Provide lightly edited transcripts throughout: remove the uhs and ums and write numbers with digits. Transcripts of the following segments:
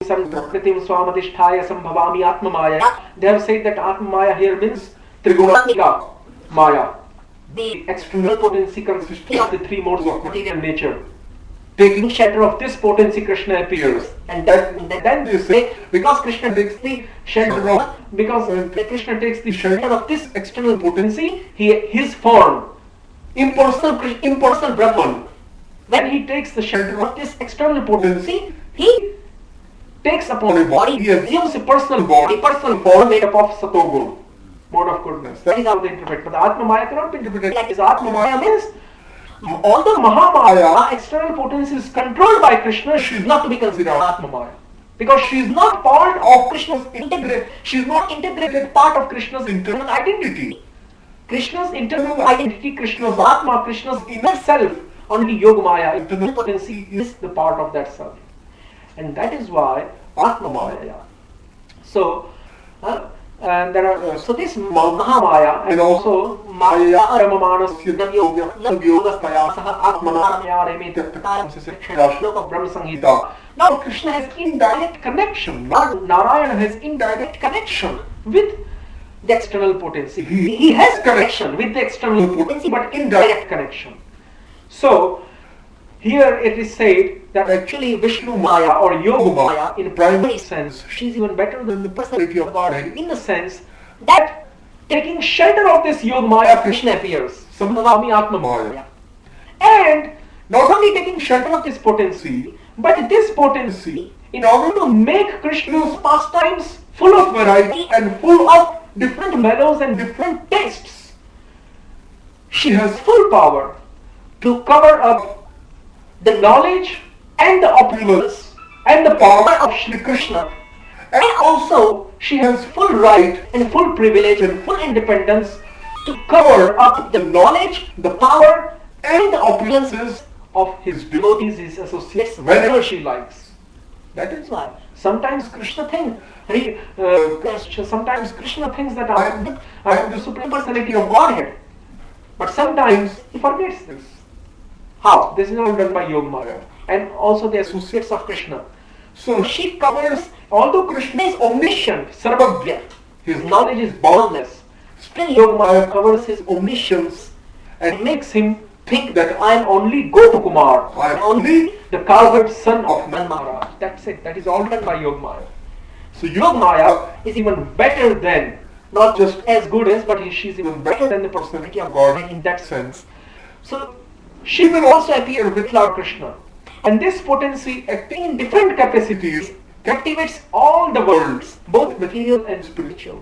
sam prakritim swamadhisthaya sambhavami atma maya. They have said that atma maya here means trigunatmika maya, the external potency consisting of the three modes of material nature. Taking shelter of this potency, Krishna appears, and then they say, because Krishna takes the shelter of this external potency, his form, impersonal Brahman. When he takes the shelter of this external potency, he takes upon a body, he assumes a personal body, personal form made up of Satogun, mode of goodness. That is how they interpret. But the Atma Maya cannot be interpreted like this. Atma Maya means, although Mahamaya, external potency, is controlled by Krishna, she is not to be considered Atma Maya. Because she is not part of Krishna's she is not integrated part of Krishna's internal identity. Krishna's internal identity, Krishna's Atma, Krishna's inner self, only Yogamaya, internal potency, is the part of that self. And that is why Atma Maya. So, and there are this Mahamaya and also Maya Ramamanasya Yoga Brahma Samhita. Now Krishna has indirect connection, Narayana has indirect connection with the external potency. He has connection with the external potency, but indirect connection. So here it is said that actually Vishnu Maya or Yoga Maya in primary sense, she is even better than the personality of Godhead, in the sense that taking shelter of this Yoga Maya, Krishna appears, Sambhavami Atma Maya. And not only taking shelter of this potency, but this potency, in order to make Krishna's pastimes full of variety and full of different mellows and different tastes, she has full power to cover up the knowledge and the opulence and the power of Shri Krishna. And also she has full right and full privilege and full independence to cover up the knowledge, the power and the opulences of his devotees, his associates, whenever she likes. That is why sometimes Krishna thinks that I am the Supreme Personality of Godhead. But sometimes he forgets this. How? This is all done by Yogamaya and also the associates of Krishna. So she covers, although Krishna is omniscient, Sarvagya, his knowledge is boundless, still Yogamaya covers his omniscience and makes him think that I am only Gopakumar, I am only the cowherd son of Nand Maharaj. That's it. That is all done by Yogamaya. So Yogamaya is even better than, not just as good as, but she is even better than the personality of God in that sense. So she will also appear with Lord Krishna. And this potency, acting in different capacities, captivates all the worlds, both material and spiritual.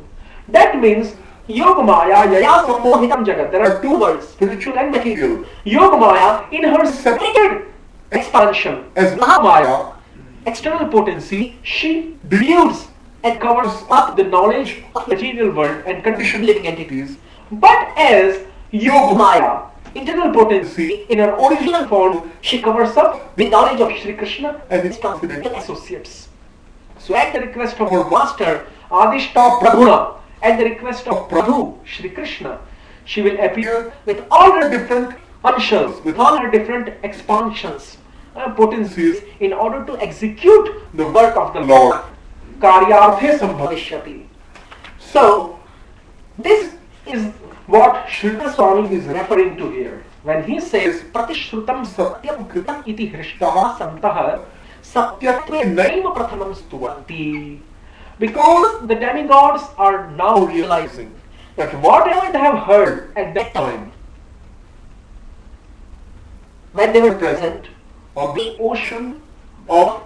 That means Yogamaya, Yaya Sammohitam Jagat. There are two worlds, spiritual and material. Yogamaya, in her separated expansion as Mahamaya, external potency, she deludes and covers up the knowledge of material world and conditioned living entities. But as Yogamaya, internal potency, in her original form, she covers up the knowledge of Shri Krishna and his transcendental associates. So at the request of her master, Adishta Prabhuna, at the request of Prabhu, Shri Krishna, she will appear with all her different anshas, with all her different expansions, potencies, in order to execute the work of the Lord. Karyarthe sambhavishyati. So, this is what Sridhar Swami is referring to here. When he says, Pratishrutam satyam kritam iti hrishtaha santah satyatve naima prathamam stuvanti. Because the demigods are now realizing that whatever they have heard at that time, when they were present on the ocean of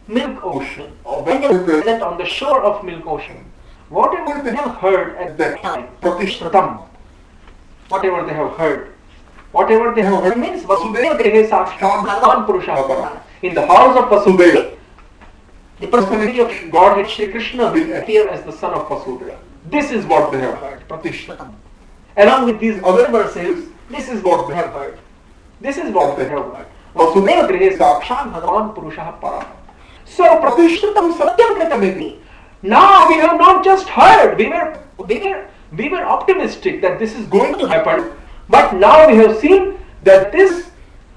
Milk Ocean, or when they were present on the shore of Milk Ocean, whatever they have heard at that time, Pratishrutam, whatever they have heard means Vasudeva Grihe Sakshat Bhagavan Purusha Para. In the house of Vasudeva, the personality of Godhead Shri Krishna will appear as the son of Vasudeva. This is what they have heard, Pratishrutam. Along with these other verses, this is what they have heard. This is what they have heard. Vasudeva Grihe Sakshat Bhagavan Purusha Para. So Pratishrutam Satyam Kritamiti. Now we have not just heard, we were optimistic that this is going to happen, but now we have seen that this,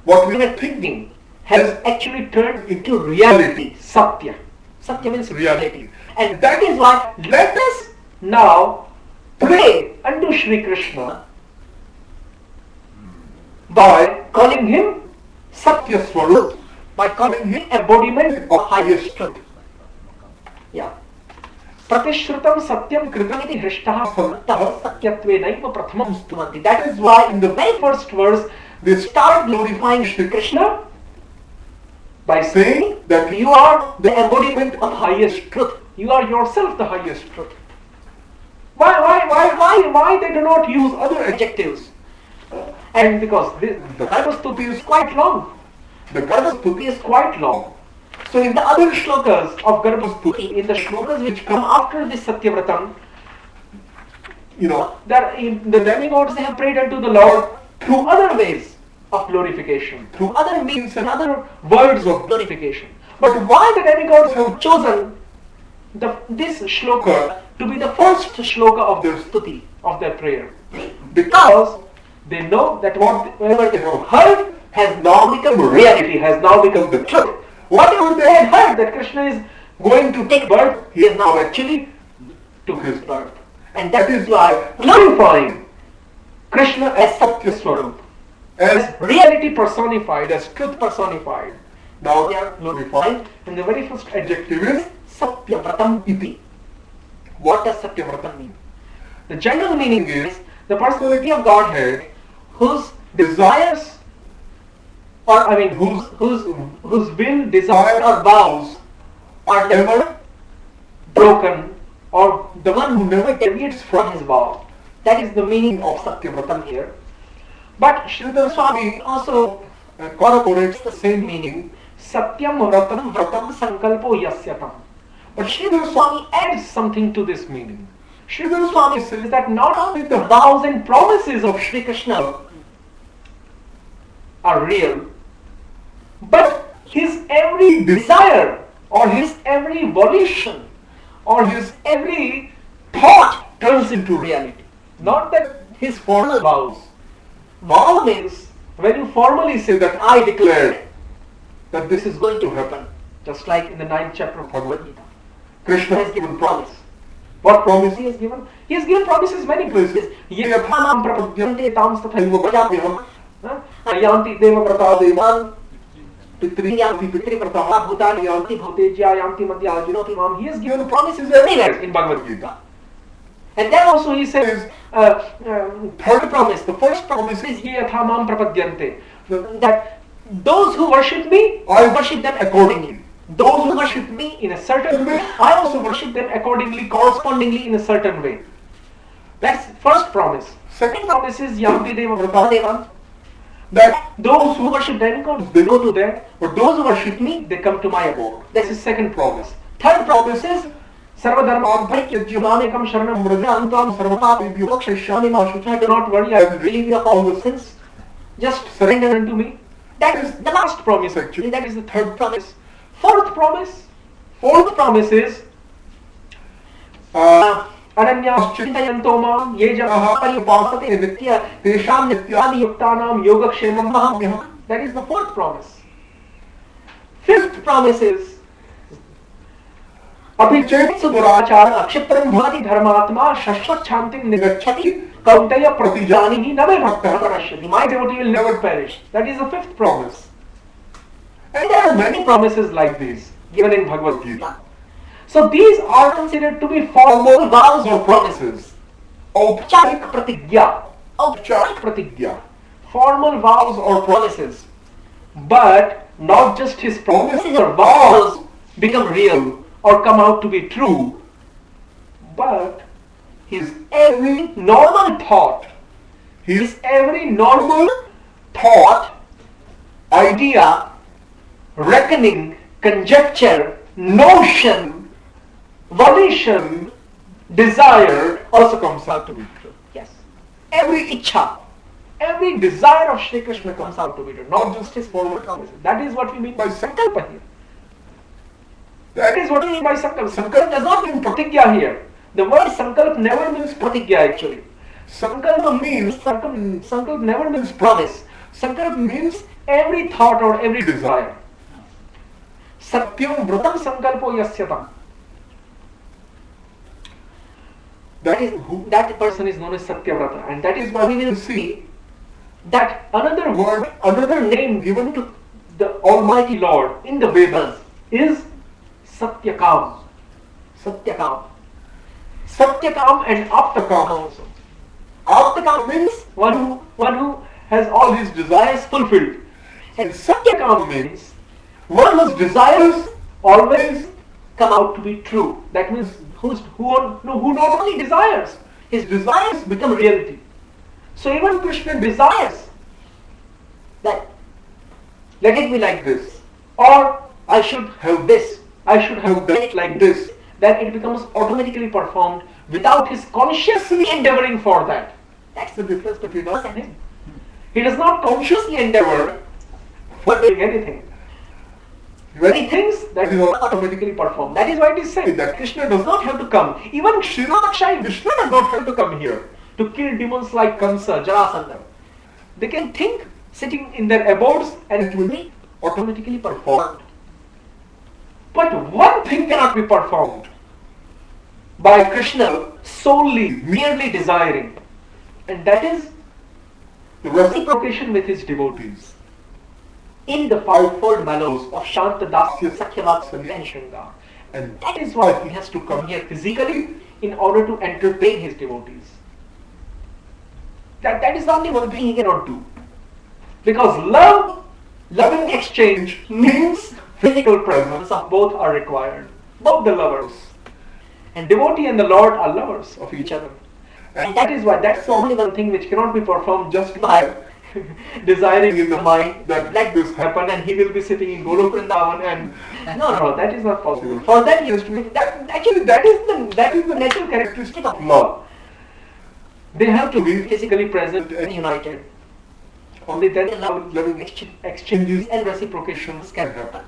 what we were thinking, has actually turned into reality, Satya. Satya means reality. And that is why let us now pray unto Shri Krishna by calling him Satya Swarup, by calling him embodiment of highest truth. Yeah. Pratishrutam satyam kritamiti hrishtaha samantah satyatvenaiva pratamam stumanti. That is why in the very first verse they start glorifying Shri Krishna by saying that you are the embodiment of highest truth. You are yourself the highest truth. Why they do not use other adjectives? And because the Garbastuti is quite long. The Garbastuti is quite long. So in the other shlokas of Garbastuti, in the shlokas which come after this Satyavratam, that the demigods, they have prayed unto the Lord through other ways of glorification, through other means and other words of glorification. But why the demigods have chosen this shloka to be the first shloka of their stuti, of their prayer? Because they know that whatever they have heard has now become reality, has now become the truth. Whatever they had heard that Krishna is going to take birth, he is now actually took his birth. And that is why glorifying Krishna as Satya Swarup, as reality personified, as truth personified. Now they are glorified, and the very first adjective is Satyavratam iti. What does Satyavratam mean? The general meaning is the personality of Godhead whose desires, or whose will, desire or vows are never broken, or the one who never deviates from his vow. That is the meaning of Satyavratam here. But Sridhar Swami also corroborates the same meaning. Satyam vratam vratam sankalpo yasyatam. But Sridhar Swami adds something to this meaning. Sridhar Swami says that not only the vows and promises of Shri Krishna are real, but his every desire, or his every volition, or his every thought turns into reality. Not that his formal vows. Vow means when you formally say that I declared that this is going to happen. Just like in the 9th chapter of Bhagavad Gita. Krishna has given promise. What promise he has given? He has given promises many places. Yathamam prapadyante tam stathaiva bhajamyaham. Yanti deva vrata devan. Pitri yanti pitri vrataha bhutani yanti bhutejya yanti madhya ajinoti mam. He has given promises everywhere in Bhagavad Gita. And then also he says, third promise, the first promise is Yathamam prapadyante. That those who worship me, I worship them accordingly. Those who worship me in a certain way, I also worship them accordingly, correspondingly in a certain way. That's first promise. Second promise is Yanti Deva Vratadevan. That those who worship demigods, they go to there, but those who worship me, they come to my abode. That's his second promise. Third promise is Sarvadharmadhyajyamamekam sharanam vrajantam sarvapapibhyo mokshishyami ma shucha. Do not worry, I will relieve you of all the sins. Just surrender unto me. That is the last promise actually. That is the third promise. Fourth promise is Ananyas chintayanto mam ye janaha paripasate nitya tesham nityadi yuktanam yogakshemam mahamyam. That is the fourth promise. Fifth promise is Abhichet sudurachara akshipram bhavati dharmatma shashvat shantim nigacchati kaunteya pratijanihi name bhakta parashyati. My devotee will never perish. That is the fifth promise. And there are many promises like these given in Bhagavad Gita. So these are considered to be formal vows or promises. Aupcharik pratigya. Aupcharik pratigya. Formal vows or promises. But not just his promises or vows become real or come out to be true, but his every normal thought, idea, reckoning, conjecture, notion, volition, desire also comes out to be true. Yes. Every ichha, every desire of Shri Krishna comes out to be true, not just his formal promises. That is what we mean by sankalpa here. That is what we mean by sankalpa. Sankalpa does not mean pratigya here. The word sankalpa never means pratigya actually. Sankalpa never means promise. Sankalpa means every thought or every desire. Satyam Vratam Sankalpo Yasyatam. That person is known as Satyavrata, and that is why we will see that another word, another name given to the Almighty Lord in the Vedas is Satyakam. Satyakam. Satyakam and Aptakam also. Aptakam means one who has all his desires fulfilled. And Satyakam means one whose desires always come out to be true. That means who not only desires, his desires become reality. So even Krishna desires that let it be like this, or I should have this, I should have that like this, then it becomes automatically performed without his consciously endeavoring for that. That's the difference between us and him. He does not consciously endeavor for doing anything. When he thinks, that is automatically performed. That is why it is said that Krishna does not have to come. Even Shiradakshayi, Krishna does not have to come here to kill demons like Kamsa, Jarasandha. They can think sitting in their abodes and it will be automatically performed. But one thing cannot be performed by Krishna solely, merely desiring, and that is the reciprocation with his devotees in the fivefold mellows of Shanta, Dasya, Sakhya, Vatsalya and Shringar. And that is why he has to come here physically in order to entertain his devotees. That is the only one thing he cannot do. Because loving exchange means physical presence of both are required. Both the lovers. And devotee and the Lord are lovers of each other. And that is why that's the only one thing which cannot be performed just by desiring in the mind that let this happen and he will be sitting in Golok Vrindavan and no, that is not possible. For that he has to be, that is the natural characteristic of love. They have to be physically present and united. Only then loving exchanges and reciprocations can happen.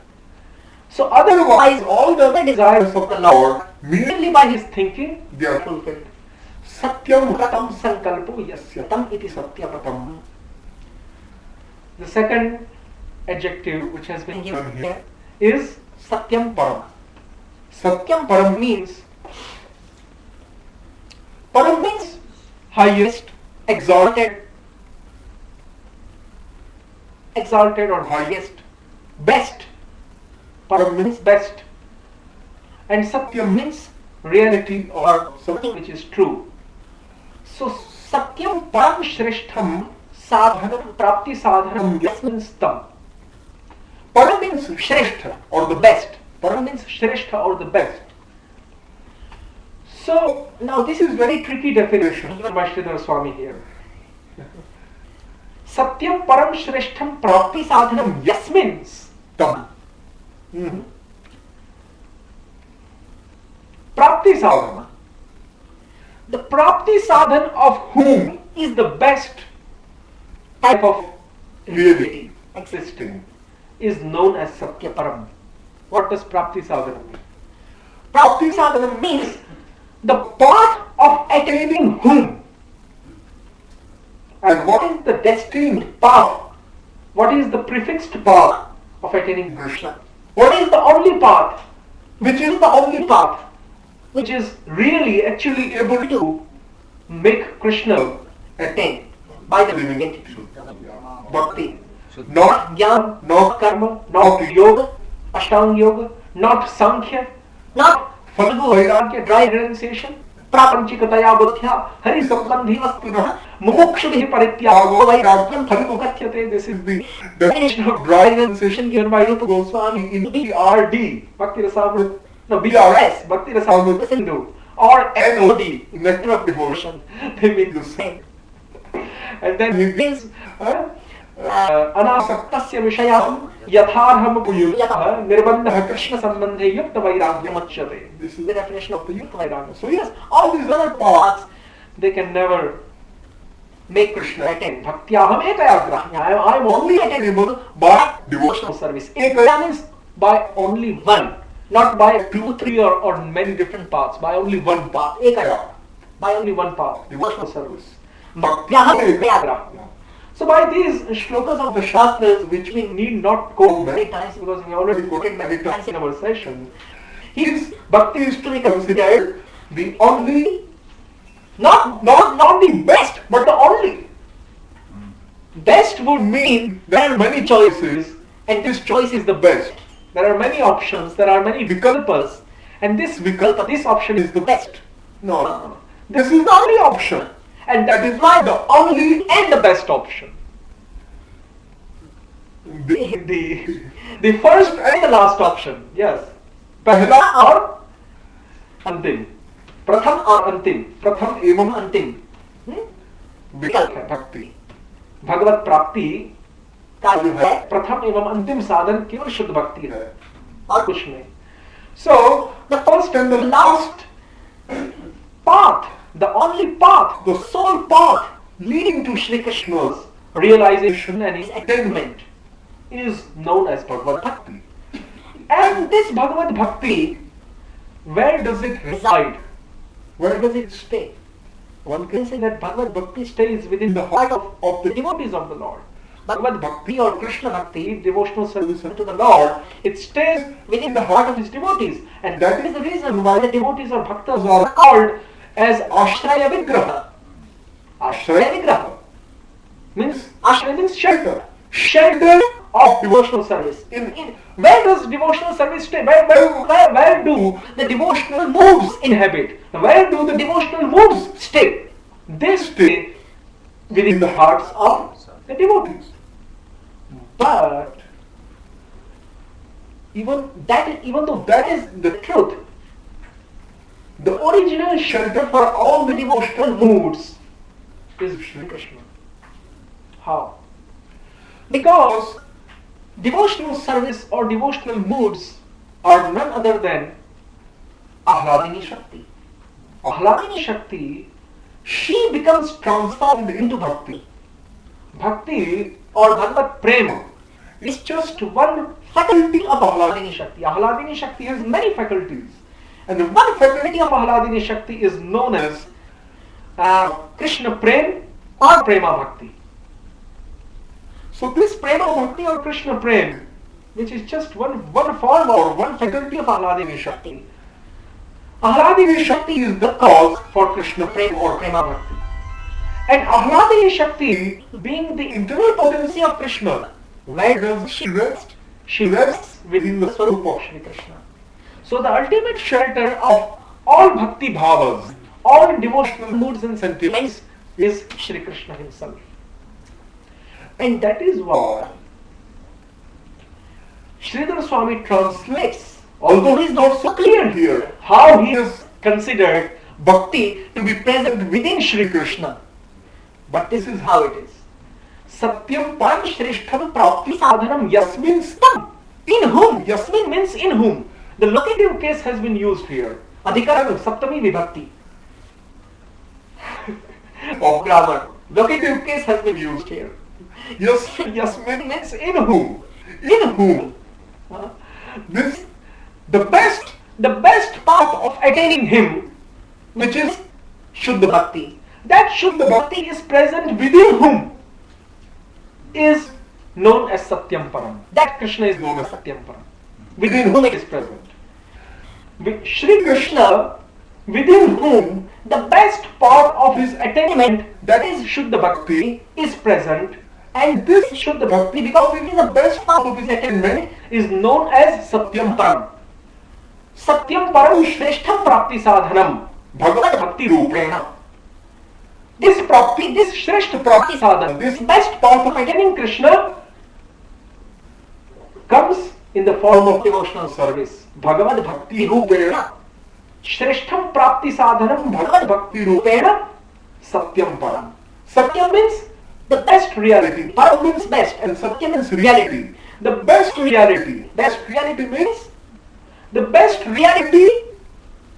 So otherwise all the desires of the Lord, merely by his thinking, they are fulfilled. Satyam Vratam Sankalpo Yasyatam iti Satyavratam. The second adjective which has been given here is Satyam Param. Satyam Param means highest, exalted or highest, best. Param means best. And Satyam means reality or something which is true. So Satyam Param Shreshtham Sadhanam Prapti Sadhanam means tam. Param means Shreshtha or the best. Param means Shreshtha or the best. So now this is very tricky definition by Sridhar Swami here. Satyam Param Shreshtham Prapti Sadhanam means tam. Prapti Sadhana. The Prapti Sadhan of whom is the best type of reality existing is known as Satya Param. What does Prapti Sadhana mean? Prapti Sadhana means the path of attaining whom. And what is the destined path? What is the prefixed path of attaining Krishna? What is the only path? Which is the only path which is really actually able to make Krishna attain by the living entity. Bhakti. Not Jnana, not Karma, not Yoga, Ashtanga Yoga, not Sankhya, not Phalgu Vairagya, dry renunciation, Prapanchikataya Buddhya, Hari Sambandhi Vastunah, Mumukshubhi Parityago Vairagyam Phalgu Kathyate. This is the definition of dry renunciation given by Rupa Goswami in BRD, Bhakti Rasamrita. No, BRS, Bhakti Rasamrita Sindhu, or NOD, Nectar of Devotion. They mean the same. And then he brings Anasaktasya Vishayam Yatharham Puyulyatah Nirbandha Krishna Sambandhe Yukta Vairagyam Achyate. This is the definition of the Yukta Vairagya. So yes, all these other paths, they can never make Krishna attain. Bhaktyaham ekayagrahya. I am only attainable by devotional service. Ekaya means by only one. Not by 2, 3 or many different paths, by only one path. Ekaya. By only one path, devotional service. Bhaktyaham ekayagrahya. So by these shlokas of the Shastras, which we need not quote many times because we already quoted many times in our session, Bhakti is to be considered the only, not the best, but the only. Best would mean there are many choices and this choice is the best. There are many options, there are many vikalpas, and this vikalpa, this option is the best. No. This is the only option, and that is why the only and the best option. The first and the last option, yes. Pehla or antim. Pratham or antim. Pratham evam antim. विकल्प है भक्ति. भगवत प्राप्ति का जो है प्रथम एवं अंतिम साधन केवल शुद्ध भक्ति है और कुछ नहीं. So the first and the last path, the only path, the sole path leading to Shri Krishna's realization and his attainment is known as Bhagavad Bhakti. And this Bhagavad Bhakti, where does it reside? Where does it stay? One can say that Bhagavad Bhakti stays within the heart of the devotees of the Lord. Bhagavad Bhakti or Krishna Bhakti, devotional service to the Lord, it stays within the heart of his devotees. And that is the reason why the devotees or bhaktas are called as Ashraya Vigraha. Ashraya Vigraha means, Ashraya means shelter. Shelter of devotional service. Where does devotional service stay? Where do the devotional moods inhabit? Where do the devotional moods stay? They stay within the hearts of the devotees. But even though that is the truth, the original shelter for all the devotional moods is Shri Krishna. How? Because devotional service or devotional moods are none other than Ahladini Shakti. Ahladini Shakti, she becomes transformed into Bhakti. Bhakti or Bhagavad Prema is just one faculty of Ahladini Shakti. Ahladini Shakti has many faculties. And the one faculty of Ahladini Shakti is known as Krishna Prem or Prema Bhakti. So this Prema Bhakti or Krishna Prem, which is just one form or one faculty of Ahladini Shakti. Ahladini Shakti is the cause for Krishna Prem or Prema Bhakti. And Ahladini Shakti being the internal potency of Krishna, where does she rest? She rests within the Swarupa of Shri Krishna. So the ultimate shelter of all Bhakti Bhavas, all devotional moods and sentiments is Shri Krishna himself. And that is why Sridhar Swami translates, although he is not so clear here, how he has considered Bhakti to be present within Shri Krishna. But this is how it is. Satyam Param Shreshtham Prapti Sadhanam Yasmin Stam. In whom? Yasmin means in whom. The locative case has been used here. Adhikaram Saptami Vibhakti. Of grammar. Locative case has been used here. Yasmin means in whom. In whom. This the best path of attaining him, which is Shuddha Bhakti. That Shuddha Bhakti is present within whom is known as Satyam Param. That Krishna is known as Satyam Param. Within whom it is present. With Shri Krishna, within whom the best part of his attainment, that is Shuddha Bhakti, is present. And this Shuddha Bhakti, because it is the best part of his attainment, is known as Satyam Param. Satyam Param Shreshtham Prapti Sadhanam Bhagavad Bhakti Rupena. This Shrestha Prapti Sadhana, this best part of attaining Krishna comes in the form of devotional service. Bhagavad Bhakti Rupena. Shreshtham Prapti Sadhanam Bhagavad Bhakti Rupena Satyam Param. Satyam means the best reality. Param means best and Satyam means reality. The best reality. Best reality means the best reality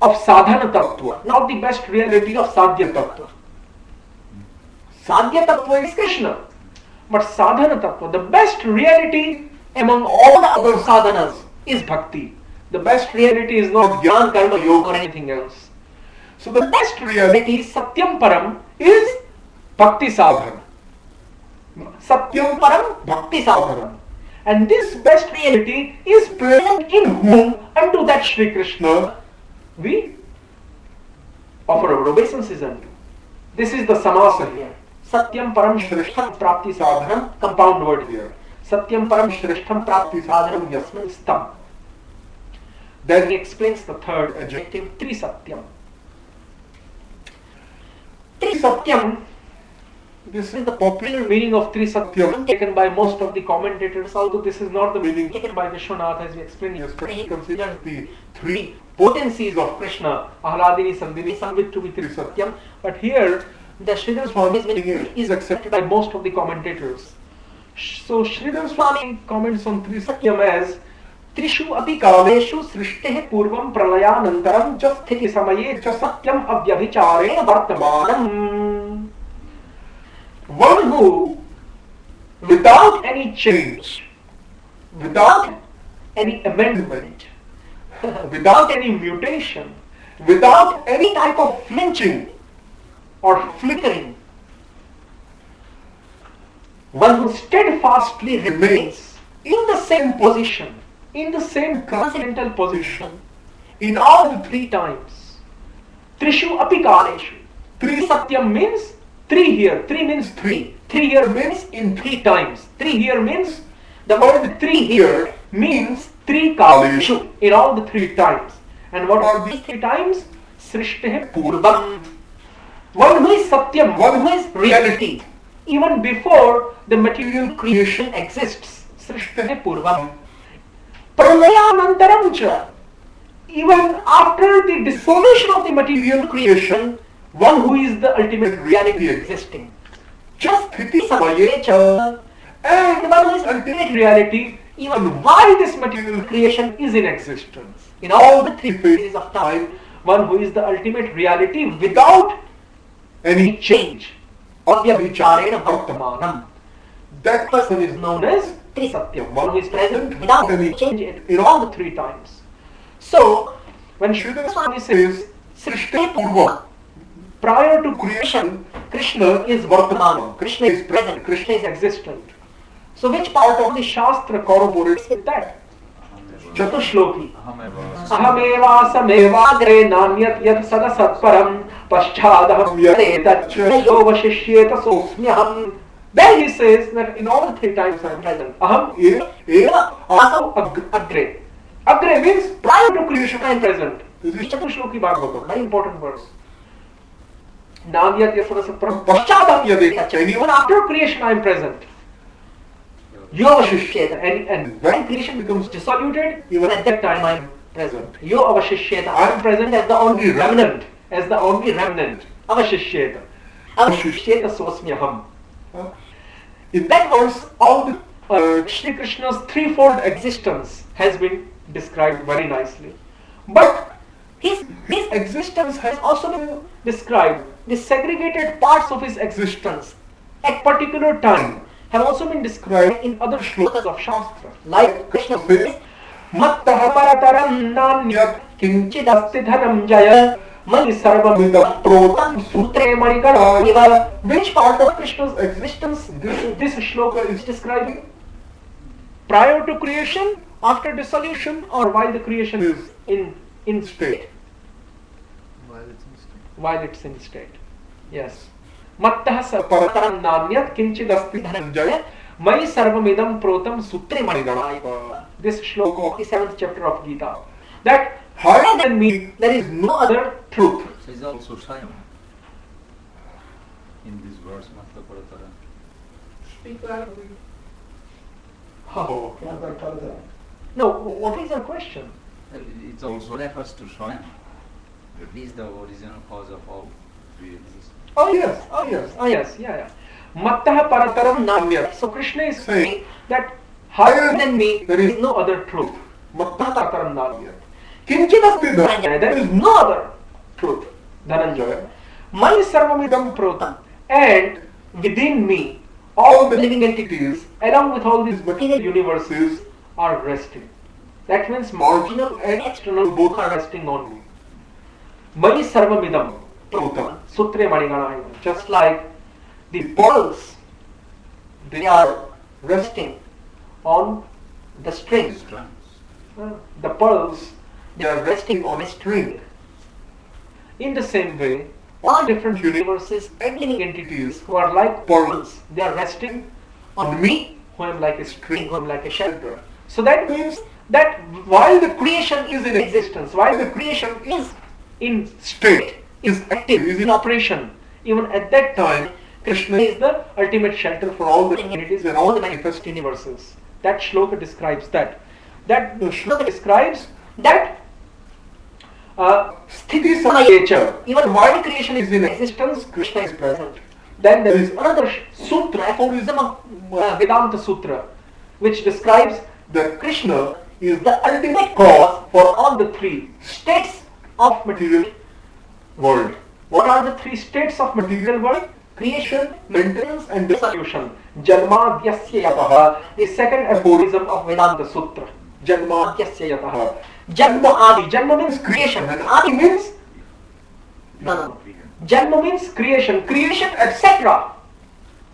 of Sadhana Tattva, not the best reality of Sadhya Tattva. Sadhya Tattva is Krishna, but Sadhana Tattva, the best reality among all the other sadhanas is Bhakti. The best reality is not Jnana, Karma, Yoga or anything else. So the best reality, Satyam Param, is Bhakti Sadhana. Satyam Param Bhakti Sadhanam. And this best reality is present in whom? Unto that Sri Krishna we offer our obeisances unto. This is the samasa here. Satyam Param Shrishtham Prapti Sadhanam, compound word here. Satyam Param Shrishtham Prapti Sadhanam Yasmin Stam. Then he explains the third adjective, Trisatyam. Trisatyam, this is the popular meaning of Trisatyam taken by most of the commentators, although this is not the meaning taken by Vishwanath as we explained yesterday. He considers the three potencies of Krishna, Ahladini, Sandhini, Samvit to be Trisatyam. But here, the Sridhar Swami's meaning is accepted by most of the commentators. So Sridhar Swami comments on Trisatyam as Trishu api kaleshu srishtehe purvam pralayanantaram च स्थिति समये च सत्यम अव्यभिचारेण वर्तमानम. One who, without any change, without any amendment, without any mutation, without any type of flinching or flickering, one who steadfastly remains in the same position, in the same transcendental position, in all the three times. Trishu api kaleshu. Trisatyam means three here. Three means three. Three here means in three times. Three here means, the word three here means three kaleshu, in all the three times. And what are these three times? Srishtehe purvam. One who is satyam, one who is reality, even before the material creation exists. Srishtehe purvam. Pralayanantaram cha. Even after the dissolution of the material creation, one who is the ultimate reality existing. Just sthiti samaye cha. And one who is ultimate reality even while this material creation is in existence. In all the three phases of time, one who is the ultimate reality without any change. Avyabhicharena bhartamanam. That person is known as Trisatyam, one who is present without any change in all the three times. So, when Sridhar Swami says Srishte Purva, prior to creation, Krishna is Vartamanam, Krishna is present, Krishna is existent. So which part of the Shastra corroborates with that? Chatushloki. Ahameva samevagre nanyat yat sadasatparam paschadaham yaretat yova shishyeta sosmyaham. Then he says that in all the three times I am present. Aham eva asam agre. Agre means prior to creation I am present. This is Chatushloki Bhagavatam, very important verse. Nanyat yat sadasatparam paschadaham yaretat. Even after creation I am present. Yo avashishyeta, and when creation becomes dissoluted, even at that time I am present. Yo avashishyeta, I am present as the only remnant, Avashishyeta. Avashishyeta swasmyaham. In that verse, all the Shri Krishna's threefold existence has been described very nicely. But his existence has also been described. The segregated parts of his existence at particular time have also been described in other shlokas of Shastra. Like Krishna says, Mattaha parataram nanyat kinchidasti dhanam jaya mani sarvamidam protam sutre manikara. Which part of Krishna's existence this shloka is describing? Prior to creation, after dissolution, or while the creation is in state? While it's in state. Yes. Mattaha parataram nanyat kinchidasti dhananjaya mai sarvamidam protam sutre maniganaiva. This shloka of the 7th chapter of Gita. That higher than me there is no other truth. So is also Swayam in this verse, Mattaha parataram. Speak loudly. Oh. No, what is your question? It also refers to Swayam. He is the original cause of all creation. Oh yes, yeah. Mattaha parataram nanyat. So Krishna is saying that higher than me there is no other truth. Mattaha parataram nanyat. Kinchidasti dhananjaya. There is no other truth. Dhananjaya. Mani sarvamidam protam. And within me, all the living entities, along with all these material universes, are resting. That means marginal and external both are resting on me. Mani sarvamidam. Sutre Maniganaiva. Just like the pearls they are resting on the strings, Drums. the pearls, they are resting on a string. In the same way, all different universes and living entities who are like pearls, they are resting on me, who am like a string, who am like a shelter. So that means that while the creation is in existence, while the creation is in state, is active, is in operation, even at that time, Krishna is the ultimate shelter for all the entities and all the manifest universes. That shloka describes that. That shloka describes that sthiti samayecha, even while creation is in existence, Krishna is present. Then there is another sutra, aphorism of Vedanta Sutra, which describes that Krishna is the ultimate cause for all the three states of material world. What are the three states of material world? Creation, maintenance and dissolution. Janmadhyasya yataha, the second aphorism of Vedanta Sutra. Janmadhyasya yataha. Janma adi. Janma means creation and adi means no. Janma means creation. Creation etc.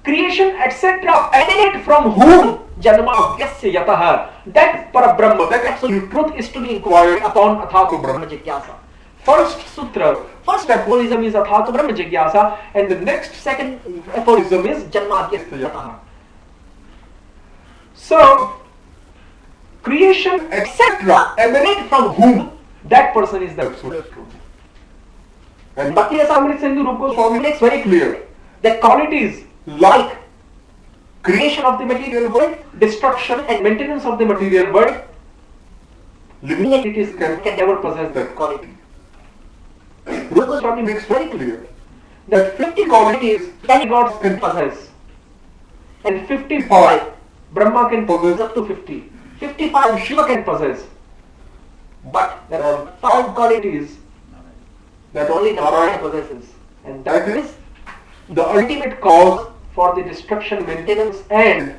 Creation etc. emanate from whom? Janmadhyasya yataha. That Parabrahma, that absolute truth is to be inquired upon Athato Brahma Jigyasa. First sutra, first aphorism is Athato Brahma Jigyasa, and the next second aphorism is Janmadhyasya yataha. So, creation etc. emanate from whom? That person is the absolute truth. And Bhakti Rasamrita Sindhu Rupa Goswami makes very clear that qualities like creation of the material world, destruction and maintenance of the material world, living entities can never possess that quality. Rupa Goswami makes very clear that 50 qualities demigods can possess and 55 Brahma can possess up to 50. 55 Shiva can possess. But there are 5 qualities that only Narayana possesses, and that is the ultimate cause for the destruction, maintenance and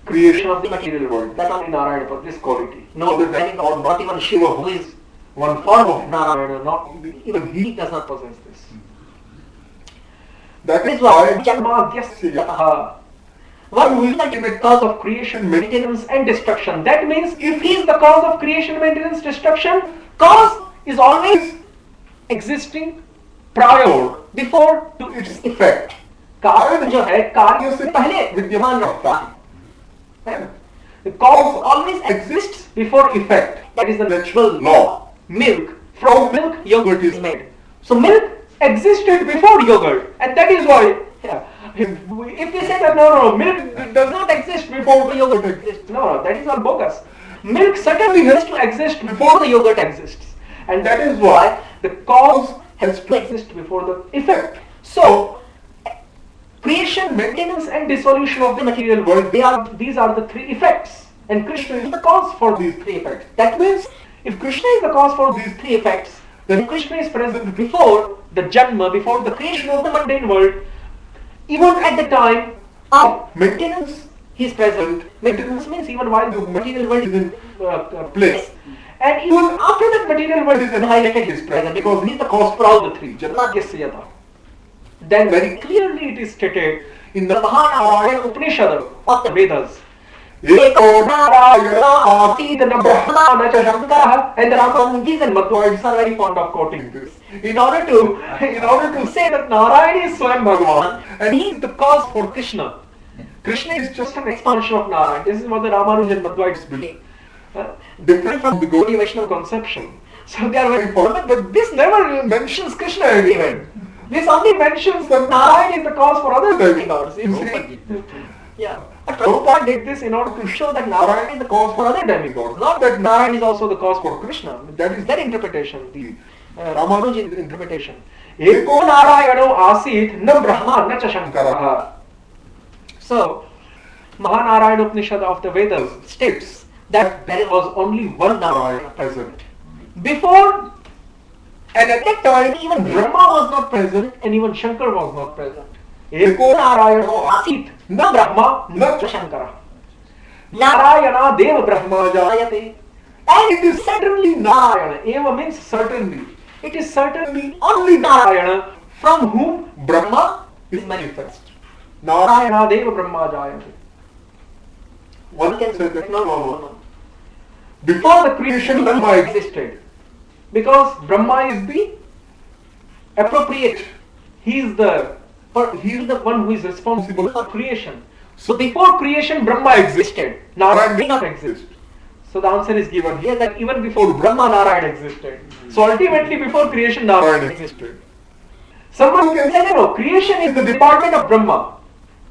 creation of the material world. That only Narayana possesses this quality. No other demigod, not even Shiva, who is one form of Narayana, not even he does not possess this. That is why Janmadhyasya yataha, one who is the ultimate cause of creation, maintenance and destruction. That means if he is the cause of creation, maintenance, destruction, cause is always existing prior, before to its effect. कारण जो है कार्य से पहले विद्यमान रहता है. The cause always exists before effect. That is the natural law. Milk, from milk yogurt is made. So milk existed before yogurt, and that is why if we say that no, milk does not exist before the yogurt exists, no, that is all bogus. Milk certainly has to exist before the yogurt exists, and that is why the cause has to exist before the effect. So creation, maintenance and dissolution of the material world, these are the three effects, and Krishna is the cause for these three effects. That means if Krishna is the cause for these three effects, then Krishna is present before the Janma, before the creation of the mundane world. Even at the time of maintenance, he is present. Maintenance means even while the material world is in place. And even after that material world is annihilated, he is present, because he is the cause for all the three. Janmadhyasya yataha. Then very clearly it is stated in the Mahanarayana Upanishad of the Vedas. Eko Narayana Asita Brahma Nacha Shankara, and the Ramanujas and Madhvaids are very fond of quoting this. In order to say that Narayana is Swayam Bhagavan and he is the cause for Krishna. Krishna is just an expansion of Narayana. This is what the Ramanujas and Madhvaids believe. Different from the Gaudiya Vaishnava conception. So they are very important, but this never mentions Krishna even. This only mentions that Narayana is the cause for other demigods. Yeah. But Prabhupada did this in order to show that Narayana is the cause for other demigods. Not that Narayana is also the cause for Krishna. That is their interpretation, the Ramanujan interpretation. Eko Narayano Asit na Brahma na cha Shankara. So, Mahanarayana Upanishad of the Vedas states that there was only one Narayana present. Before, and at that time, even Brahma was not present and even Shankar was not present. Eko Narayano Asit na Brahma na cha Shankara. Narayana Deva Brahma Jayate. And it is certainly Narayana. Eva means certainly. It is certainly only Narayana from whom Brahma is manifest. Narayana Deva Brahma Jayate. One can say that no. Before the creation, Brahma existed. Because Brahma is the appropriate. He is the one who is responsible for creation. So before creation, Brahma existed. Narayana did not exist. So the answer is given here that even before Brahma, Narayana existed. So ultimately, before creation, Narayana existed. Someone can say, no, creation is the department of Brahma.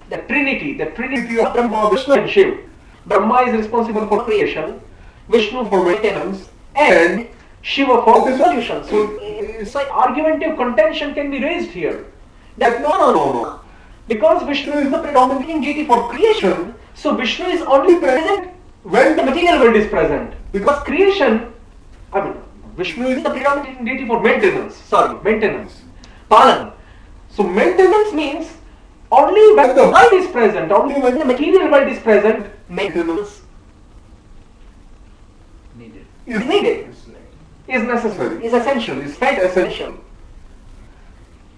The Trinity of Brahma, Vishnu and Shiva. Brahma is responsible for creation, Vishnu for maintenance, and Shiva for dissolution. So argumentative contention can be raised here. That no. Because Vishnu is the predominating deity for creation, so Vishnu is only present when the material world is present. Because Vishnu is the predominating deity for maintenance. Palan. So maintenance means only when the world is present, only when the material world is present, maintenance is needed, is necessary, is essential, is felt essential.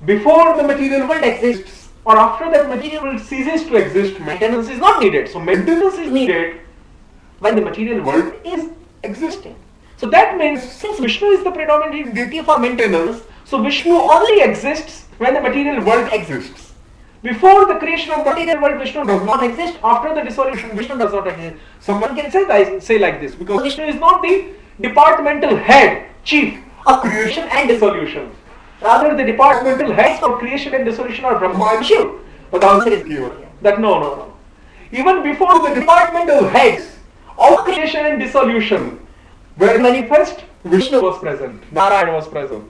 Before the material world exists, or after that material world ceases to exist, maintenance is not needed. So maintenance is needed when the material world is existing. So that means since Vishnu is the predominant deity for maintenance, so Vishnu only exists when the material world exists. Before the creation of the material world, Vishnu does not exist. After the dissolution, Vishnu does not exist. Someone can say like this, because Vishnu is not the departmental head, chief of creation and dissolution. Rather, the departmental heads for creation and dissolution are Brahma and Shiva. But the answer is given that no. Even before the departmental heads of creation and dissolution were manifest, Vishnu was present, Narayana was present.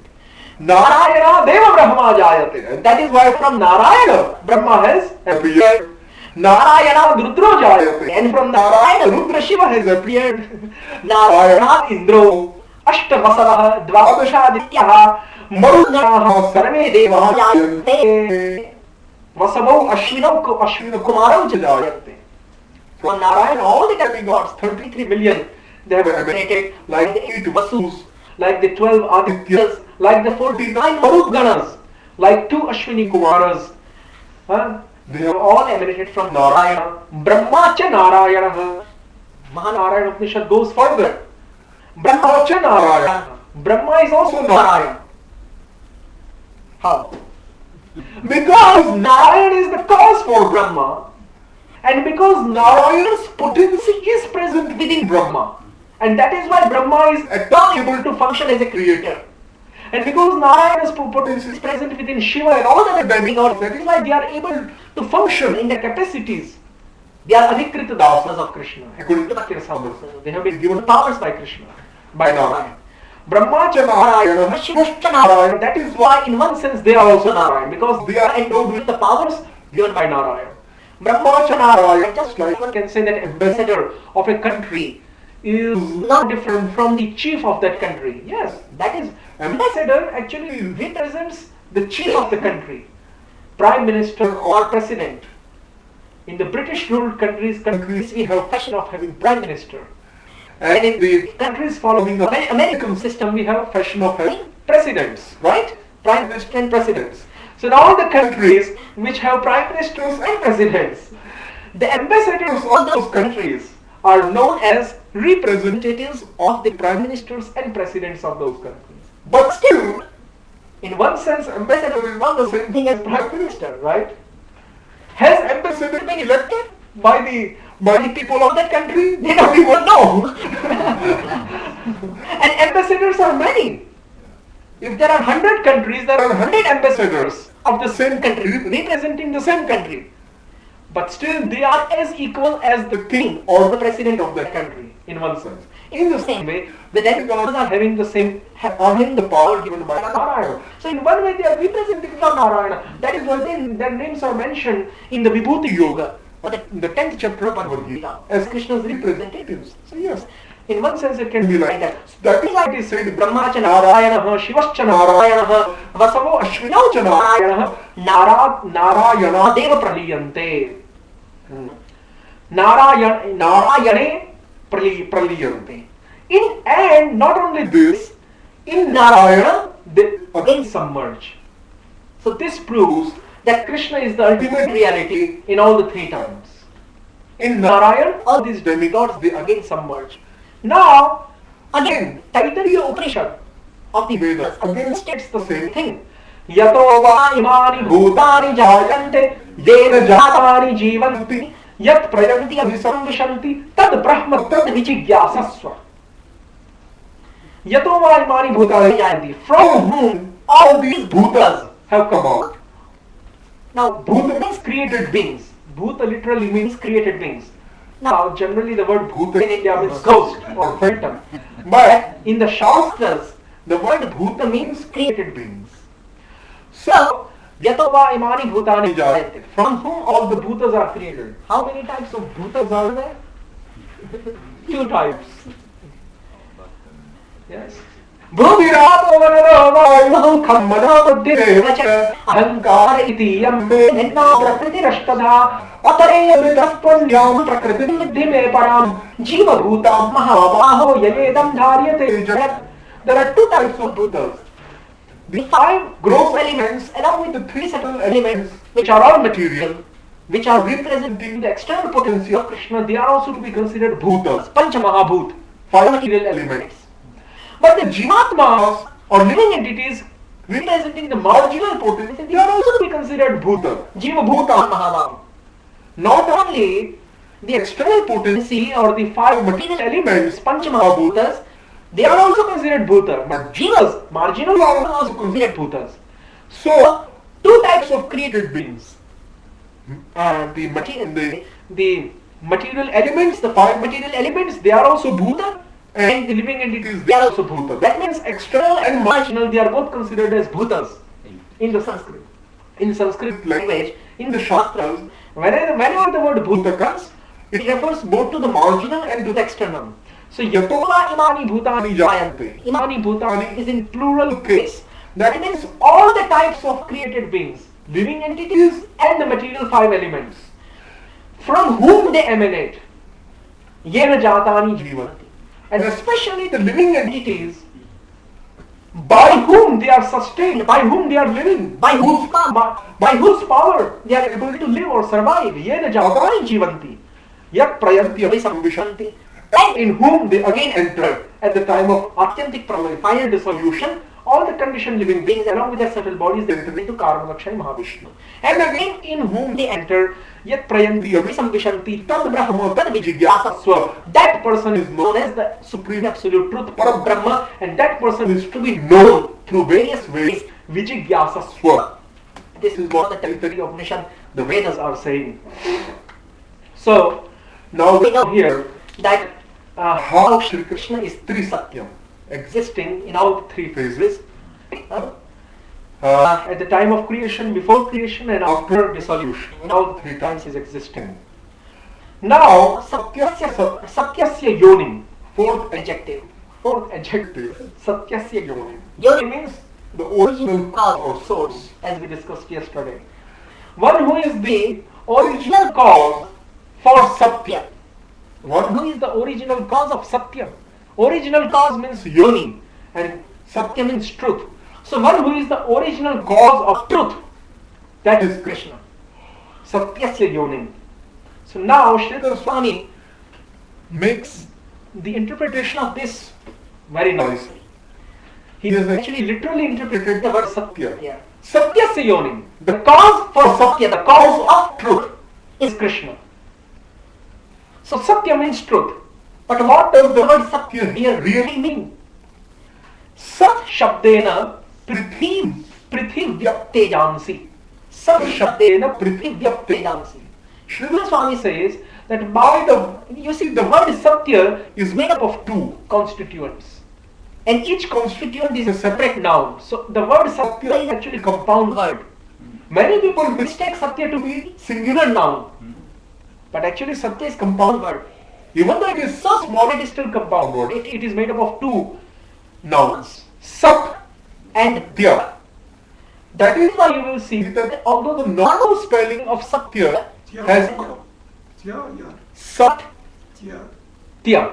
Narayana Deva Brahma Jayate. And that is why from Narayana, Brahma has appeared. Narayana Rudra Jayate. And from Narayana, Rudra Shiva has appeared. Narayana Indro Ashtavasavaha Dvadashadityaha Marunyaha Sarve Devaha Jayante. Vasavau Ashwinau Kumarau Jayate. From Narayana, all the demigods, 33 million, they have emanated like the 8 Vasus, like the 12 Adityas, like the 49 Marutganas, like 2 Ashwini Kumaras. They have all emanated from Narayana. Brahmacha Narayana. Mahanarayana Upanishad goes further. Brahmacha Narayana. Brahma is also Narayana. How? Because Narayana is the cause for Brahma, and because Narayana's potency is present within Brahma, and that is why Brahma is able to function as a creator. And because Narayana's potency is present within Shiva and all the other demigods, that is why they are able to function in their capacities. They are Adhikrita Dasas of Krishna. According to Bhakti Rasamrita, they have been given powers by Krishna, by Narayana. Brahmacha Narayana, Shivascha Narayana. That is why in one sense they are also Narayana, because they are endowed with the powers given by Narayana. Brahmacha Narayana, just like one can say that ambassador of a country is not different from the chief of that country. Yes, that is, ambassador actually represents the chief of the country, prime minister or president. In the British ruled countries we have fashion of having prime minister. And in the countries following the American system, we have a fashion of having presidents, right? Prime minister and presidents. So in all the countries which have prime ministers and presidents, the ambassadors of those countries are known as representatives of the prime ministers and presidents of those countries. But still, in one sense, ambassador is not the same thing as prime minister, right? Has ambassador been elected by the people of that country? They don't even know. And ambassadors are many. If there are 100 countries, there are 100 ambassadors of the same country, representing the same country. But still they are as equal as the king or the president of that country, in one sense. In the same way, the demigods are having the power given by Narayana. So in one way they are representing Narayana. That is why their names are mentioned in the Vibhuti Yoga, or the 10th chapter of Bhagavad Gita, as Krishna's representatives. So yes, in one sense it can be like that. That is why it is said, Brahmacha Narayana, Shivascha Narayana, Vasavo Ashwinaucha Narayana, Narayana Deva Praliyante. Narayane Praliyante. And not only this, in Narayana they again submerge. So this proves that Krishna is the ultimate reality in all the three times. In Narayan, all these demigods, they again submerge. Now, again, Taittiriya Upanishad of the Vedas again states the same thing. Yato va imani bhutani jayante yena jatani jivanti yat prayanti abhisamvishanti tad brahma tad vijigyasasva. Yato va imani bhutani jayanti, from whom all these bhutas have come out. Now, bhuta means created beings. Bhuta literally means created beings. Now, generally the word bhuta in India means ghost or phantom. But in the Shastras, the word bhuta means created beings. So, Yatova imani bhutani jayate, from whom all the bhutas are created. How many types of bhutas are there? Two types. Yes. Bhuvirapo vanaro khammana buddhirevacha ahankara iti yamme nidna prakritirashtadha atareya vitaspunyam prakritim viddhime param jiva bhutam mahabaho yayedam dharyate jagat. There are two types of bhutas. The five gross elements along with the three subtle elements which are all material, which are representing the external potency of Krishna, they are also to be considered bhutas, panchamahabhut, five material elements. But the jivatmas or living entities representing the marginal potency, they are also to be considered bhuta, jiva bhuta mahabhav. Not only the external potency or the five material elements, panchamahabhutas, they are also considered bhuta, but jivas, marginal, are also considered bhutas. So, two types of created beings. The material elements, the five material elements, they are also bhuta, and the living entities, they are also bhuta. That means external and marginal, they are both considered as bhutas in the Sanskrit. In Sanskrit language, in the Shastras, whenever the word bhuta comes, it refers both to the marginal and to the external. So, Yatova imani bhutani jayante. Imani bhutani is in plural case. That means all the types of created beings, living entities and the material five elements, from whom they emanate. Yena jatani jivanti. And especially the living entities, by whom they are sustained, by whom they are living, by whose power they are able to live or survive. Yena jatani jivanti. Yat prayanti abhisamvishanti. And in whom they again enter at the time of Atyantik Pralaya, final dissolution, all the conditioned living beings along with their subtle bodies, they enter into Karma Lakshani Mahavishnu. And again in whom they enter, Yat Prayanti Avisamvishanti Tad Brahma Tad Vijigyasasva. That person is known as the Supreme Absolute Truth, Parabrahma, and that person is to be known through various ways, Vijigyasasva. This is what the Taittiriya Upanishad, the Vedas are saying. So, now we know here that how Shri Krishna is Trisatyam, existing in all the three phases, at the time of creation, before creation, and after dissolution. In all the three times he is existing. Now, Satyasya Yonim, fourth adjective, Satyasya Yonim. Yonim means the original cause or source, as we discussed yesterday. One who is the original cause for Satya. One who is the original cause of Satya. Original cause means Yoni, and Satya means truth. So one who is the original cause of truth, that is Krishna. Satyasya Yonim. So now Sridhar Swami makes the interpretation of this very nicely. He has actually literally interpreted the word Satya. Satyasya Yonim. The cause for Satya, the cause of truth, is Krishna. So Satya means truth. But what does the word Satya here really mean? Sat Shabdena Prithivya Jansi. Sat Shabdena Prithivya Jansi. Sridhar Swami says that by the word Satya is made up of two constituents. And each constituent is a separate noun. So the word Satya is actually a compound word. Many people mistake Satya to be singular noun. But actually Satya is compound word. Even though it is so small, it is still compound word. It is made up of two nouns, Sat and Tya. That is why you will see that although the normal spelling of Satya has Sat Tya.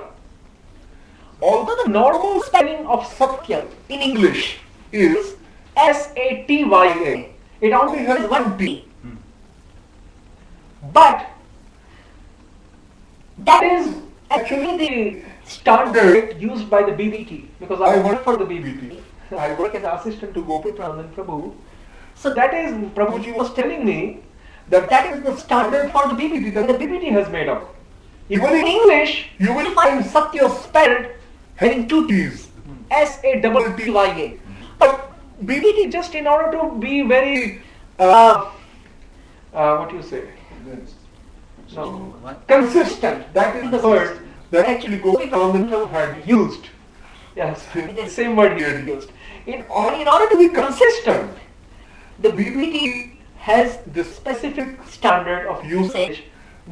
Although the normal spelling of Satya in English is Satya, It only has one T. But that is actually the standard used by the BBT, because I work for the BBT. I work as assistant to Gopi Pranand Prabhu. So that is, Prabhuji was telling me that that is the standard for the BBT that the BBT has made up. Even in English, you will find Satya spelled having two T's, S-A-T-T-Y-A. But BBT, just in order to be very, what do you say? No, consistent. That is the word that actually Gopi Pranand had used. Yes, the same word he had used. In order to be consistent, the BBT has the specific standard of usage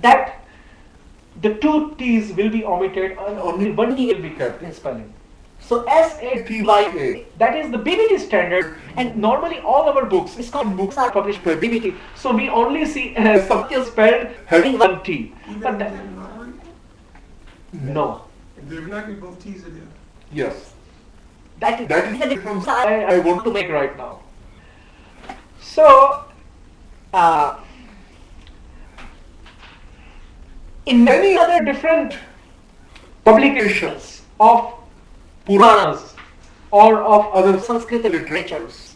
that the two T's will be omitted and only one T will be kept in spelling. So S-A-T-Y-A, that is the BBT standard, and normally all our books, ISKCON books, are published by BBT. So we only see Satya spelled having one T. But no. Devanagari both T's are there. Yes. That is the difference I want to make right now. So, in many other different publications of Puranas or of other Sanskrit literatures,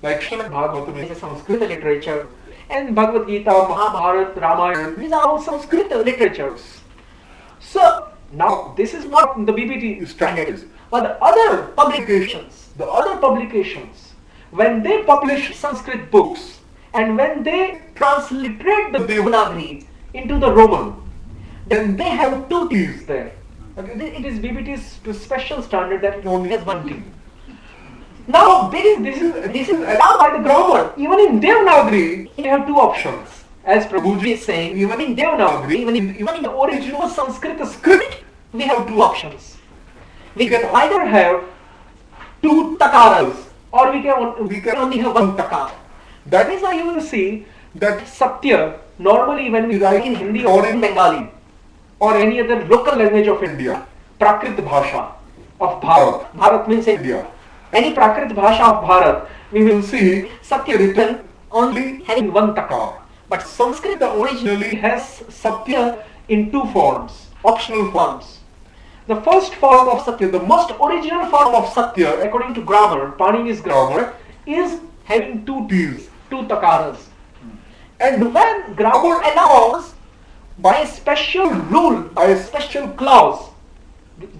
like Srimad Bhagavatam is a Sanskrit literature, and Bhagavad Gita, Mahabharata, Ramayana, these are all Sanskrit literatures. So, now this is what the BBT standard is. But the other publications, when they publish Sanskrit books and when they transliterate the Devanagari into the Roman, then they have two T's there. Okay, it is BBT's special standard that it only has one T. Now, this is allowed by the grammar. Even in Devanagari, you have two options. As Prabhuji is saying, even in Devanagari, even in the original Sanskrit script, we have two options. We can either have two takaras, or we can only have one takara. That is why you will see that Satya, normally when we write in Hindi or in Bengali or any other local language of India, Prakrit Bhasha of Bharat, Bharat means India, any Prakrit Bhasha of Bharat, we will see Satya written only having one takara. But Sanskrit originally has Satya in two forms, optional forms. The first form of Satya, the most original form of Satya, according to grammar, Panini's grammar, is having two T's, two takaras. And when grammar allows, by a special rule, by a special clause,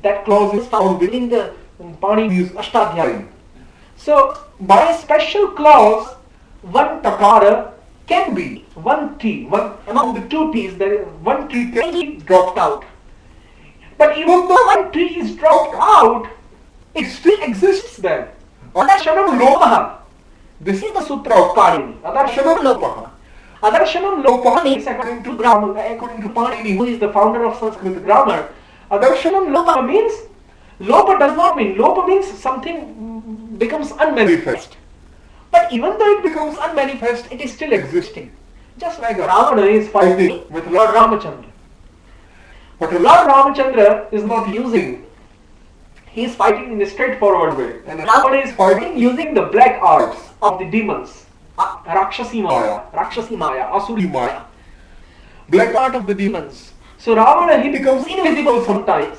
that clause is found within the Panini's Ashtadhyayi. So, by a special clause, one takara can be, one T, one among the two T's, there is one T can be dropped out. But even though one T is dropped out, it still exists there. Adarshanam lopaha. This is the sutra of Panini. Adarshanam lopaha. Adarshanam lopaha means, according to grammar, according to Panini, who is the founder of Sanskrit grammar, Adarshanam lopaha means, lopa does not mean, lopa means something becomes unmanifest. But even though it becomes unmanifest, it is still existing. Just like Ravana is fighting with Lord Ramachandra. But Lord Ramachandra is not using, he is fighting in a straightforward way. And Ravana is fighting using the black arts of the demons. Rakshasi Maya, Asuri Maya. Black art of the demons. So Ravana, he becomes invisible sometimes.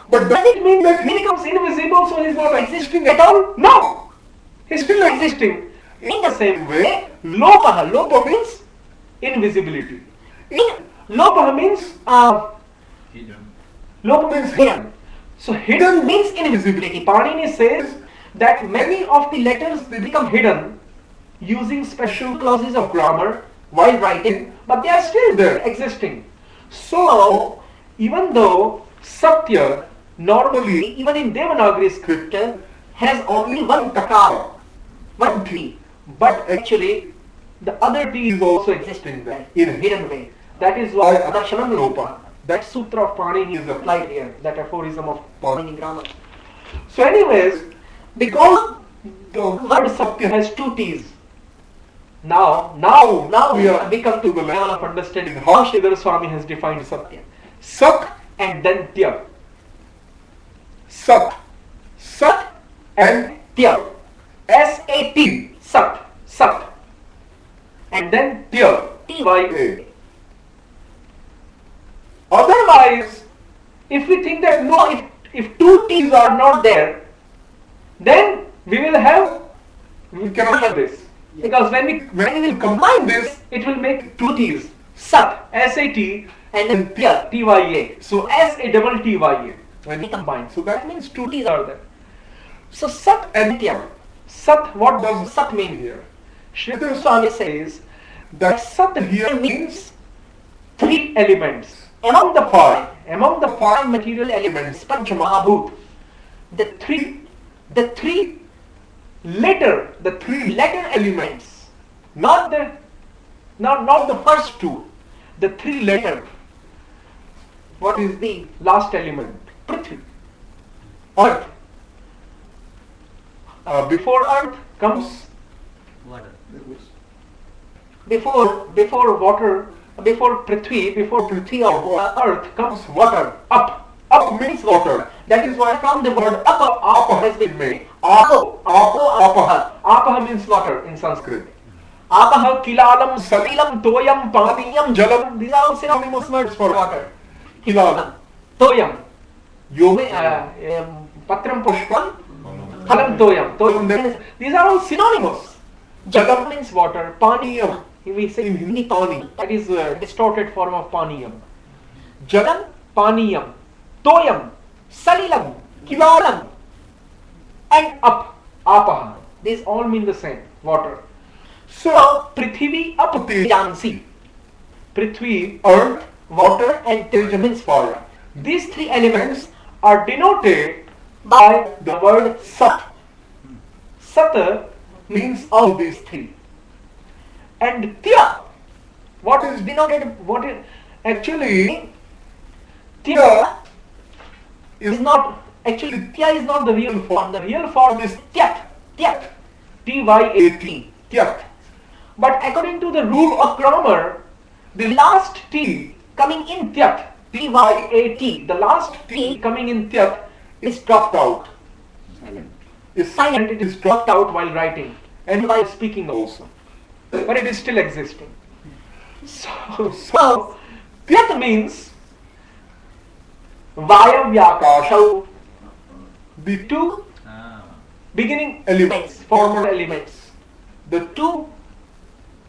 But does it mean that he becomes invisible so he is not existing at all? No! He is still existing. In the same way, Lopa means invisibility. Lopa means Hidden. Lopa means hidden. So hidden means invisibility. Panini says that many of the letters they become hidden using special clauses of grammar while writing, but they are still there, existing. So even though Satya normally, even in Devanagari script, has only one takara, one T, but actually the other T is also existing there in a hidden way. That is why Adarshanam lopa, that sutra of Panini is applied here, that aphorism of Panini grammar. So anyways, because the word Satya has two T's, now we come to the level of understanding how Sridhar Swami has defined Satya. Sat and then Tya. Sat and Tya. S-A-T. Sat. and then Tya, Tya. Otherwise, if we think that no, if two T's are not there, then we cannot have this. Because when we will combine this, it will make two T's. Sat, S-A-T, and then Tya, T-Y-A. So S-A-T-T-Y-A when we combine. So that means two T's are there. So Sat and Tya. Sat, what does Sat mean here? Sri Swami says that Sat here means three elements. Among the five material elements, Panch Mahabhut, the three letter elements, not the first two, the three letter. What is the last element? Prithvi, earth. Before earth comes Water. before water. Before Prithvi or earth comes water. Up means water. That is why from the word apa has been made. Apaha means water in Sanskrit. Apaha, kilalam, salilam, toyam, paniyam, jalam. These are all synonymous words for water. Kilalam, toyam, patram pushpam, phalam toyam. These are all synonymous. Jalam means water. Paniyam, we say in Hindi pani. That is a distorted form of paniyam. Jalam, paniyam, toyam, salilam, kilalam, and apaha. These all mean the same, water. So, Prithvi, Ap, Tejansi. Prithvi, earth, water, and Teja means fire. These three elements are denoted by the word Sat. Sat means all these three. And Tya, what is denoted? Actually, Tya is not the real form. The real form is Tyat, T-Y-A-T, Tyat. But according to the rule of grammar, the last T coming in Tyat, T-Y-A-T, the last T coming in Tyat is dropped out. Is silent, it is dropped out while writing and while speaking also. But it is still existing. So Tyat means Vayavyakashau, the two beginning elements, former elements, the two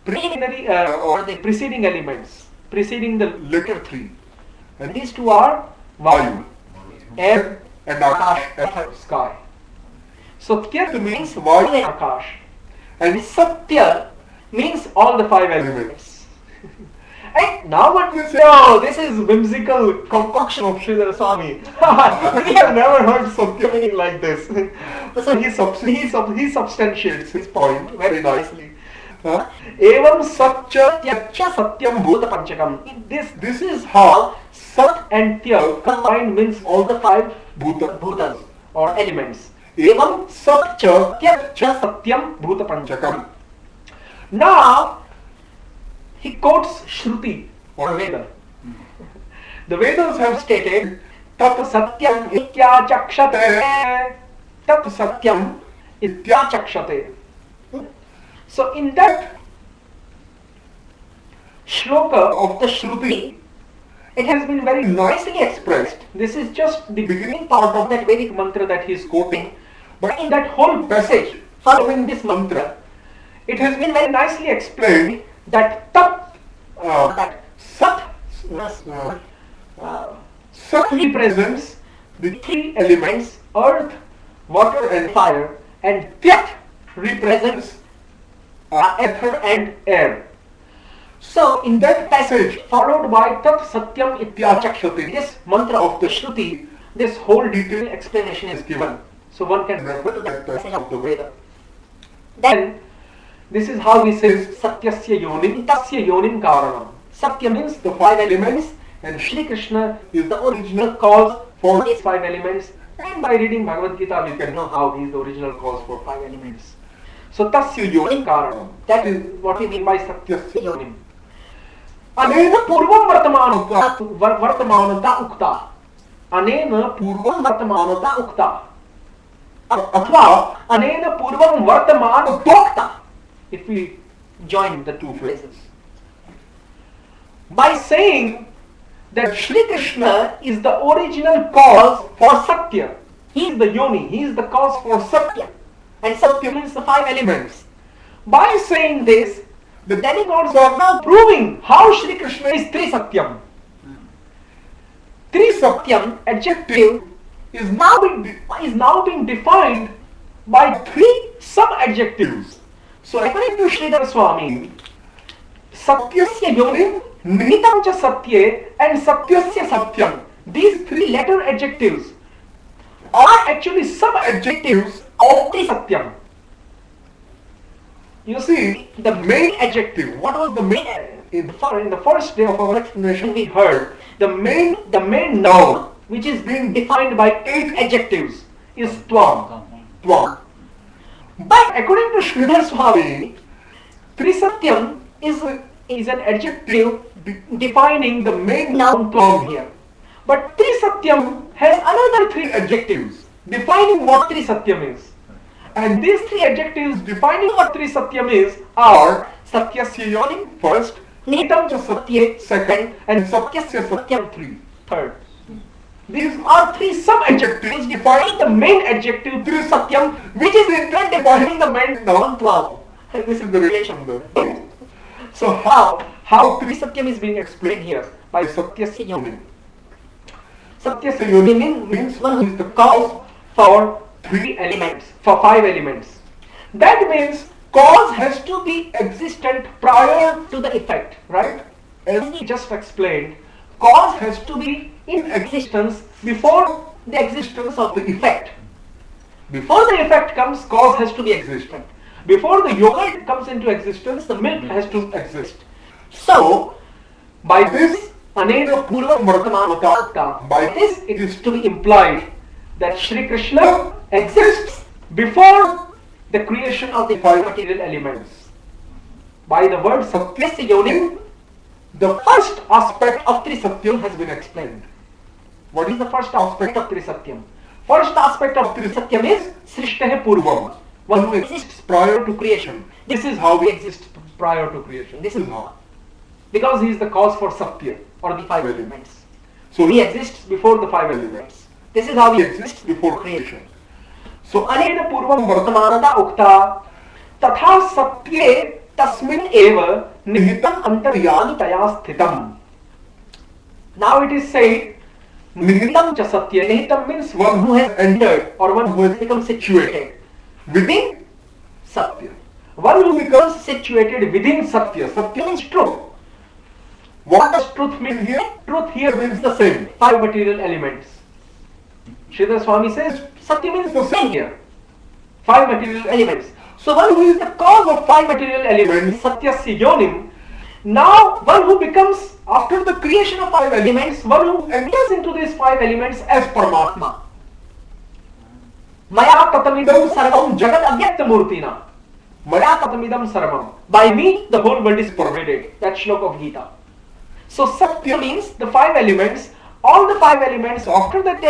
preliminary or the preceding elements, preceding the letter 3. And these two are Vayu, air, and Akash, sky. So Tyat means Vayu and Akash. And Satya means all the five elements. And now one will say, oh, this is whimsical concoction of Sridhar Swami. We have never heard Satya meaning like this. So he substantiates his point very nicely. Evam Satya Tyatcha Satyam Bhuta Panchakam. This is how Sat and Tya combined means all the five bhutas or elements. Evam Satya Tyatcha Satyam Bhuta Panchakam. Now, he quotes Shruti or Veda. The Vedas have stated, Tat Satyam Itya Chakshate. Tat Satyam Itya Chakshate. So, in that shloka of the Shruti, it has been very nicely expressed. This is just the beginning part of that Vedic mantra that he is quoting. But in that whole passage following this mantra, it has been very nicely explained that Sat represents the three elements, earth, water and fire, and Tyat represents ether and air. So in that passage followed by Tat Satyam Itya Chakshati, this mantra of the Shruti, this whole detailed explanation is given. So one can refer to that passage of the Veda. Then this is how he says Satyasya Yonim, Tasya Yonim Karanam. Satya means the five elements, and Shri Krishna is the original cause for these five elements. And by reading Bhagavad Gita, we can know how he is the original cause for five elements. So Tasya Yonim Karanam. That is what we mean by Satyasya Yonim. Anena Purvam Vartamanata Ukta. Anena Purvam Vartamanata Ukta. Athva Anena Purvam Vartamanatokta. If we join the two phrases. By saying that Shri Krishna is the original cause for Satya. He is the yoni, he is the cause for Satya. And Satya means the five elements. By saying this, the demigods are now proving how Shri Krishna is Trisatyam. Trisatyam adjective is now being defined by three sub-adjectives. So according to Sridhar Swami, Satyasya yonim, Nihitam cha Satye and Satyasya Satyam, these three letter adjectives are actually sub-adjectives of Trisatyam. You see, the main adjective, what was the main, in the first day of our explanation we heard, the main noun which is being defined by 8 adjectives is Tvam. Tvam. But according to Sridhar Swami, Trisatyam is an adjective defining the main noun Tvam here. But Trisatyam has another 3 adjectives defining what Trisatyam is. And these 3 adjectives defining what Trisatyam is are Satyasya yonim first, Nihitam cha Satye second, and Satyasya Satyam third. These are 3 sub-adjectives defining the main adjective Trisatyam, which is in turn defining the main noun Tvam. And this is the relation there. So how Trisatyam is being explained here? By Satyasya yonim. Satyasya yonim means one who is the cause for 3 elements, for 5 elements. That means cause has to be existent prior to the effect, right? As we just explained, cause has to be in existence before the existence of the effect. Before the effect comes, cause has to be existent. Before the yogurt comes into existence, the milk has to exist. So, by this, anena purva vartamanata, by this it is to be implied that Shri Krishna exists before the creation of the 5 material elements. By the word Satyasya yonim, the first aspect of Trisatyam has been explained. What is the first aspect of Trisatyam? First aspect of Trisatyam is Srishtahe Purvam, one who exists prior to creation. This is how we exist prior to creation. This is how. Because he is the cause for Satya, or the 5 elements. So he exists before the 5 elements. This is how he exists before creation. So anena purvam vartamanata ukta tatha satye tasmin eva nihitam antaryami taya sthitam. Now it is said nihitam cha satya. Nihitam means one who has entered or one who has become situated within Satya. One who becomes situated within Satya. Satya means truth. What does truth mean here? Truth here means the same, 5 material elements. Sridhar Swami says Satya means the same here, 5 material elements. So one who is the cause of 5 material elements, Satyasya yonim. Now one who becomes, after the creation of 5 elements, one who enters into these 5 elements as Paramatma. Maya tatamidam sarvam jagat avyakta murtina. Maya tatamidam sarvam. By me the whole world is pervaded. That shlok of Gita. So Satya means the 5 elements. All the 5 elements, after that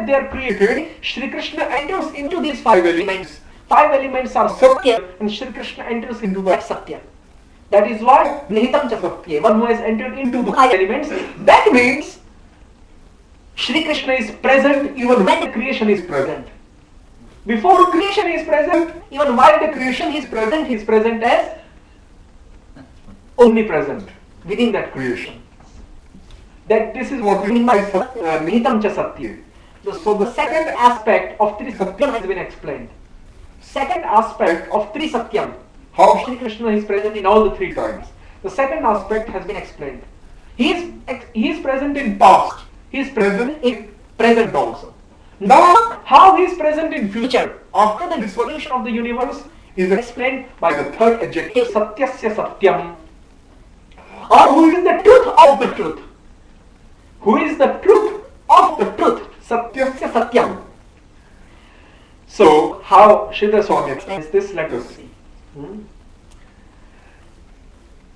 they are created, Shri Krishna enters into these 5 elements. 5 elements are Satya, and Shri Krishna enters into that Satya. That is why Nihitam cha Satya, one who has entered into the 5 elements. That means Shri Krishna is present even when the creation is present. Before creation is present, even while the creation is present as omnipresent within that creation. That this is what we mean by Nihitam cha Satya. So the second aspect of Trisatyam has been explained. Second aspect of Trisatyam, how Shri Krishna is present in all the 3 times. The second aspect has been explained. He is present in past. He is present in present also. Now, how he is present in future, after the dissolution of the universe, is explained by the third adjective, Satyasya Satyam. Or who is the truth of the truth. Who is the truth of the truth? Satyasya Satyam. So, how Sridhar Swami explains this, let us see.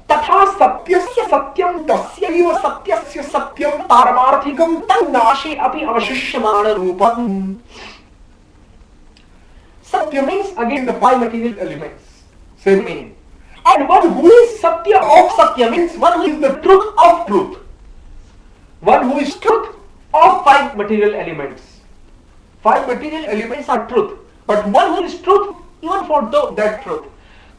Tatha Satyasya Satyam Tasyaiva Satyasya Satyam Paramarthikam Tannashi Api Avashishyamana Rupam. Satya means again the 5 material elements. Same meaning. And one who is Satya of Satya means one who is the truth of truth. One who is truth of five material elements. Five material elements are truth. But one who is truth even for that truth.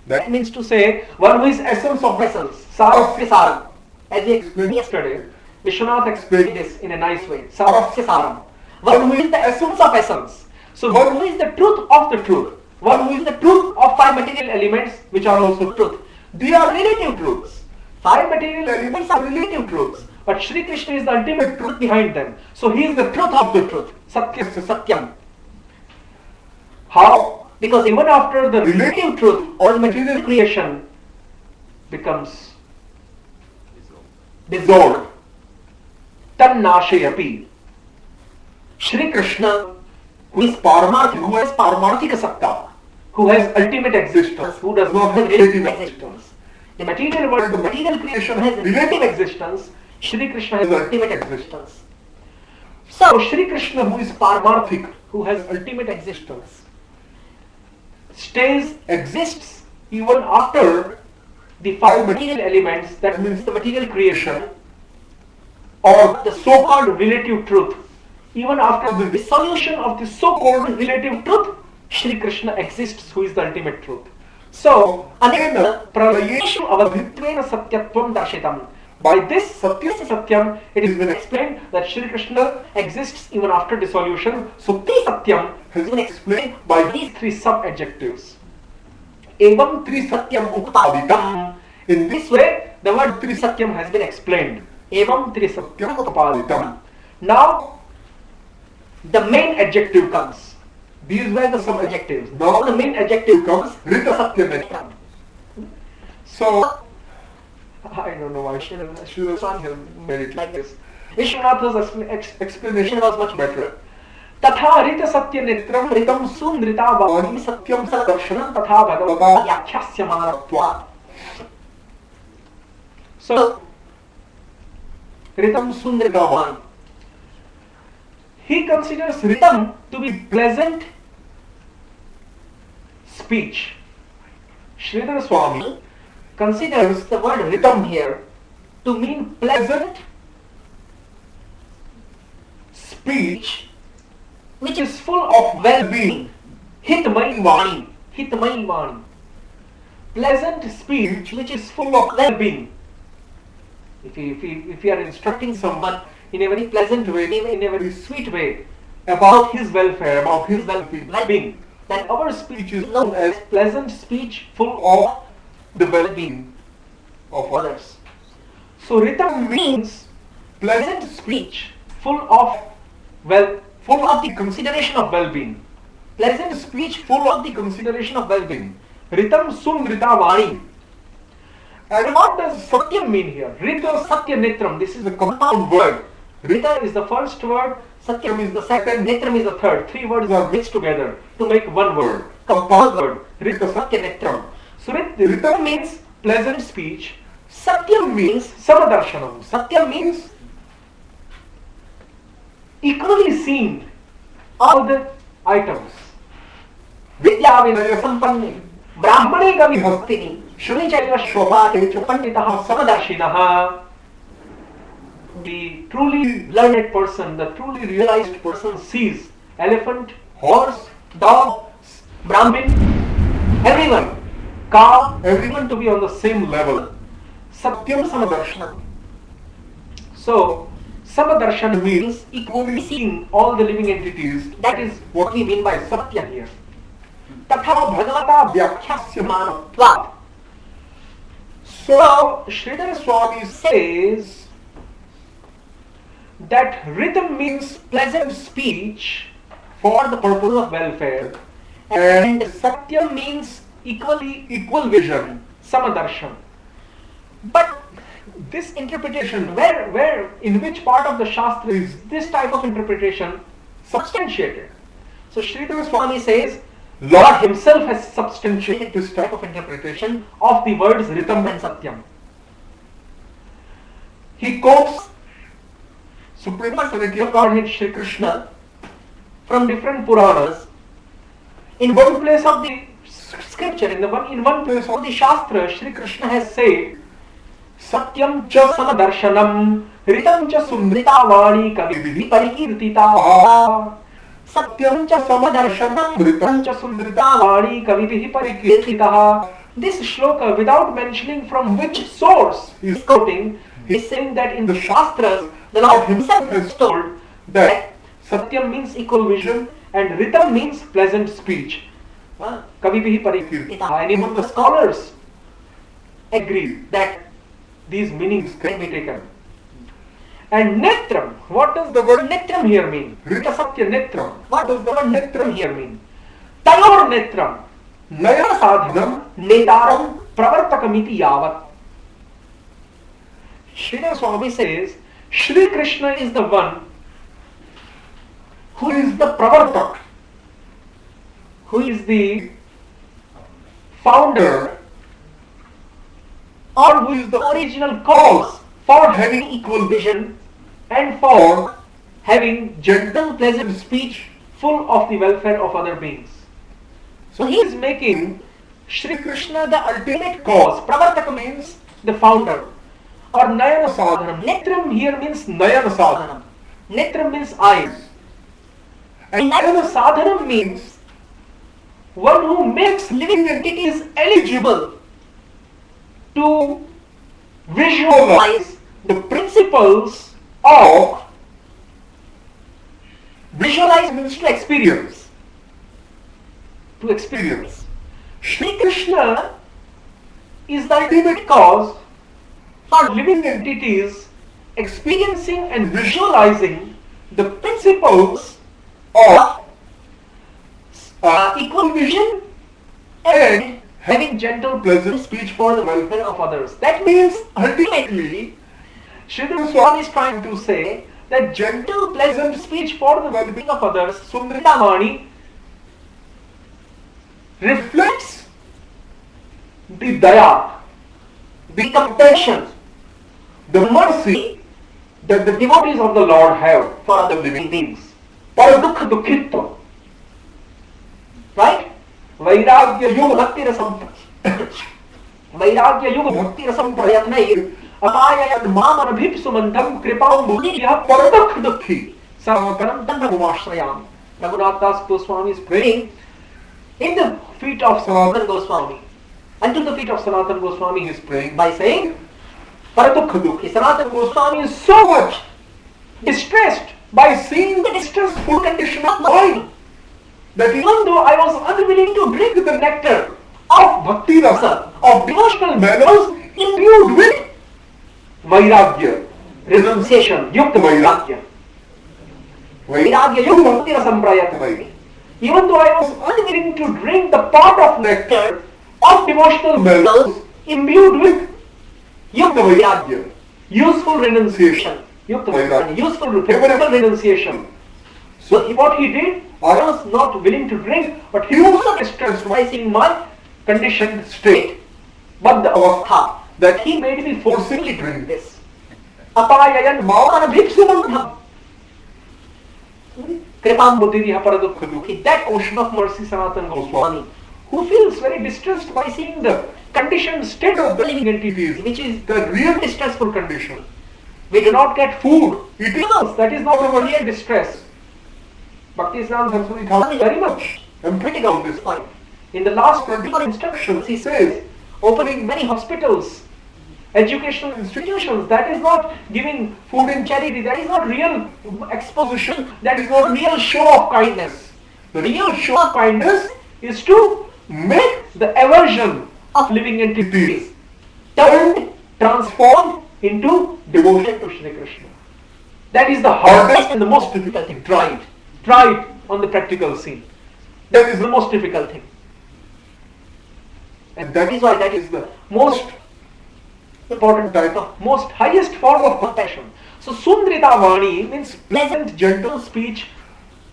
That means to say, one who is essence of essence. Sarasya Saram. As we explained yesterday, Vishwanath explained this in a nice way. Sarasya Saram. One who is the essence of essence. So one who is the truth of the truth. One who is the truth of five material elements which are also truth. They are relative truths. Five material elements are relative truths. But Shri Krishna is the ultimate truth behind them. So he is the truth of the truth. Satyasya Satyam. How? Because even after the relative truth, all material creation becomes dissolved. Tannashayapi. Shri Krishna, who is Paramarthika, who has Paramarthika Satta, who has ultimate existence, who does not have relative existence. The material world, the material creation has relative existence. Shri Krishna has ultimate existence. So Shri Krishna, who is Paramarthik, who has ultimate existence, exists even after the five material elements, that means the material creation or the so-called relative truth. Even after the dissolution of the so-called relative truth, Shri Krishna exists, who is the ultimate truth. So, anena pralayeshu avadhitvena satyatvam darshitam. By this Satyasya Satyam, it is been explained that Shri Krishna exists even after dissolution. So, Tri Satyam has been explained by these three sub-adjectives. Evam Tri Satyam Utpaditam. In this way, the word Tri Satyam has been explained. Evam Tri Satyam Utpaditam. Now, the main adjective comes. These were the sub-adjectives. Now the main adjective comes, Rita Satyam. So, I don't know why Sridhar has made it like this. Vishwanath's explanation was much better. Tatha Rita Satya Netram Ritam Sundrita Bhavani Satyam Sadarshanam Tatha Bhagavata Yakhyasya Maratvat. So, Ritam Sundrita Bhavani. He considers Ritam to be pleasant speech. Sridhar Swami considers the word Ritam here to mean pleasant speech which is full of well-being. Hitmayi Vani. Hitmayi Vani. Pleasant speech which is full of well-being. If we are instructing someone in a very pleasant way, in a very sweet way, about his welfare, about his well-being, then our speech is known as pleasant speech full of the well-being of others. So Ritam means pleasant speech full of the consideration of well-being. Pleasant speech full of the consideration of well-being. Ritam Sundrita Vani. And what does Satyam mean here? Rita Satya Netram. This is a compound word. Rita is the first word, Satyam is the second, Netram is the third. Three words are mixed together to make one word. Compound word. Rita Satya Netram. So Rita means pleasant speech. Satyam means Samadarshanam. Satyam means equally seen all the items. Vidya Vinaya Sampanni Brahmane Gavi Bhaktini Shuni Chaiva Shobhate Panditaha Samadarshinaha. The truly learned person, the truly realized person sees elephant, horse, dog, Brahmin, everyone, cow, everyone to be on the same level. Satyam Samadarshana. So, Samadarshana means equally seeing all the living entities. That is what we mean by Satya here. Tatha Bhagavata Vyakhyasya Manatvat. So, Sridhar Swami says that rhythm means pleasant speech for the purpose of welfare, and Satya means equal vision, Samadarshan. But this interpretation, in which part of the Shastra is this type of interpretation substantiated? So Sridhar Swami says, Lord himself has substantiated this type of interpretation of the words Ritam and Satyam. He quotes Supreme Personality of Godhead Shri Krishna from different Puranas. In one place of the scripture scripture, in one place of the Shastra, Shri Krishna has said, Satyam cha samadarshanam, ritam cha sumrita vani kavi parikirtita. Satyam cha samadarshanam, ritam cha sumrita vani kavi parikirtita. This shloka, without mentioning from which source he is quoting, he is saying that in the Shastras, the Lord himself has told that Satyam means equal vision and Ritam means pleasant speech. Kavibihi parikirtita. And even the scholars agree that these meanings can be taken. And Netram, what does the word Netram here mean? Rita Satya Netram. What does the word Netram here mean? Tayor Netram. Nayana sadhanam netaram pravartakamiti yavat. Srila Swami says, Shri Krishna is the one who is the pravartak, who is the founder, or who is the original cause for having equal vision and for having gentle, pleasant speech full of the welfare of other beings. So he is making Shri Krishna the ultimate cause. Pravartaka means the founder. Or Nayana Sadhanam. Netram here means Nayana Sadhanam. Netram means eyes. And Nayana Sadhanam means one who makes living entities eligible to visualize the principles of visualize means to experience. To experience. Shri Krishna is the ultimate cause for living entities experiencing and visualizing the principles of equal vision and having gentle, pleasant speech for the welfare of others. That means ultimately, Sridhar Swami is trying to say that gentle, pleasant speech for the well-being of others, Sundrita Vani, reflects the daya, the compassion, the mercy that the devotees of the Lord have for other living beings. Paradukha dukhitva. Right? Vairagya yuga bhakti rasam. Vairagya yuga bhakti rasam prayatnai apayayad mamana bhipsumandam kripam mudiyah paradukha dukhi savakanam dandavamashayam. Raghunath Das Goswami is praying in the feet of Sanatana Goswami. Until the feet of Sanatana Goswami he is praying by saying, Paradukha dukhi. Sanatana Goswami is so much distressed by seeing the distressful condition of mind that even though I was unwilling to drink the nectar of bhakti rasa, of devotional mellows imbued with vairagya, renunciation, yukta vairagya. Vairagya yukta bhakti rasam prayatnai. Even though I was unwilling to drink the pot of nectar of devotional mellows imbued with yukta vairagya, useful renunciation, yukta vairagya, useful favorable renunciation. So what he did, I was not willing to drink, but he was so distressed by seeing my conditioned state. But the avastha that he made me forcibly drink this. Apayayan mavana bhipsumandham. Kripam buddhiriha paradukha dukhi. That ocean of mercy, Sanatana Goswami, who feels very distressed by seeing the conditioned state of the living entities, which is the real distressful condition. We do not get food, it is that is not our real distress. Bhaktisiddhanta Saraswati Thakur is very much emphatic on this point. In the last 24 instructions, he says, opening many hospitals, educational institutions, that is not giving food in charity, that is not real exposition, that is not real show of kindness. The real show of kindness is to make the aversion of living entities turned, transformed into devotion to Shri Krishna. That is the hardest and the most difficult thing. Try it on the practical scene. That is the most difficult thing. And that is why that is the most important type of, most highest form of compassion. So Sundrita Vani means pleasant, gentle speech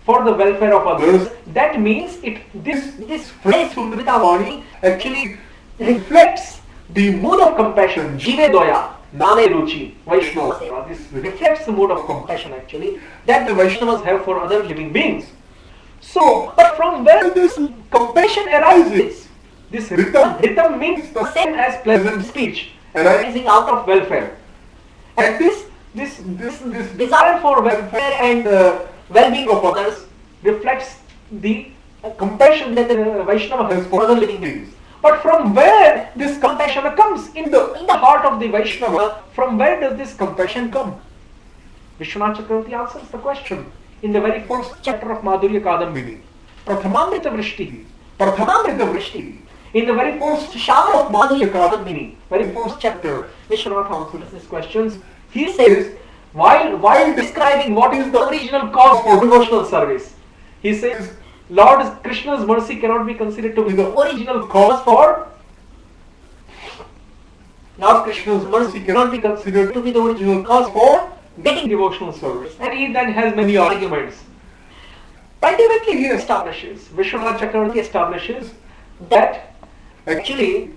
for the welfare of others. That means this phrase Sundrita Vani actually reflects the mood of compassion, Jive Doya, Nane Ruchi, Vaishnava Seva. This reflects the mood of compassion actually that the Vaishnavas have for other living beings. So, but from where this compassion arises? This ritam means the same as pleasant speech arising out of welfare. And this desire for welfare and well-being of others reflects the compassion that the Vaishnava has for other living beings. But from where this compassion comes in the heart of the Vaishnava, from where does this compassion come? Vishwanath Chakravarti answers the question in the very first chapter of Madhurya Kadambini. Prathamamrita Vrishti. Prathamamrita Vrishti. In the very first shower of Madhurya Kadambini, very first chapter, Vishwanath answers these questions. He says, while describing what is the original cause for devotional service, he says, Lord Krishna's mercy cannot be considered to be the original cause for Lord Krishna's mercy cannot be considered to be the original cause for getting devotional service. And he then has many arguments. Ultimately he establishes, Vishwanath Chakravarti establishes that actually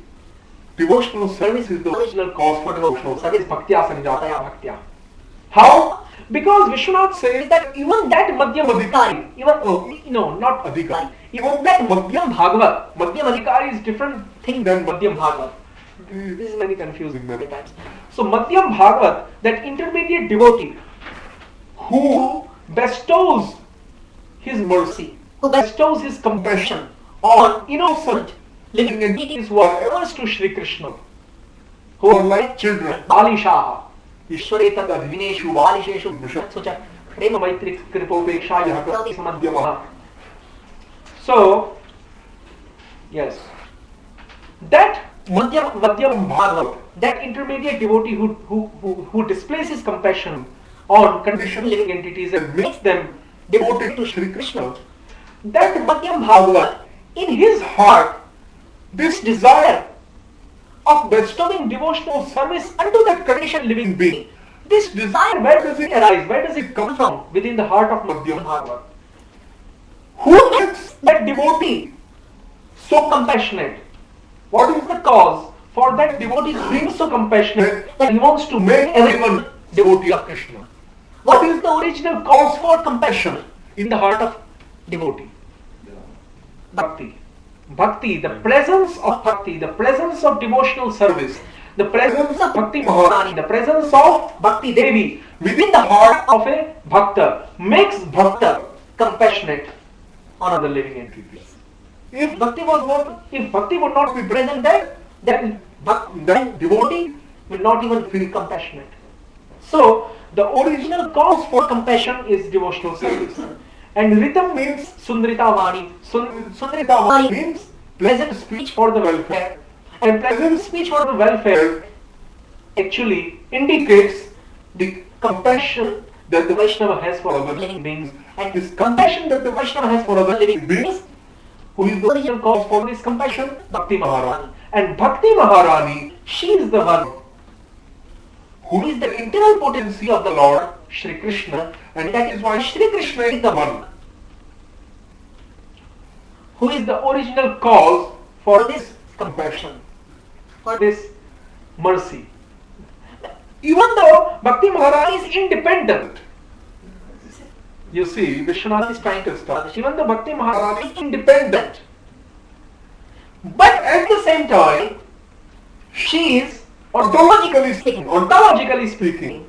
devotional service is the original cause for devotional service. Bhaktya sanjataya bhaktya. How? Because Vishwanath says that even that Madhyam Adhikari, not Adhikari, even that Madhyam Bhagavat, Madhyam Adhikari is different thing than Madhyam Bhagavat. This is very confusing many times. So Madhyam Bhagavat, that intermediate devotee who bestows his mercy, who bestows his compassion on innocent living entities who are averse to Shri Krishna, who are like children, Balishaha, Ishwaretat Adhineshu, Balisheshu, Sucha, Prema Maitri Kripopeksha, Yakrati Samadhyamaha. So, yes, that Madhyam Bhagavat, that intermediate devotee who displays his compassion on conditioned living entities and makes them devoted to Shri Krishna, that Madhyam Bhagavat, in his heart, this desire of bestowing devotional service unto that conditioned living being, this desire, where does it arise? Where does it come from? Within the heart of Madhyam Bhagavat. Who makes that devotee so compassionate? What is the cause for that devotee being so compassionate that he wants to make everyone devotee of Krishna? What is the original cause for compassion in the heart of devotee? Bhakti. Bhakti, the presence of bhakti, the presence of devotional service, the presence of Bhakti Maharani, the presence of Bhakti Devi within the heart of a Bhakta makes Bhakta compassionate on other living entities. If Bhakti would not be present there, then devotee will not even feel compassionate. So, the original cause for compassion is devotional service. And Ritam means Sundrita Vani. Sundrita Vani means pleasant speech for the welfare. And pleasant speech for the welfare actually indicates the compassion that the Vaishnava has for other living beings. And this compassion that the Vaishnava has for other living beings, who is the original cause for this compassion? Bhakti Maharani. And Bhakti Maharani, she is the one who is the internal potency of the Lord, Shri Krishna, and that is why Shri Krishna is the one who is the original cause for this compassion, for this mercy. Even though Bhakti Maharani is independent, you see, Vishwanath is trying to establish, even though Bhakti Maharani is independent, but at the same time, she is, ontologically speaking,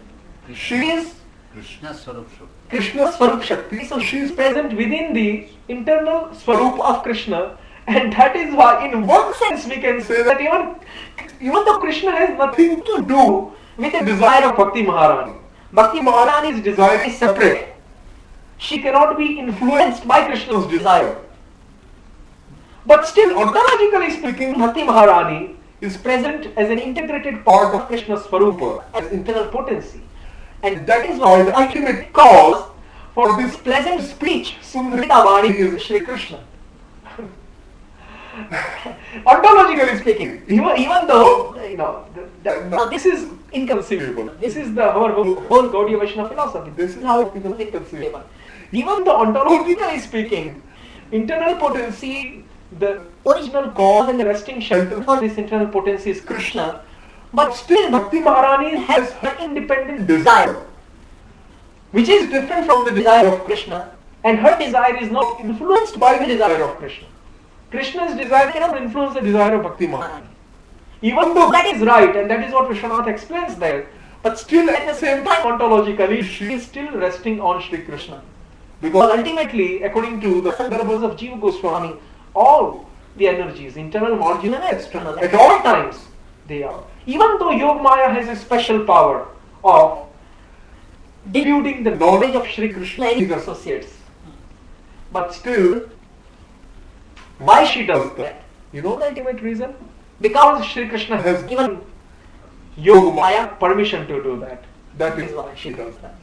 she is Krishna Swarup Shakti. Krishna Swarup Shakti. So she is present within the internal Swarup of Krishna, and that is why in one sense we can say that even though Krishna has nothing to do with the desire of Bhakti Maharani, Bhakti Maharani's desire is separate. She cannot be influenced by Krishna's desire. But still, ontologically speaking, Bhakti Maharani is present as an integrated part of Krishna's Swarupa, as internal potency. And that is why the ultimate cause for this pleasant speech, Sundrita Vani, is Shri Krishna. Ontologically speaking, even though, now this is inconceivable. This is our whole Gaudiya Vaishnava philosophy. This is how it becomes inconceivable. Even though ontologically speaking, internal potency, the original cause and the resting shelter for this internal potency is Krishna, but still Bhakti Maharani has her independent desire, which is different from the desire of Krishna, and her desire is not influenced by the desire of Krishna. Krishna's desire cannot influence the desire of Bhakti Maharani. Even though that is right, and that is what Vishwanath explains there, but still at the same time, ontologically, she is still resting on Shri Krishna. Because ultimately, according to the Sandarbhas of Jiva Goswami, all the energies, internal, marginal and external, at all times, they are. Even though Yog Maya has a special power of diluting the knowledge of Shri Krishna and his associates, but still, why she does that? You know the ultimate reason? Because Shri Krishna has given Yog Maya permission to do that. That is why she does that.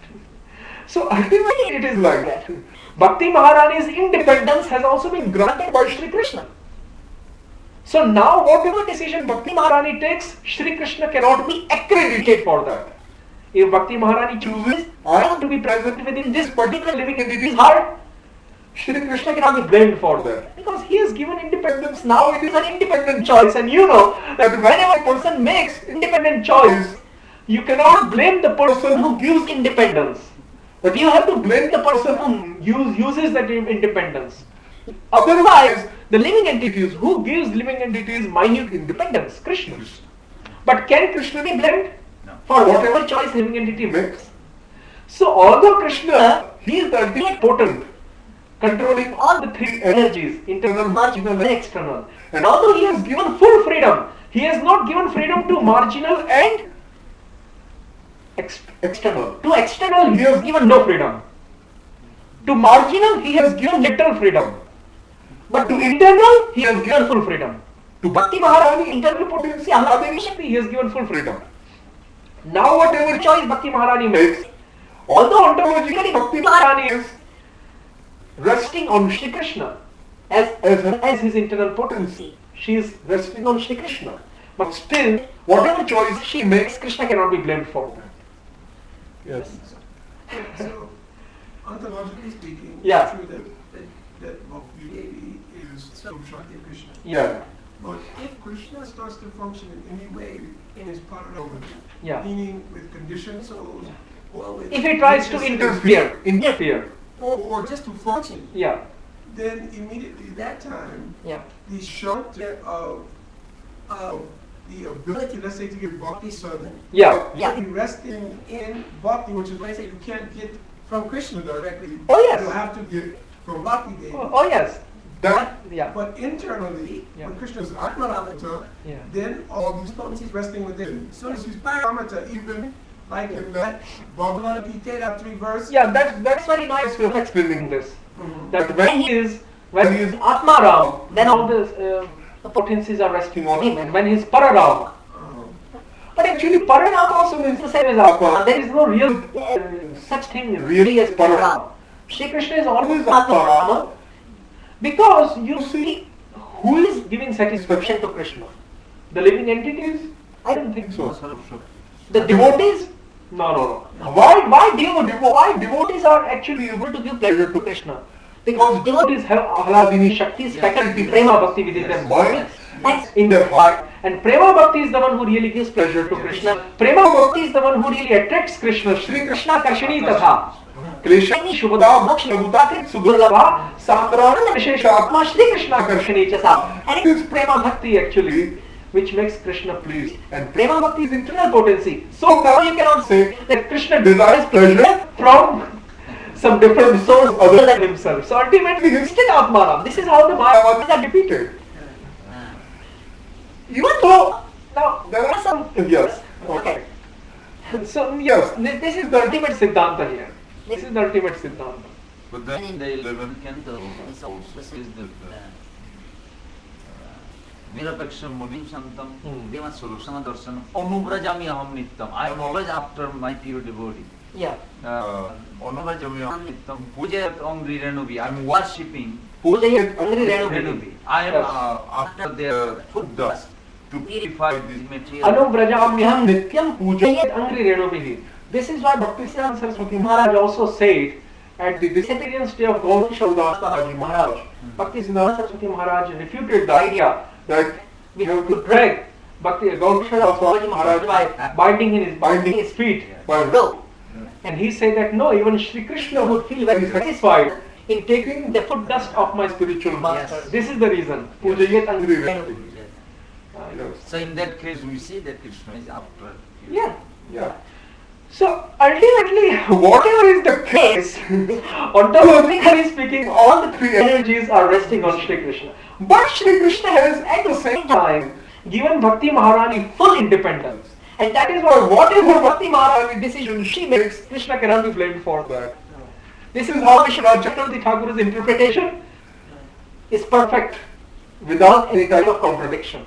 So ultimately it is like that. Bhakti Maharani's independence has also been granted by Shri Krishna. So now whatever decision Bhakti Maharani takes, Shri Krishna cannot be accredited for that. If Bhakti Maharani chooses, I want to be present within this particular living entity's heart, Shri Krishna cannot be blamed for that. Because he has given independence, now it is an independent choice. And you know that whenever a person makes independent choice, you cannot blame the person who gives independence. But you have to blame the person who uses that independence. Otherwise, the living entities, who gives living entities minute independence? Krishna. But can Krishna be blamed for whatever choice living entity makes? So although Krishna, he is the ultimate potent, controlling all the three energies, internal, marginal and external. And although he has given full freedom, he has not given freedom to marginal and external. To external, he has given no freedom. To marginal, he has given little freedom. But to internal, he has given full freedom. To Bhakti Maharani, internal potency, Ahaladevi Shakti, he has given full freedom. Now whatever choice Bhakti Maharani makes, although ontologically Bhakti Maharani is resting on Shri Krishna as his internal potency, she is resting on Shri Krishna. But still, whatever choice she makes, Krishna cannot be blamed for that. Yes. So, ontologically speaking, Yeah. it's true that Bhakti Devi is Shakti Krishna. Yeah. But if Krishna starts to function in any way in his parallel, Yeah. meaning with conditioned souls, or with If he tries to interfere, or just to function, yeah, then immediately that time, yeah, the shelter of the ability, let's say, to give bhakti servant, yeah, yeah, be resting in bhakti, which is why I say you can't get from Krishna directly. Oh, yes. You have to get from Bhakti Devi. oh yes, That, yeah, but internally, Yeah. when Krishna is Atmaramata, yeah, then all these potencies resting within. As soon as he's Paramata, even like in that Bhagavad Gita, that 3 verse. yeah. That's very nice way of explaining this. Mhm. That when he is Atmaram, then all the potencies are resting on him, and when he is Pararam. But actually, Pararam also means the same as Atmaram. There is no real such thing really as Pararam. Shri Krishna is always Atmarama, because you see, who is giving satisfaction to Krishna? The living entities? I don't think so. The devotees? No. Why devotees are actually able to give pleasure to Krishna? Because devotees have Ahladini Shakti's faculty, Prema Bhakti within them, and in their heart. And Prema Bhakti is the one who really gives pleasure to Krishna. Prema Bhakti is the one who really attracts Krishna. Shri Krishna Karshini Tatha. Krishani Shubhada Moksha Bhutakrit Sugurlabha Sankarana Visheshatma Shri Krishna Karshini Chasa. And it is Prema Bhakti actually which makes Krishna pleased. And Prema Bhakti is internal potency. So now you cannot say that Krishna desires pleasure from some different source other than himself. So ultimately he is still Atmaram. This is how the Mayavadis are defeated. Even though now there are some yes. Okay. So yes, this is the ultimate Siddhanta here. This is the ultimate Siddhanta. But then they can is the Nirapaksham Munim Santam Deva Surusana Darsana Onubrajami Aham Nittam. I am always after my pure devotee. Yeah. Onubrajami Aham Nittam Pujayat Angri Renubi. I am worshipping Pujayat Angri Renubi. Renubi. I am after their foot dust to purify this material. Anubrajamyam Nityam Pujayat Angri Renubi. This is why Bhaktisiddhanta Saraswati Maharaj also said at the disappearance day of Gaura Shavdas Babaji Maharaj, Bhaktisiddhanta Saraswati Maharaj refuted the idea that we have to drag Gaura Shavdas Babaji Maharaj by binding his feet by rope. And he said that no, even Shri Krishna would feel very satisfied in taking the foot dust of my spiritual master. Yes. This is the reason. Pujayet Angri Resti. Yes. So in that case, we see that Krishna is after. Yeah. Yeah. So ultimately, whatever is the case, ontologically speaking, all the three energies are resting on Shri Krishna. But Shri Krishna has at the same time given Bhakti Maharani full independence. And that is why whatever Bhakti Maharani decision she makes, Krishna cannot be blamed for that. This is how Vishwanath Chakravarti Thakur's interpretation is perfect without any kind of contradiction.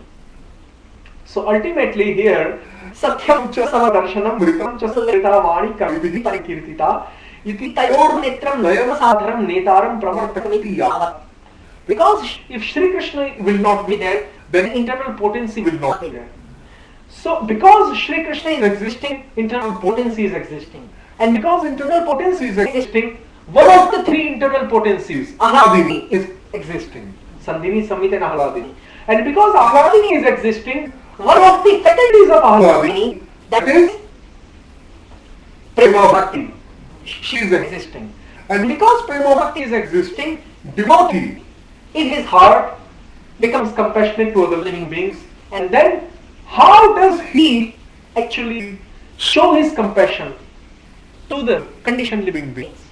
So ultimately here, Satyam cha samadarshanam vritam cha salita vani kavividhi parikirtita iti tayor netram layam sadharam netaram pravartakamiti yavat. Because if Shri Krishna will not be there, then internal potency will not be there. So because Shri Krishna is existing, internal potency is existing. And because internal potency is existing, one of the three internal potencies, Ahladini, is existing. Sandhini, Samhita and Ahladini. And because Ahladini is existing, one of the faculties of Ahladini, that is Prema Bhakti, she is existing. And because Prema Bhakti is existing, devotee in his heart becomes compassionate to other living beings. And then how does he actually show his compassion to the conditioned living beings?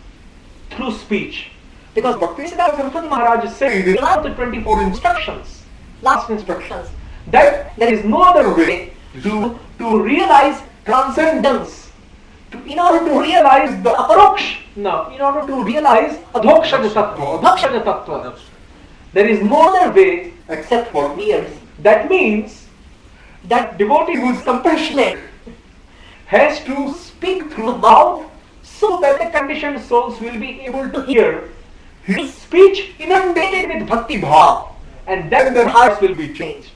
Through speech. Because Bhaktisiddhanta Saraswati Maharaj said in one of the 24 instructions, last instructions, that there is no other way to realize transcendence, in order to realize the approach, no, in order to realize adhokshana tattva, there is no other way except for ears. That means that devotee who is compassionate has to speak through the mouth so that the conditioned souls will be able to hear his speech inundated with bhakti bhav, and then their hearts will be changed.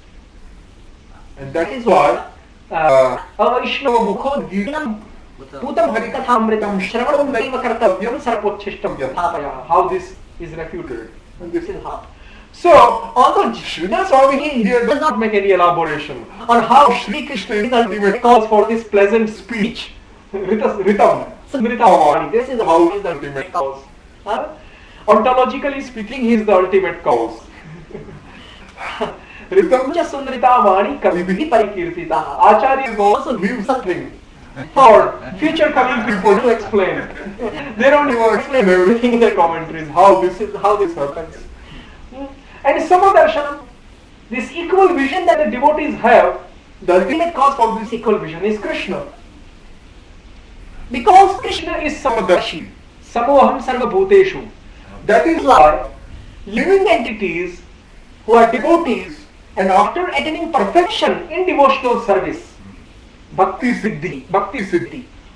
And that is why Vaishnava Mukho Gītam Putam Harikathamritam Shravanam Naiva Kartavyam Sarpochishtam Yathapaya. How this is refuted. And this is how. So, although Sridhar Swami here does not make any elaboration on how Shri Krishna is ultimate cause for this pleasant speech, Ritam, Samritavani, this is how he is the ultimate cause. Ontologically speaking, he is the ultimate cause. Ritamcha Sundritavani Kavividhi Parikirtita. Acharya also leave something for future coming people to explain. They don't even explain everything in their commentaries, how this happens. And Samadarshanam, this equal vision that the devotees have, the ultimate cause for this equal vision is Krishna. Because Krishna is Samadarshi, Samoham Sarva Bhuteshu. That is why living entities who are devotees and after attaining perfection in devotional service, Bhakti Siddhi,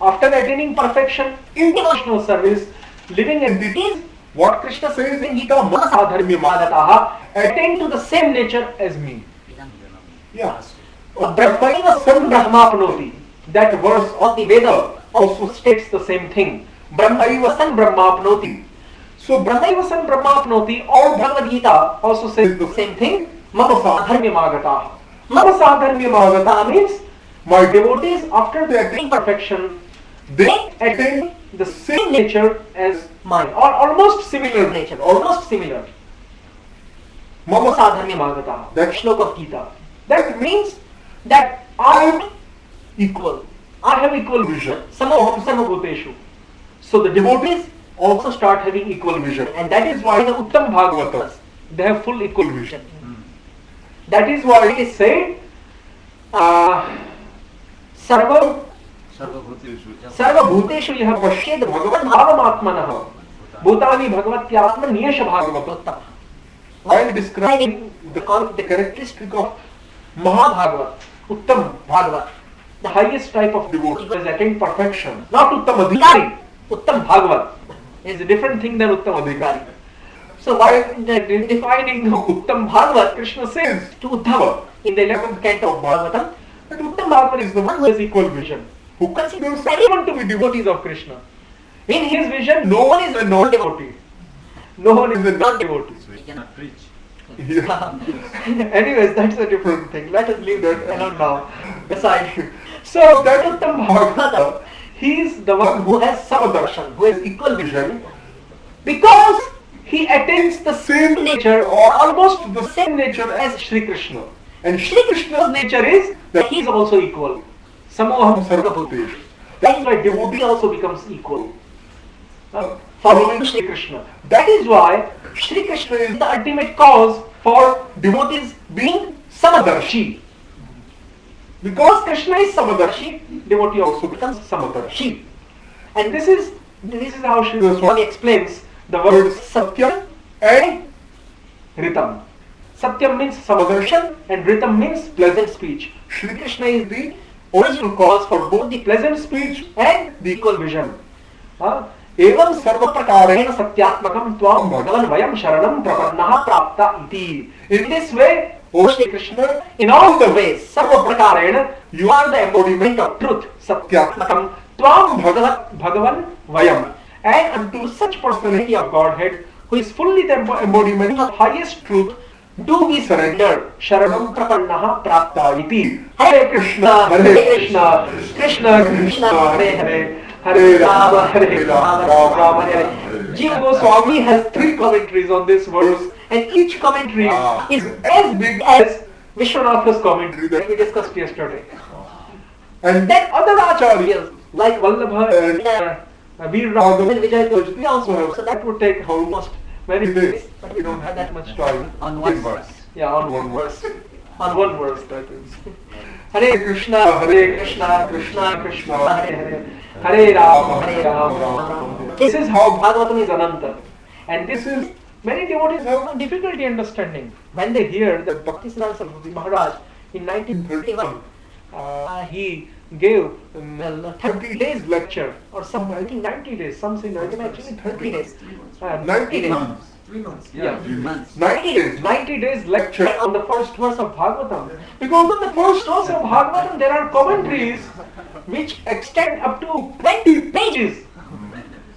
after attaining perfection in devotional service, living entities, what Krishna says in Gita, Masadharmi Madataha, attain to the same nature as me. Yeah. Brahmaiva San Brahmapnoti. That verse of the Veda also states the same thing. Brahmaiva San Brahmapnoti. So Brahmaiva San Brahmapnoti or Bhagavad Gita also says the same thing. Mama Sadharmi Magataha. Mama Sadharmi Magataha means my devotees after they attain perfection, they attain the same nature as mine, or almost similar nature, almost similar. Mama Sadharmi Magataha, that shlok of Gita. That means that I am equal. I have equal vision. Samoham Sarvabhuteshu. So the devotees also start having equal vision. And that is why the Uttam Bhagavatas, they have full equal vision. That is why it is said, Sarvabhuteshu yaha pashyed bhagavat bhavamatmanah bhutani bhagavatya niyesha bhagavatam. While describing the characteristic of Mahabhagavat, Uttam Bhagavat, the highest type of devotee who has attained perfection, not Uttam Adhikari, Uttam Bhagavat is a different thing than Uttam Adhikari. So while defining Uttam Bhagavat, Krishna says to Uddhava in the 11th canto of Bhagavatam that Uttam Bhagavat is the one who has equal vision, who considers everyone to be devotees of Krishna. In his vision, no one is a non-devotee. No one is a non-devotee. So he cannot preach. Yeah. Anyways, that's a different thing. Let us leave that alone now. Beside. So that Uttam Bhagavata, he is the one who has Samadarshan, who has equal vision, because he attains the same nature or almost the same nature as Shri Krishna. And Shri Krishna's nature is that he is also equal. Samoham Sarvabhutesh. That is why devotee also becomes equal. Following Shri Krishna. That is why Shri Krishna is the ultimate cause for devotees being Samadarshi. Because Krishna is Samadarshi, devotee also becomes Samadarshi. And this is how Shri Swami explains the word Satyam and Ritam. Satyam means Samadarshan and Ritam means pleasant speech. Shri Krishna is the original cause for both the pleasant speech and the equal vision. Evam sarva prakarena satyatmakam tvam bhagavan vayam sharanam prapannaha prapta iti. In this way, O Shri Krishna, in all the ways, sarva prakarena, you are the embodiment of truth. Satyatmakam tvam bhagavan vayam. And unto such personality of Godhead, who is fully the embodiment of highest truth, do we surrender. Sharanam prapannaha prapta iti. Hare Krishna, Krishna Krishna, Hare Hare. Hare Rama, Hare Rama, Rama Hare Hare. Jiva Goswami has 3 commentaries on this verse, and each commentary is as big as Vishwanatha's commentary that we discussed yesterday. And then other acharyas like Vallabha and Veer Raghavan and Vijay Ghosh, they also have. So that would take almost many days, but we don't have that much time. On one verse. Yeah, on one verse. On one verse, that is. Hare Krishna, Krishna Krishna, Hare Hare. Hare Rama, Hare Rama. This is how Bhagavatam is Ananta. And this is, many devotees have difficulty understanding. When they hear that Bhaktisiddhanta Saraswati Maharaj in 1931, he gave 30 days lecture, or some, I think 90 days, some say actually 30 days. 90 days. 3 months. Yeah, 3 months. 90 days lecture on the first verse of Bhagavatam. Because on the first verse of Bhagavatam there are commentaries which extend up to 20 pages.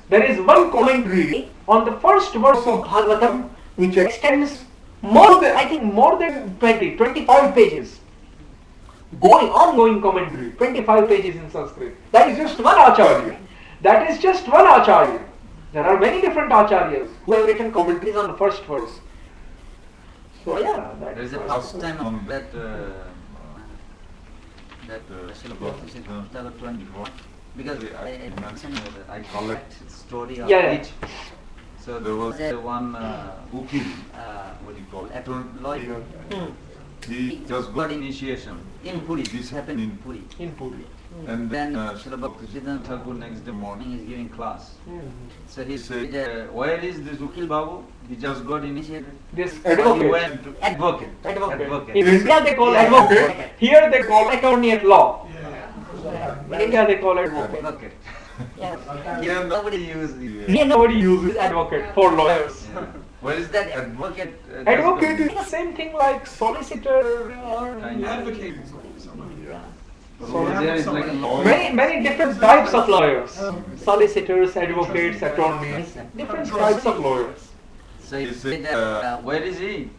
There is one commentary on the first verse of Bhagavatam which extends more than 25 pages. Ongoing commentary, 25 pages in Sanskrit. That is just one acharya. There are many different acharyas who have written commentaries on the first verse. So yeah, there is a first time on that Srila Bhakti 24, because I mentioned I collect story of each. So there was one Ukil, what do you call it, lawyer. He just got initiation in Puri. This happened in Puri. And then Srila Bhaktisiddhanta Thakur next day morning is giving class. So he said, where is this Ukil Babu? He just got initiated. This advocate. In India they call advocate. Here they call attorney at law. In India they call advocate. Here nobody uses advocate for lawyers. Yeah. What is that advocate? Advocate is the same thing like solicitor or Advocate. So there is like a lawyer. Many different types of lawyers. Solicitors, advocates, attorneys, different types of lawyers. So he said, where is he?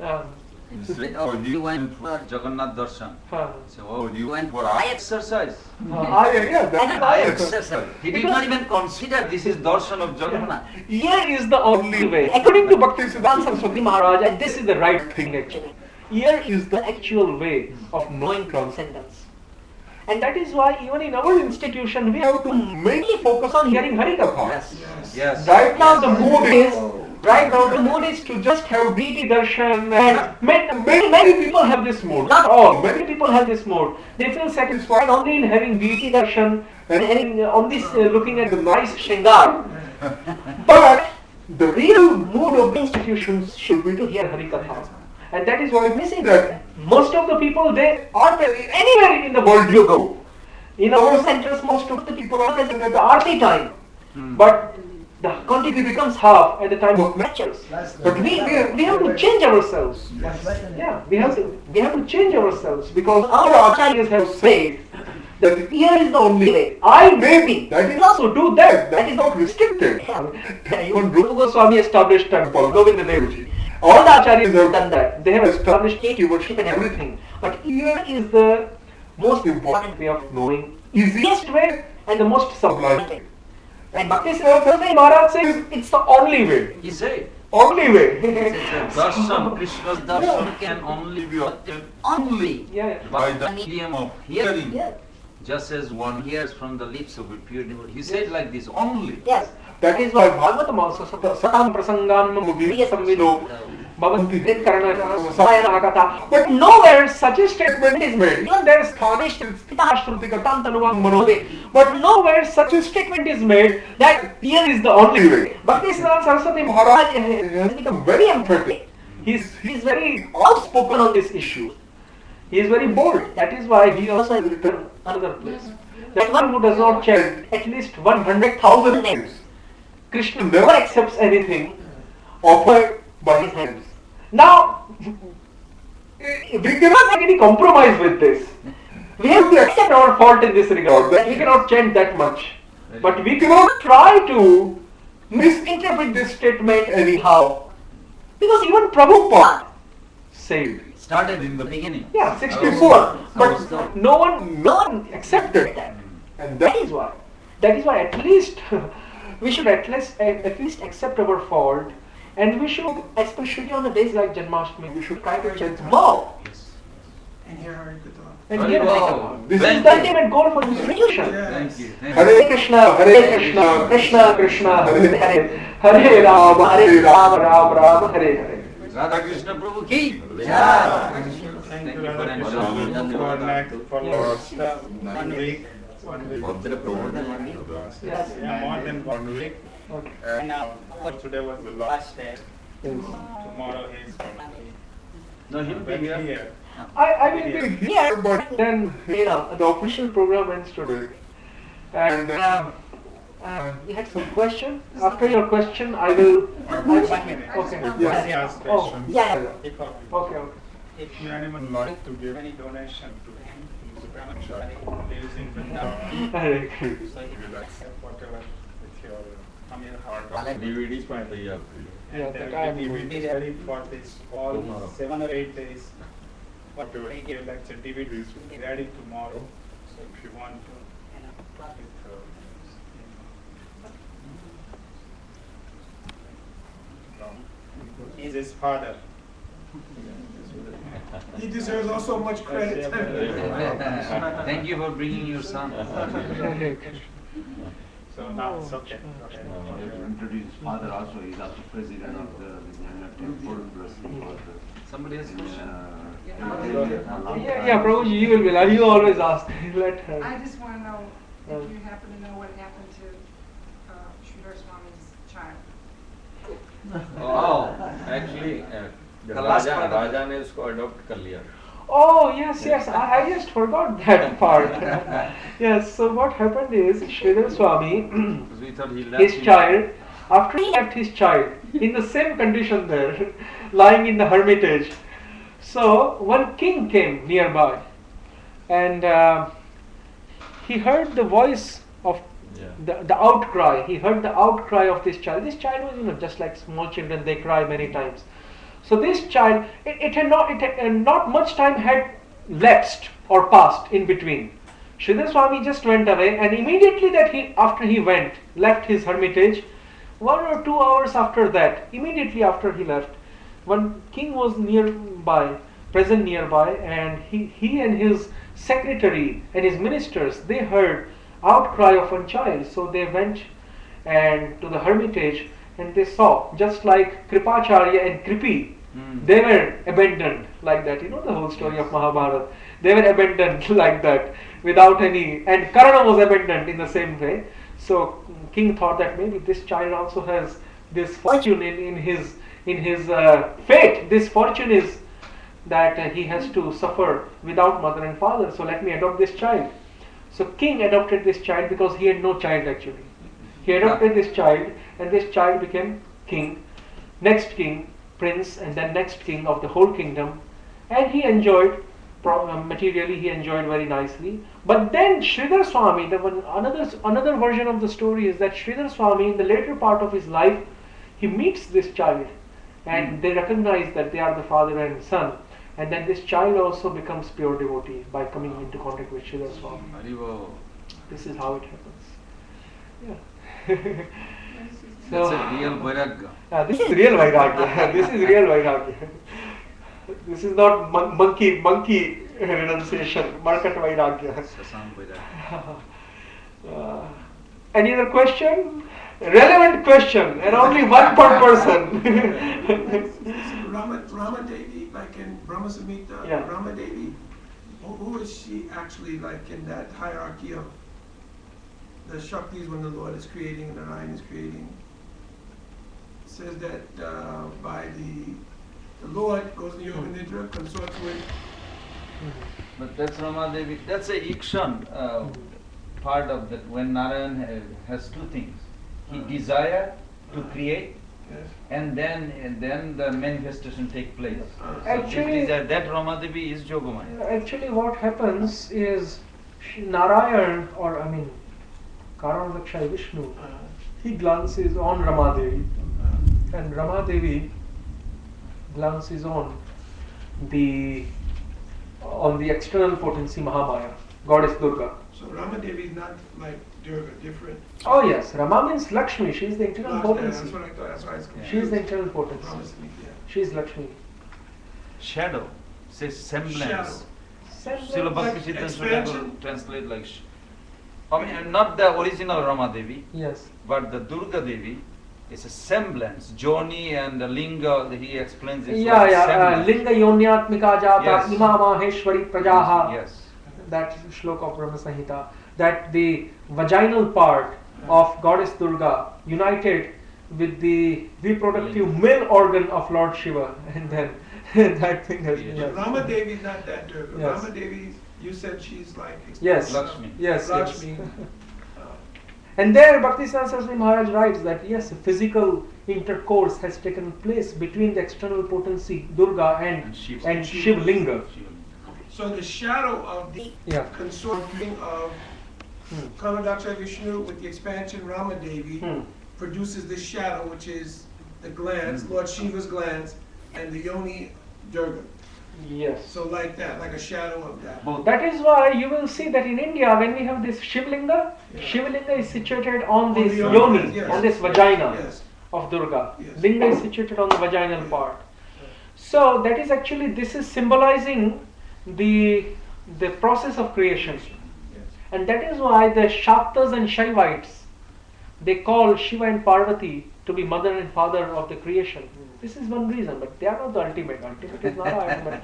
He said, he went for Jagannath Darshan. So you went for eye exercise. Eye exercise. He did not even consider this is Darshan of Jagannath. Here is the only way. According to Bhaktisiddhanta Saraswati Maharaj, and this is the right thing actually. Here is the actual way of knowing transcendence. And that is why even in our institution we have to mainly focus on hearing Harikatha. Yes. Right now the mood is to just have Bhiti Darshan, and many people have this mood. Not all, many people have this mood. They feel satisfied only in having Bhiti Darshan and having looking at the nice Shringar. But the real mood of the institutions should be to hear Harikatha. And that is why we say that most of the people, they are anywhere in the world you go. In our centers, most of the people are present at the Aarti time. But the quantity becomes half at the time of lectures. But we have to change ourselves. Yeah, we have to change ourselves because our acharyas have said that here is the only way. I may be, that is also do that. That is not restricted. Even Rupa Goswami established temple, Govinda Devji. All the acharyas have done that. They have established deity worship and everything. But here is the most important way of knowing, easiest way and the most sublime way. And Bhaktisiddhanta Saraswati Maharaj says it's the only way. He said, only way. Darshan, Krishna's darshan can only be obtained only by the medium of hearing. Just as one hears from the lips of a pure devotee. He said like this, only. Yes. That is why Bhagavatam also satam prasanganam mudiriya samvido bhavanti karana. But nowhere such a statement is made. Even there is but nowhere such a statement is made that here is the only way. Bhaktisiddhanta Saraswati Maharaj has become very emphatic. He is very outspoken on this issue. He is very bold. That is why he also has written another place. That one who does not chant at least 100,000 names, Krishna never accepts anything offered by his hands. Now, we cannot make any compromise with this. We have to accept our fault in this regard, that we cannot chant that much. But we cannot try to misinterpret this statement anyhow. Because even Prabhupada said, Started in the beginning. Yeah, 64. But no one accepted that. And that is why at least we should at least accept our fault, and we should, especially on the days like Janmashtami, we should try to chant more. And here are good thoughts. And here this is the ultimate goal for this revolution. Thank you. Hare Krishna, Krishna Krishna, Hare Hare, Hare Rama, Rama, Hare Hare. Radha Krishna Prabhu ki. Thank you, Radha Krishna. For 1 week. 1 week. Yes. Yeah, more than 1 week. Okay. And today was the last day. Tomorrow he is going to be. No, he'll be here. I will be here, but then the official program ends today. And you had some question. After your question, I will. 1 minute. Okay. Yes. He asked question. Yeah. Okay. Okay. If you anyone like to give any donation to him, lives in Vrindavan. Hare So you will accept whatever with your from your heart. DVD point तैयार Yeah, And that there I will be am DVD ready for this all Tomorrow. 7 or 8 days. Whatever you lecture DVD is ready tomorrow. So if you want to, he's his father. He deserves also much credit. Thank you for bringing your son. So now it's okay. Introduce his father also. He's also president of the Vijnana Temple plus Somebody else question? Yeah, Prabhuji, you will be like, you always ask. Let her. I just want to know if you happen to know what happened to Sridhar Swami's child. Oh, actually, राजा ने उसको adopt कर लिया. Oh, yes, I just forgot that part. Yes, so what happened is, Sridhar Swami, Because we thought he left his him. child, after he left his child, in the same condition there, lying in the hermitage. So, one king came nearby, and he heard the voice of the outcry. He heard the outcry of this child. This child was, just like small children, they cry many times. So this child, it had not much time had lapsed or passed in between. Sridhar Swami just went away, and immediately after he went, left his hermitage, 1 or 2 hours after that, immediately after he left, one king was present nearby, and he and his secretary and his ministers, they heard outcry of one child. So they went and to the hermitage, and they saw, just like Kripacharya and Kripi, they were abandoned like that. You know the whole story of Mahabharata. They were abandoned like that, without any, and Karna was abandoned in the same way. So king thought that maybe this child also has this fortune in his fate. This fortune is that he has to suffer without mother and father. So let me adopt this child. So king adopted this child because he had no child actually. He adopted this child, and this child became king, next king, prince, and then next king of the whole kingdom. And he enjoyed, materially he enjoyed very nicely. But then Sridhar Swami, another version of the story is that Sridhar Swami, in the later part of his life, he meets this child, and they recognize that they are the father and son. And then this child also becomes pure devotee by coming into contact with Sridhar Swami. This is how it happens. Yeah. That's a real vairagya. This is real Vairagya. This is real Vairagya. This is not monkey renunciation, market Vairagya. Sasam vairagya. Any other question? Relevant question, and only one per person. Rama Devi, like in Brahma Samhita, Yeah. Rama Devi, who is she actually like in that hierarchy of the Shaktis when the Lord is creating and Narayan is creating? It says that by the Lord goes to Yoga Nidra, consorts with. But that's Rama Devi. That's a Ikshan part of that. When Narayan has two things, he desire to create, Yes. and then the manifestation take place. Actually- That Rama Devi is Yogamaya. Actually, what happens is Narayan, or I mean, Karanadaksha Vishnu, he glances on Ramadevi, and Ramadevi glances on the external potency Mahamaya, goddess Durga. So Rama Devi is not like Durga, different. Oh yes, Rama means Lakshmi. She is the internal That's potency. what I thought. That's why it's She is the internal potency. Brahma Samhita. She is Lakshmi. Shadow says semblance. Srila Bhakti Siddhanta Expansion. translate like. I mean, not the original Rama Devi, Yes. but the Durga Devi is a semblance. Joni and the Linga, he explains it. Yeah, like yeah. semblance. Linga yonyatmika jata Yes. ima maheshwari prajaha. Yes. That shloka of Brahma Samhita. That the vaginal part of goddess Durga united with the reproductive male organ of Lord Shiva, and then that thing has been. Yes. Yes. Rama Devi is not that Durga. Yes. Rama Devi, you said she's like. Yes. Lakshmi. Yes. Lakshmi. Yes. And there Bhaktisiddhanta Saraswati Maharaj writes that yes, physical intercourse has taken place between the external potency Durga and Shiva. Shiv Linga. So the shadow of the Yeah. consorting of Karanadaksha Vishnu with the expansion Rama Devi produces this shadow, which is the glands, Lord Shiva's glands, and the yoni Durga. Yes. So like that, like a shadow of that. That is why you will see that in India, when we have this Shivlinga, Yeah. Shivlinga is situated on On this the yoni, yoni, yes. on this vagina Yes. of Durga. Yes. Linga is situated on the vaginal part. So that is actually, this is symbolizing the process of creation. Yes. And that is why the Shaktas and Shaivites, they call Shiva and Parvati to be mother and father of the creation. This is one reason, but they are not the ultimate. Ultimate is Narayan, but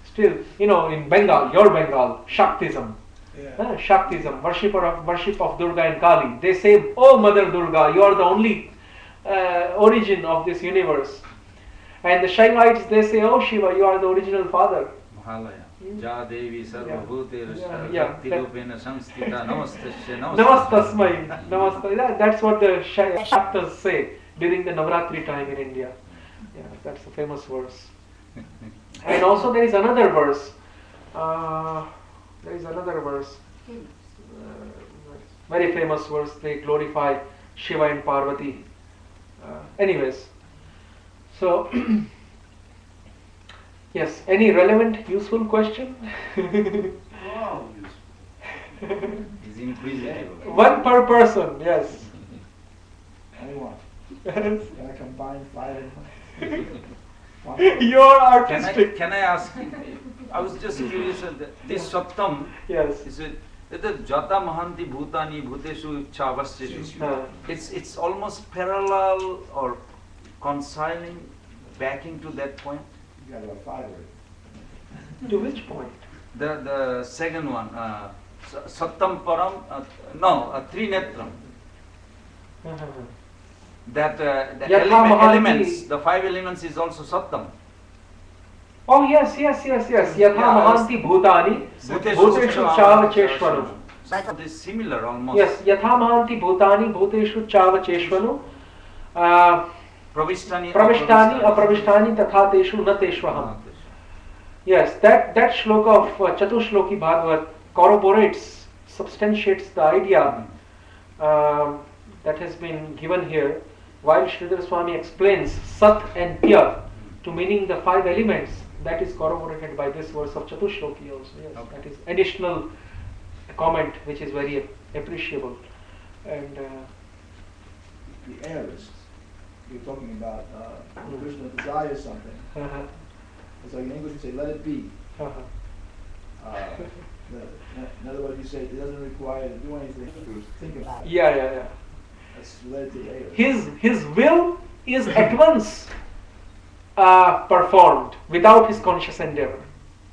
still, in Bengal, your Bengal, Shaktism. Yeah. Shaktism, worship of Durga and Kali. They say, "Oh Mother Durga, you are the only origin of this universe." And the Shaivites, they say, "Oh Shiva, you are the original father." Mahalaya. Ja Devi Sarvabhutir Yeah. Shaktirupena Samstita Namastasya Namastasmai. Namaste. That's what the Shaktas say during the Navratri time in India. Yeah, that's a famous verse. And also there is another verse. Very famous verse. They glorify Shiva and Parvati. Anyways, so yes. Any relevant, useful question? Wow. Is inquisitive. One per person. Yes. Anyone? Yes. Can I combine 5 and 1? You're artistic. Can I ask? I was just curious. This Saptam Yes. is it? The Jata Mahanti Bhutani Bhuteshu Chavastishu. It's almost parallel or conciling, backing to that point. You got about 5 already. To which point? The second one, Sattam Param, Trinetram. That the Yatha Mahanti- elements, the 5 elements is also Sattam. Oh yes. Yatha Yeah, Mahanti Bhutani Bhuteshu Chavacheshvanu. It is similar almost. Yes, Yatha Mahanti Bhutani Bhuteshu Chavacheshvanu. Pravishtani, Apravishtani Tatha Teshu Nateshvaham. Yes, that shloka of Chatushloki Bhagavat corroborates, substantiates the idea that has been given here, while Sridhar Swami explains Sat and Pya to meaning the 5 elements. That is corroborated by this verse of Chatushloki also. Yes, Okay. that is additional comment which is very appreciable. And the aorist. You're talking about Krishna desires something. It's like in English you say, let it be. In other words, you say it doesn't require to do anything. Think about it. Yeah. That's related to the aorist. His will is at once performed without his conscious endeavor.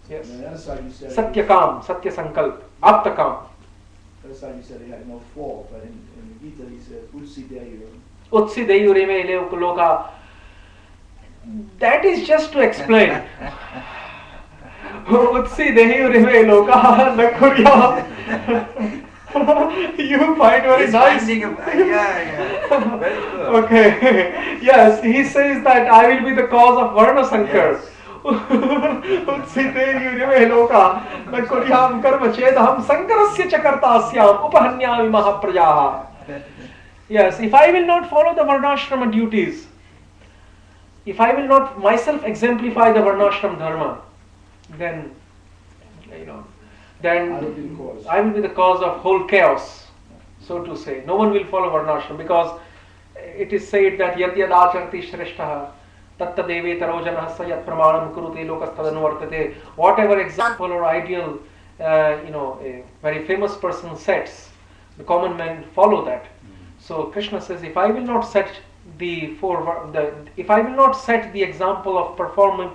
Yes. And on the other side you said Satyakam, Satya Sankalp, Aptakam. the other side you said he had no fault, but in the Gita he said Utsideyur. Utsideyurime Loka. That is just to explain. Utsideyurime Loka Nakurya. You find very nice. Yeah. Very good. Okay. Yes, he says that I will be the cause of Varna Sankar. Utsideyurime Loka Nakuryam Karma Chedaham Sankarasya Chakartasyam Upahanyami Mahaprajaha. Yes, if I will not follow the Varnashrama duties, if I will not myself exemplify the Varnashram Dharma, then, then I will be the cause of whole chaos, so to say. No one will follow Varnashram because it is said that Yad Yad Acharti Shreshtaha Tatta Deve Tarojanah Sayat Pramanam Kurute Lokastadanuvartate. Whatever example or ideal, a very famous person sets, the common men follow that. So Krishna says, if I will not set the example of performing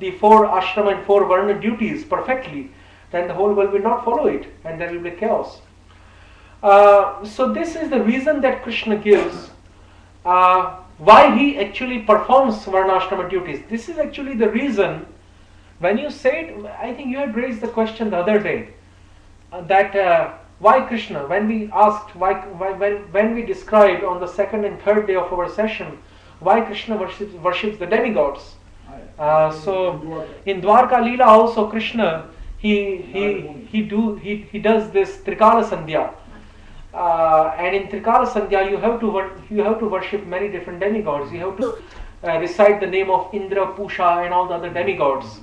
the 4 ashrama and 4 varna duties perfectly, then the whole world will not follow it, and there will be chaos. So this is the reason that Krishna gives why he actually performs varnashrama duties. This is actually the reason. When you said, I think you had raised the question the other day that. Why Krishna? When we asked, when we described on the 2nd and 3rd day of our session, why Krishna worships the demigods? So in Dwarka Leela also Krishna he does this Trikala Sandhya, and in Trikala Sandhya you have to worship many different demigods. You have to recite the name of Indra, Pusha, and all the other demigods.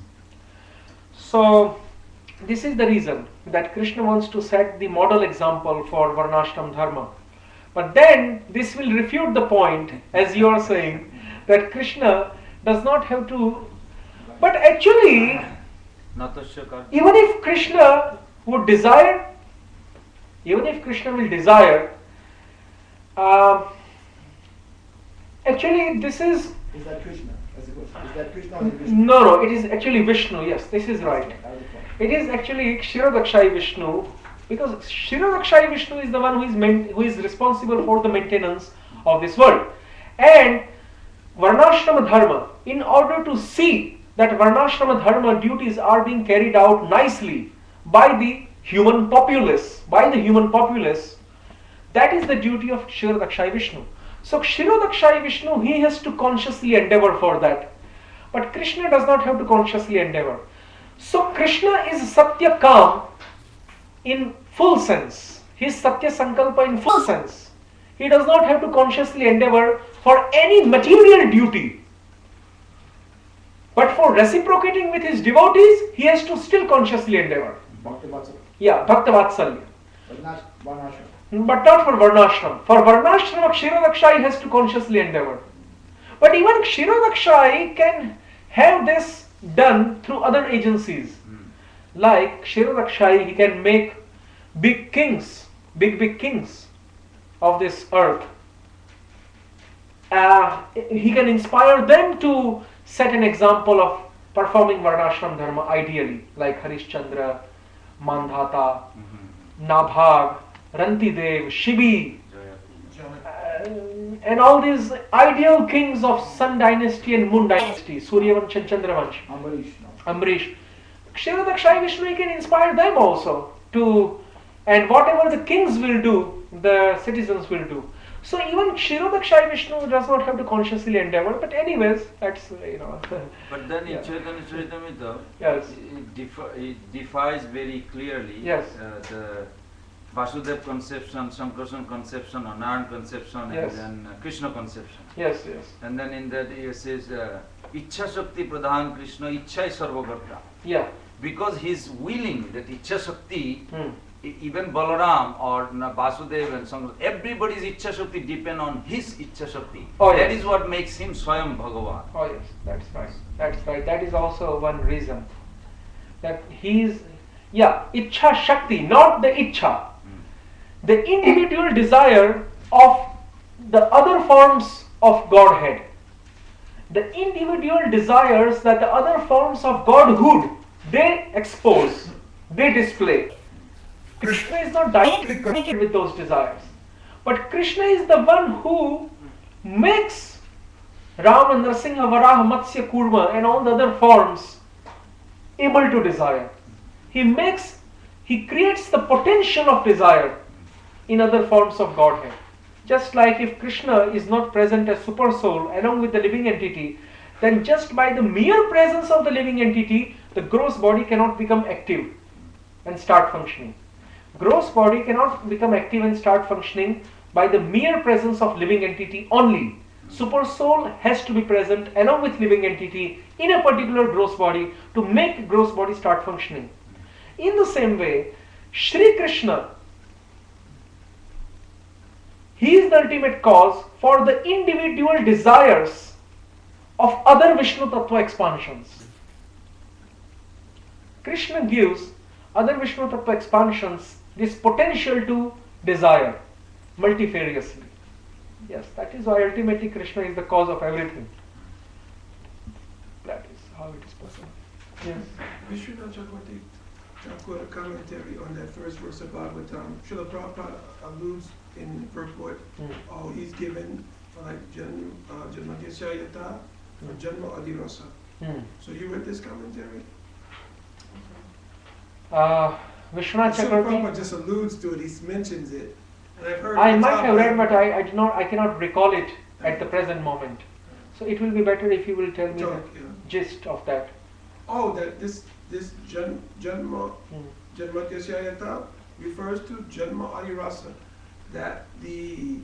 So this is the reason that Krishna wants to set the model example for Varnashram Dharma. But then this will refute the point, as you are saying, that Krishna does not have to. But actually, even if Krishna would desire, even if Krishna will desire, actually this is. Is that Krishna? That's the question. Is that Krishna or is it Vishnu? No, it is actually Vishnu. Yes, this is right. It is actually Kshirodakshai Vishnu, because Kshirodakshai Vishnu is the one who is responsible for the maintenance of this world. And Varnashrama Dharma, in order to see that Varnashrama Dharma duties are being carried out nicely by the human populace, that is the duty of Kshirodakshai Vishnu. So Kshirodakshai Vishnu, he has to consciously endeavor for that. But Krishna does not have to consciously endeavor. So Krishna is Satyakam in full sense. He is Satya Sankalpa in full sense. He does not have to consciously endeavor for any material duty. But for reciprocating with his devotees, he has to still consciously endeavor. Bhakta Vatsalya. Yeah, Bhakta Vatsalya. But not Varnashram. But not for Varnashram. For Varnashram, Kshirodakshai has to consciously endeavor. But even Kshirodakshai can have this done through other agencies. Like Kshirodakshai, he can make big kings of this earth. He can inspire them to set an example of performing Varnashram Dharma ideally, like Harishchandra, Mandhata, Nabhag, Rantidev, Shibi, and all these ideal kings of Sun dynasty and Moon dynasty, Suryavansh and Chandravansh, Amrish. Kshirodakshai Vishnu can inspire them also to, and whatever the kings will do, the citizens will do. So even Kshirodakshai Vishnu does not have to consciously endeavor, but anyways, that's, But then in Chaitanya Charitamrita, yes. it defies very clearly the Vasudev conception, Sankarshan conception, Anand conception, yes. and then Krishna conception. Yes. And then in that it says, Ichha Shakti Pradhan Krishna, Ichha Sarvakarta. Yeah. Because he is willing that Ichha Shakti even Balaram or Vasudeva and Sankrama, everybody's Ichha Shakti depend on his Ichha Shakti. Oh, That yes. is what makes him Swayam Bhagavan. Oh yes, that's right. That's right. That is also one reason. That he is, Ichha Shakti, not the Ichha. The individual desire of the other forms of Godhead. The individual desires that the other forms of Godhood, they expose, they display. Krishna is not directly connected with those desires. But Krishna is the one who makes Rama, Nrsimha, Varaha, Matsya, Kurma and all the other forms able to desire. He creates the potential of desire in other forms of Godhead. Just like if Krishna is not present as super soul along with the living entity, then just by the mere presence of the living entity, the gross body cannot become active and start functioning. Gross body cannot become active and start functioning by the mere presence of living entity only. Super soul has to be present along with living entity in a particular gross body to make gross body start functioning. In the same way, Shri Krishna, he is the ultimate cause for the individual desires of other Vishnu Tattva expansions. Krishna gives other Vishnu Tattva expansions this potential to desire multifariously. Yes, that is why ultimately Krishna is the cause of everything. That is how it is possible. Yes. Vishwanath Chakravarti Thakur commentary on that first verse of Bhagavatam. Srila Prabhupada alludes in purport, he's given like Janma Yata or Janma Adirasa. So you read this commentary? Vishwanath Srila Chakravarti. Prabhupada just alludes to it, he mentions it. And I've heard I might have read, but I cannot recall it at the present moment. So it will be better if you will tell me the gist of that. Oh, that this Janma Yata refers to Janma Adirasa, that the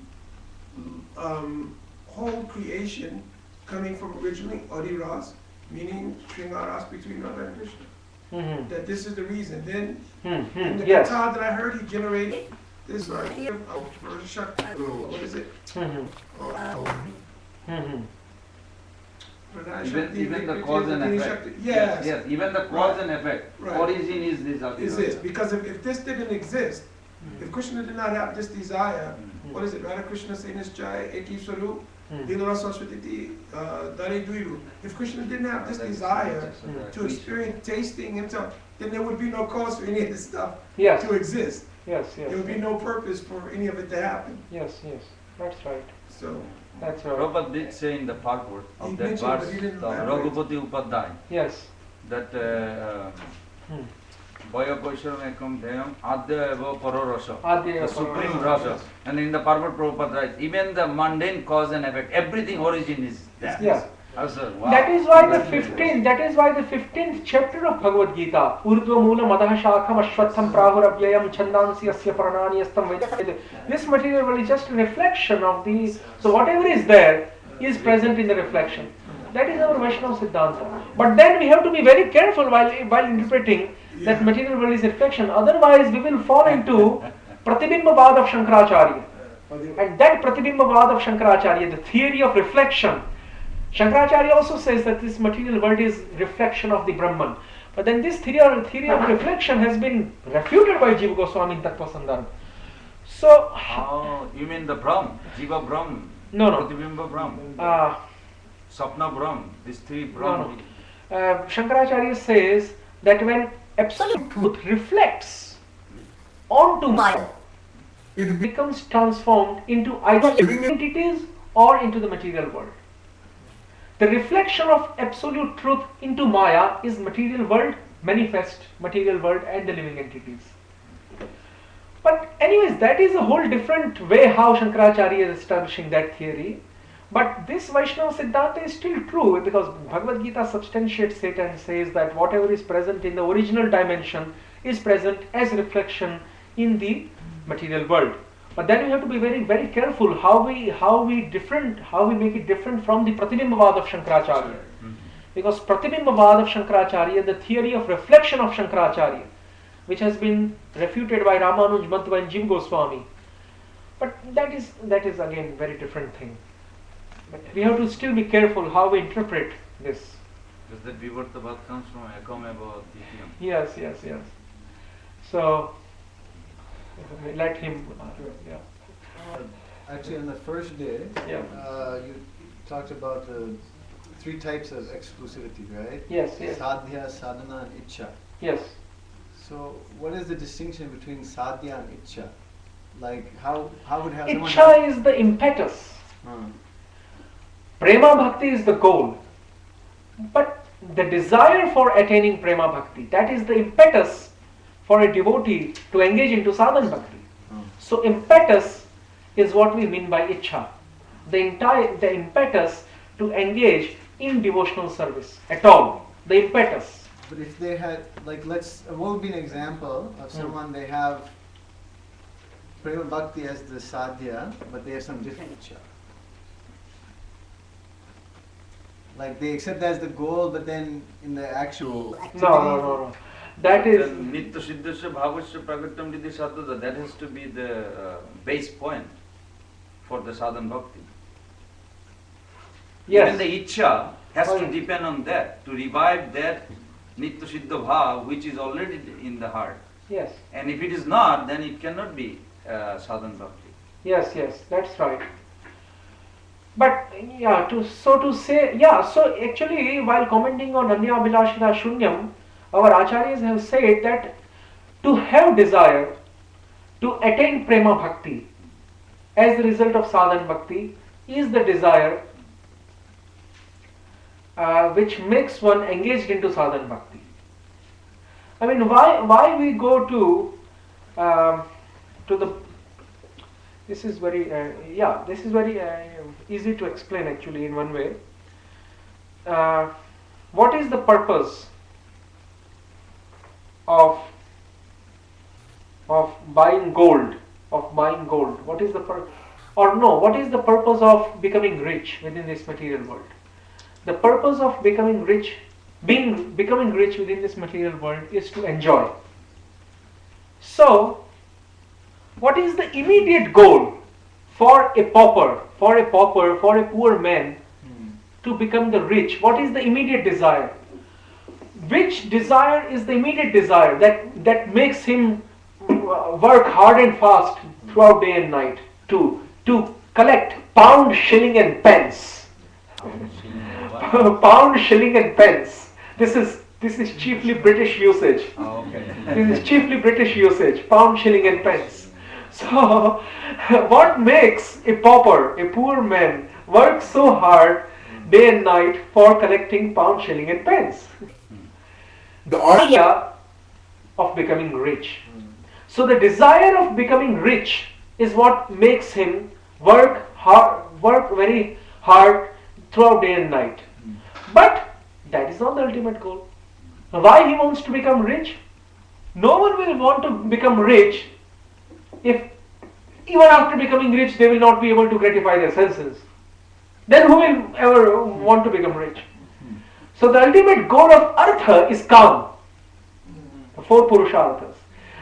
whole creation coming from originally Adiras, meaning Sringaras between Radha and Krishna. That this is the reason. Then in the yes. Katha that I heard, he generated this right here. What is it? Even the cause and effect. Yes. Even the cause and effect. Right. Origin is this. Is this because if this didn't exist, if Krishna did not have this desire, what is it? Radha Krishna Senas Jai Eki Swarup, Dilora Saraswati Dare Duiru. If Krishna didn't have this desire to experience tasting himself, then there would be no cause for any of this stuff to exist. Yes. There would be no purpose for any of it to happen. Yes. That's right. So That's right. Prabhupada did say in the purport He of that mentioned, verse, but he didn't the elaborate. Raghupati Upadhyay, Yes. that Vaya Vaishram Ekam Dhayam Adya Eva Pararasa, Adya the Eva supreme Pararasa. rasa. And in the purport Prabhupada writes, even the mundane cause and effect, everything origin is there. Yeah. Wow. That is why the 15th chapter of Bhagavad Gita, Urdhva Moolam Adha Shakham Ashwatham Prahuravayam Chandansi Asya Pranani Astam Vedam. This material is just a reflection of the. So whatever is there is present in the reflection. That is our Vaishnava Siddhanta. But then we have to be very careful while interpreting that material world is a reflection. Otherwise, we will fall into Pratibimbavad of Shankaracharya. And that Pratibimbavad of Shankaracharya, the theory of reflection. Shankaracharya also says that this material world is reflection of the Brahman. But then this theory of reflection has been refuted by Jiva Goswami in Tattva Sandarbha. So, you mean the Brahm, Jiva Brahm, No. Pratibimba Brahm, Sapna Brahm, these three Brahm. Shankaracharya says that when absolute truth reflects onto Maya, it becomes transformed into either living entities or into the material world. The reflection of absolute truth into Maya is material world, manifest material world and the living entities. But anyways, that is a whole different way how Shankaracharya is establishing that theory. But this Vaishnava Siddhanta is still true because Bhagavad Gita substantiates it and says that whatever is present in the original dimension is present as reflection in the material world. But then we have to be very, very careful how we make it different from the Pratibimbavad of Shankaracharya. Because Pratibimbavad of Shankaracharya, the theory of reflection of Shankaracharya, which has been refuted by Ramanuj, Madhva and Jim Goswami. But that is again very different thing. But we have to still be careful how we interpret this. Because the Vivartabad comes from Ekameva Ditiyam. Yes. So let him. Yeah. Actually, on the first day, Yeah. you talked about the 3 types of exclusivity, right? Yes. Sadhya, sadhana, and ichcha. Yes. So, what is the distinction between sadhya and ichcha? Like, how would have someone Ichcha is the impetus. Prema bhakti is the goal. But the desire for attaining prema bhakti, that is the impetus for a devotee to engage into sadhana bhakti. So impetus is what we mean by ichcha. The impetus to engage in devotional service at all. The impetus. But if they had, like, what would be an example of someone they have prema bhakti as the sadhya, but they have some different ichcha? Like, they accept that as the goal, but then in the actual activity... No. That is... Nitya Siddhasya Bhavasya Pragatam Didi Sadhana, that has to be the base point for the sadhana bhakti. Yes. Even the ichcha has to depend on that, to revive that Nitya Siddha Bhav which is already in the heart. Yes. And if it is not, then it cannot be sadhana bhakti. Yes, that's right. But so actually while commenting on Anya Abhilashita Shunyam, our acharyas have said that to have desire to attain prema bhakti as the result of sadhana bhakti is the desire which makes one engaged into sadhana bhakti. I mean, why we go to the... This is very easy to explain actually in one way. What is the purpose of buying gold? What is the what is the purpose of becoming rich within this material world? The purpose of becoming rich within this material world is to enjoy. So, what is the immediate goal for a pauper, for a poor man to become the rich? What is the immediate desire? Which desire is the immediate desire that makes him work hard and fast throughout day and night to collect pound, shilling and pence? Pound, shilling and pence. This is chiefly British usage. This is chiefly British usage. Pound, shilling and pence. So, what makes a pauper, a poor man, work so hard day and night for collecting pound, shilling and pence? The idea of becoming rich. So the desire of becoming rich is what makes him work very hard throughout day and night. But that is not the ultimate goal. Why he wants to become rich? No one will want to become rich if even after becoming rich they will not be able to gratify their senses. Then who will ever want to become rich? So the ultimate goal of artha is calm. The 4 purusharthas.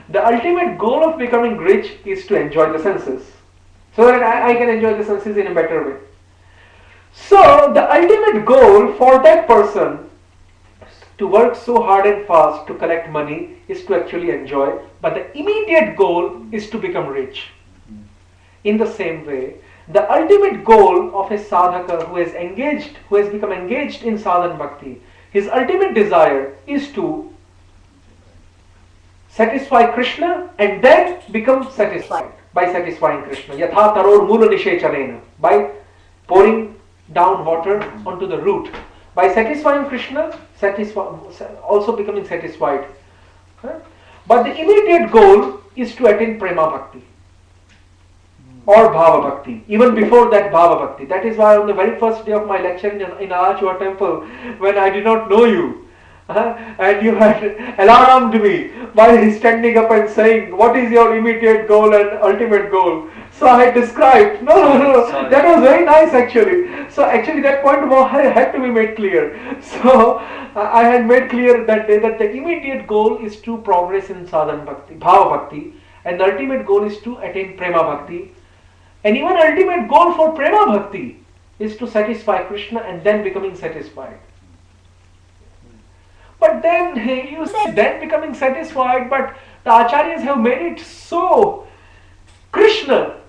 The ultimate goal of becoming rich is to enjoy the senses. So that I can enjoy the senses in a better way. So the ultimate goal for that person to work so hard and fast to collect money is to actually enjoy. But the immediate goal is to become rich. In the same way, the ultimate goal of a sadhaka who has become engaged in sadhana bhakti, his ultimate desire is to satisfy Krishna and then become satisfied by satisfying Krishna. Yatha taror mula nishechanena, by pouring down water onto the root. By satisfying Krishna, also becoming satisfied. But the immediate goal is to attain prema bhakti or bhava bhakti. Even before that, bhava bhakti. That is why on the very first day of my lecture in Alachua temple, when I did not know you, and you had alarmed me by standing up and saying, what is your immediate goal and ultimate goal? So So I had described. No. Sorry. That was very nice actually. So actually that point had to be made clear. So I had made clear that day that the immediate goal is to progress in sadhana bhakti, bhava bhakti, and the ultimate goal is to attain prema bhakti. And even ultimate goal for prema bhakti is to satisfy Krishna and then becoming satisfied. But then you say then becoming satisfied, but the acharyas have made it so Krishna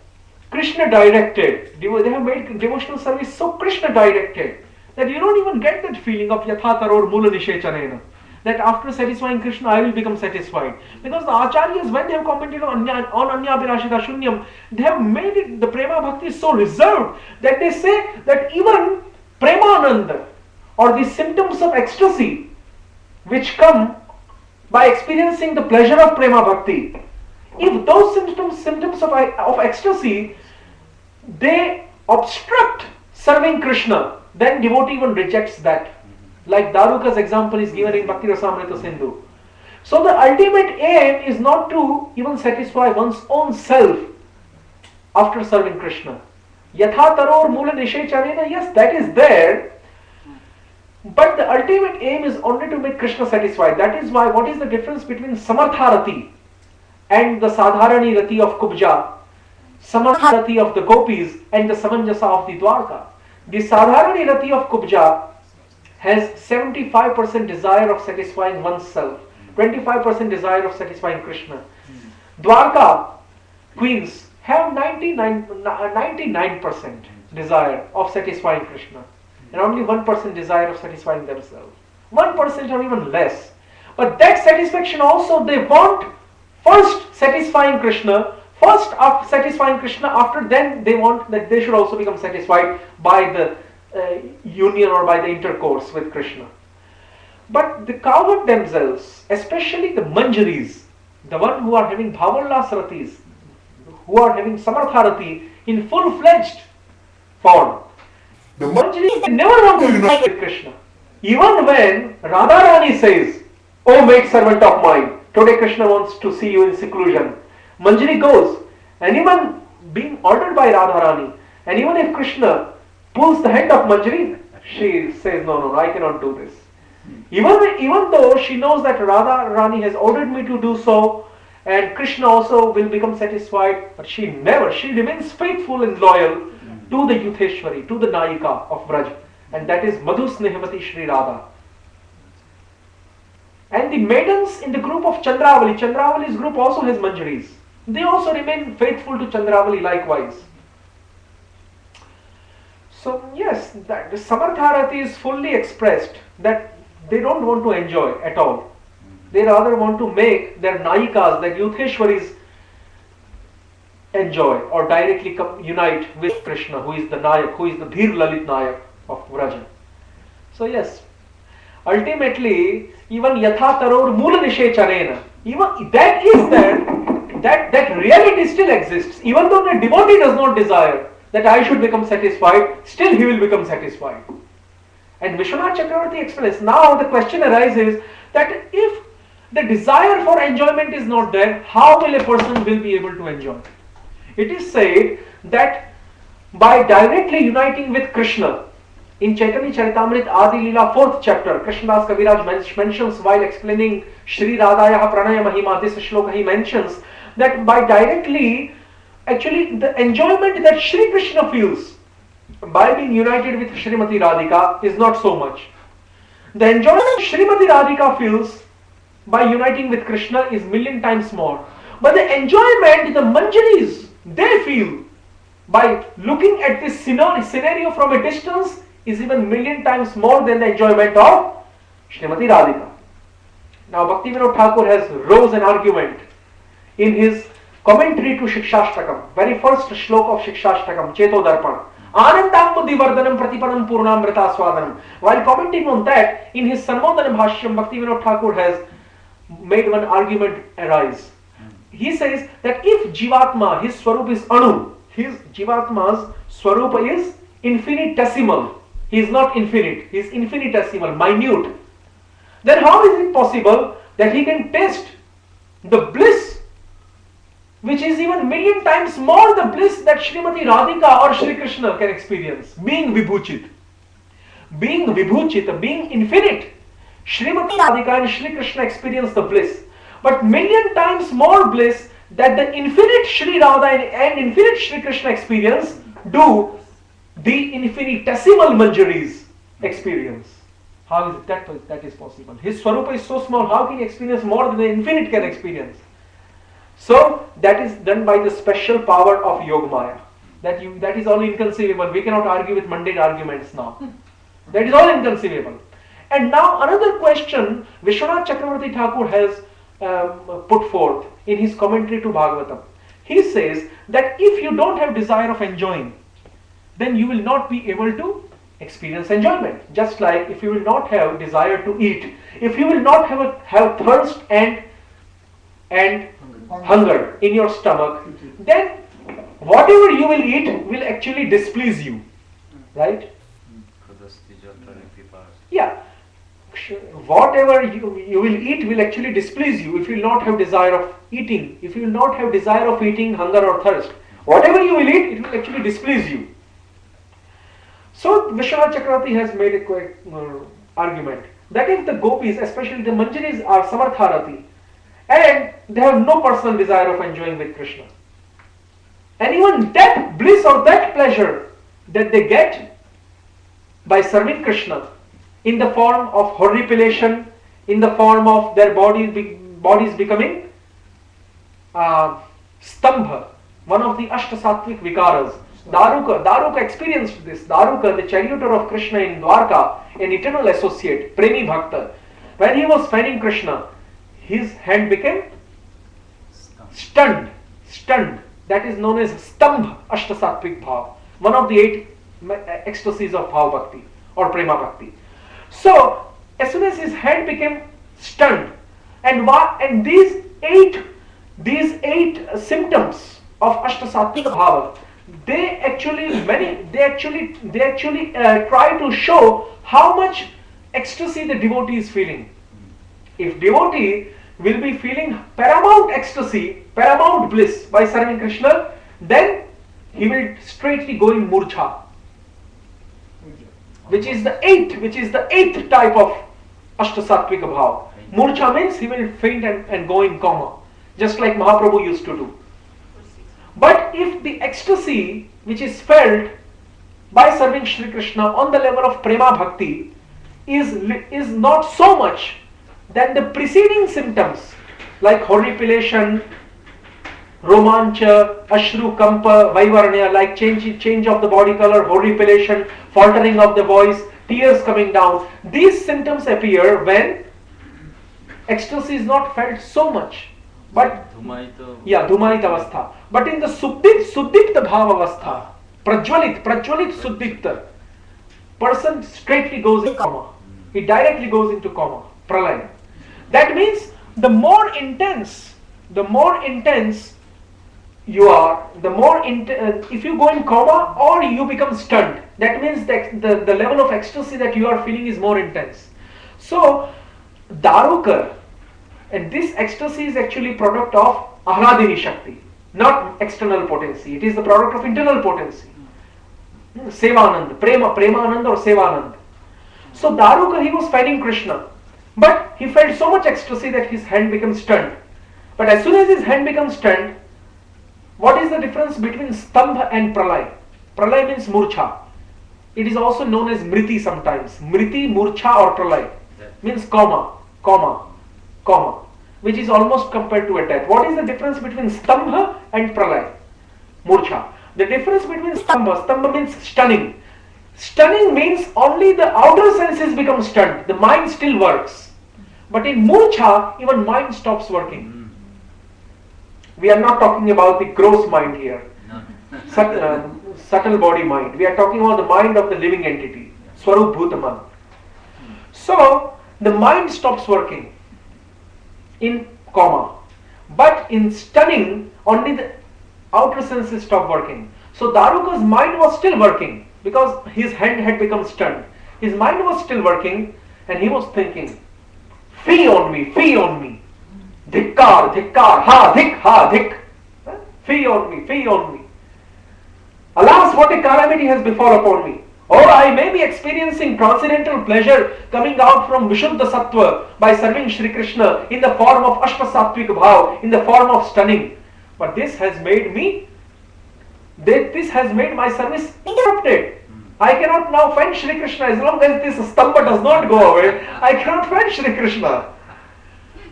directed. They have made devotional service so Krishna directed that you don't even get that feeling of yathataror mula nishechanena, that after satisfying Krishna I will become satisfied. Because the acharyas, when they have commented on anyabhirashita shunyam, they have made it, the prema bhakti so reserved that they say that even premananda or the symptoms of ecstasy which come by experiencing the pleasure of prema bhakti, if those symptoms of ecstasy, they obstruct serving Krishna, then devotee even rejects that. Like Daruka's example is given in Bhakti Rasamrita Sindhu. So the ultimate aim is not to even satisfy one's own self after serving Krishna. Yatha taror mula nishechanena, yes, that is there. But the ultimate aim is only to make Krishna satisfied. That is why, what is the difference between Samartharati and the Sadharani Rati of Kubja, Samartharati of the Gopis and the Samanjasa of the Dwarka? The Sadharani Rati of Kubja has 75% desire of satisfying oneself, 25% desire of satisfying Krishna. Dwarka queens have 99% desire of satisfying Krishna, and only 1% desire of satisfying themselves. 1% or even less. But that satisfaction also, they want first satisfying Krishna, after then they want that they should also become satisfied by the union or by the intercourse with Krishna. But the cowherd themselves, especially the manjaris, the one who are having bhavallas ratis, who are having samartharati in full-fledged form, the manjaris, they never want to unite with Krishna. Even when Radharani says, "Oh maid servant of mine, today Krishna wants to see you in seclusion," Manjari goes, and even being ordered by Radharani, and even if Krishna pulls the hand of Manjari, she says, no, I cannot do this. Even though she knows that Radharani has ordered me to do so, and Krishna also will become satisfied, but she remains faithful and loyal to the Yutheshwari, to the Nayika of Braj, and that is Madhu Snehvati Shri Radha. And the maidens in the group of Chandravali's group also has Manjaris. They also remain faithful to Chandravali likewise. So yes, that the Samartharati is fully expressed that they don't want to enjoy at all. They rather want to make their Nayikas, their Yutheshwaris, enjoy or directly unite with Krishna, who is the Nayak, who is the Dhir Lalit Nayak of Vraja. So yes, ultimately, even Yatha Taror Mula Nishechanena, even that is there, that reality still exists. Even though the devotee does not desire that I should become satisfied, still he will become satisfied. And Vishwanath Chakravarti explains, now the question arises that if the desire for enjoyment is not there, how will a person will be able to enjoy? It is said that by directly uniting with Krishna, in Chaitanya Charitamrita Adi Leela 4th chapter, Krishnadas Kaviraj mentions while explaining Shri Radhayaha Pranaya Mahima, this shloka he mentions that by directly, actually the enjoyment that Shri Krishna feels by being united with Srimati Radhika is not so much. The enjoyment Srimati Radhika feels by uniting with Krishna is million times more. But the enjoyment the Manjaris, they feel by looking at this scenario from a distance is even million times more than the enjoyment of Srimati Radhika. Now Bhakti Vinod Thakur has rose an argument in his commentary to Shikshashtakam, very first shloka of Shikshashtakam, Cheto Darpan. Anandam Buddhivardhanam Pratipanam Purnamrita Swadanam. While commenting on that, in his Sanmodanam Bhashyam, Bhakti Vinod Thakur has made one argument arise. He says that if Jivatma, his Swarup is Anu, his Jivatma's Swarupa is infinitesimal. He is not infinite, he is infinitesimal, minute. Then how is it possible that he can taste the bliss which is even million times more the bliss that Srimati Radhika or Shri Krishna can experience, being Vibhuchit. Being Vibhuchit, being infinite, Srimati Radhika and Shri Krishna experience the bliss. But million times more bliss that the infinite Shri Radha and infinite Shri Krishna experience do the infinitesimal Manjaris experience. How is it that is possible? His Swarupa is so small, how can he experience more than the infinite can experience? So that is done by the special power of Yogamaya. That is all inconceivable. We cannot argue with mundane arguments now. That is all inconceivable. And now another question Vishwanath Chakravarti Thakur has put forth in his commentary to Bhagavatam. He says that if you don't have desire of enjoying, then you will not be able to experience enjoyment. Just like if you will not have desire to eat, if you will not have thirst and hunger in your stomach, then whatever you will eat will actually displease you, right? Yeah, whatever you will eat will actually displease you if you will not have desire of eating. If you will not have desire of eating, hunger or thirst, whatever you will eat, it will actually displease you. So Vishwanath Chakravarti has made a quick argument that if the gopis, especially the Manjaris, are Samartharati and they have no personal desire of enjoying with Krishna, and even that bliss or that pleasure that they get by serving Krishna in the form of horripilation, in the form of their bodies becoming stambha, one of the Ashtasattvic vikaras. Daruka experienced this. Daruka, the charioteer of Krishna in Dwarka, an eternal associate, Premi Bhakta, when he was fanning Krishna, his hand became stunned. That is known as Stambha Ashtasattvic Bhav, one of the 8 ecstasies of Bhav Bhakti or Prema Bhakti. So, as soon as his hand became stunned, and these eight symptoms of Ashtasattvic Bhava, they actually try to show how much ecstasy the devotee is feeling. If devotee will be feeling paramount ecstasy, paramount bliss by serving Krishna, then he will straightly go in murcha, which is the eighth type of Ashtasattvic Bhav. Murcha means he will faint and go in coma, just like Mahaprabhu used to do. But if the ecstasy which is felt by serving Shri Krishna on the level of Prema Bhakti is not so much, then the preceding symptoms like horripilation, romancha, ashru kampa, vaivaranya, like change of the body color, horripilation, faltering of the voice, tears coming down, these symptoms appear when ecstasy is not felt so much. But Dhumaita avastha. But in the Suddipta Bhava avastha, Prajwalit Suddipta, person straightly goes in coma. He directly goes into coma, pralaya. That means the more intense you are, if you go in coma or you become stunned, that means that the level of ecstasy that you are feeling is more intense. So, Daruka, and this ecstasy is actually product of Ahladini Shakti, not external potency. It is the product of internal potency. Sevanand, Premanand or Sevanand. So Daruka, he was fanning Krishna, but he felt so much ecstasy that his hand became stunned. But as soon as his hand becomes stunned, what is the difference between Stambha and Pralay? Pralay means Murcha. It is also known as Mriti sometimes. Mriti, Murcha or Pralay means coma, which is almost compared to a death. What is the difference between Stambha and Pralay? Murcha. The difference between Stambha means stunning. Stunning means only the outer senses become stunned. The mind still works. But in Murcha, even mind stops working. We are not talking about the gross mind here. Subtle body mind. We are talking about the mind of the living entity. Swarup Bhutaman. So, the mind stops working in coma. But in stunning, only the outer senses stop working. So Daruka's mind was still working because his hand had become stunned. His mind was still working and he was thinking, fee on me, dhikkar, ha, dhik. Fee on me, fee on me. Alas, what a calamity has befall upon me. Or I may be experiencing transcendental pleasure coming out from Vishuddha Sattva by serving Shri Krishna in the form of Ashtasattvic Bhav, in the form of stunning. But this has made my service interrupted. I cannot now find Shri Krishna. As long as this stamba does not go away, I cannot find Shri Krishna.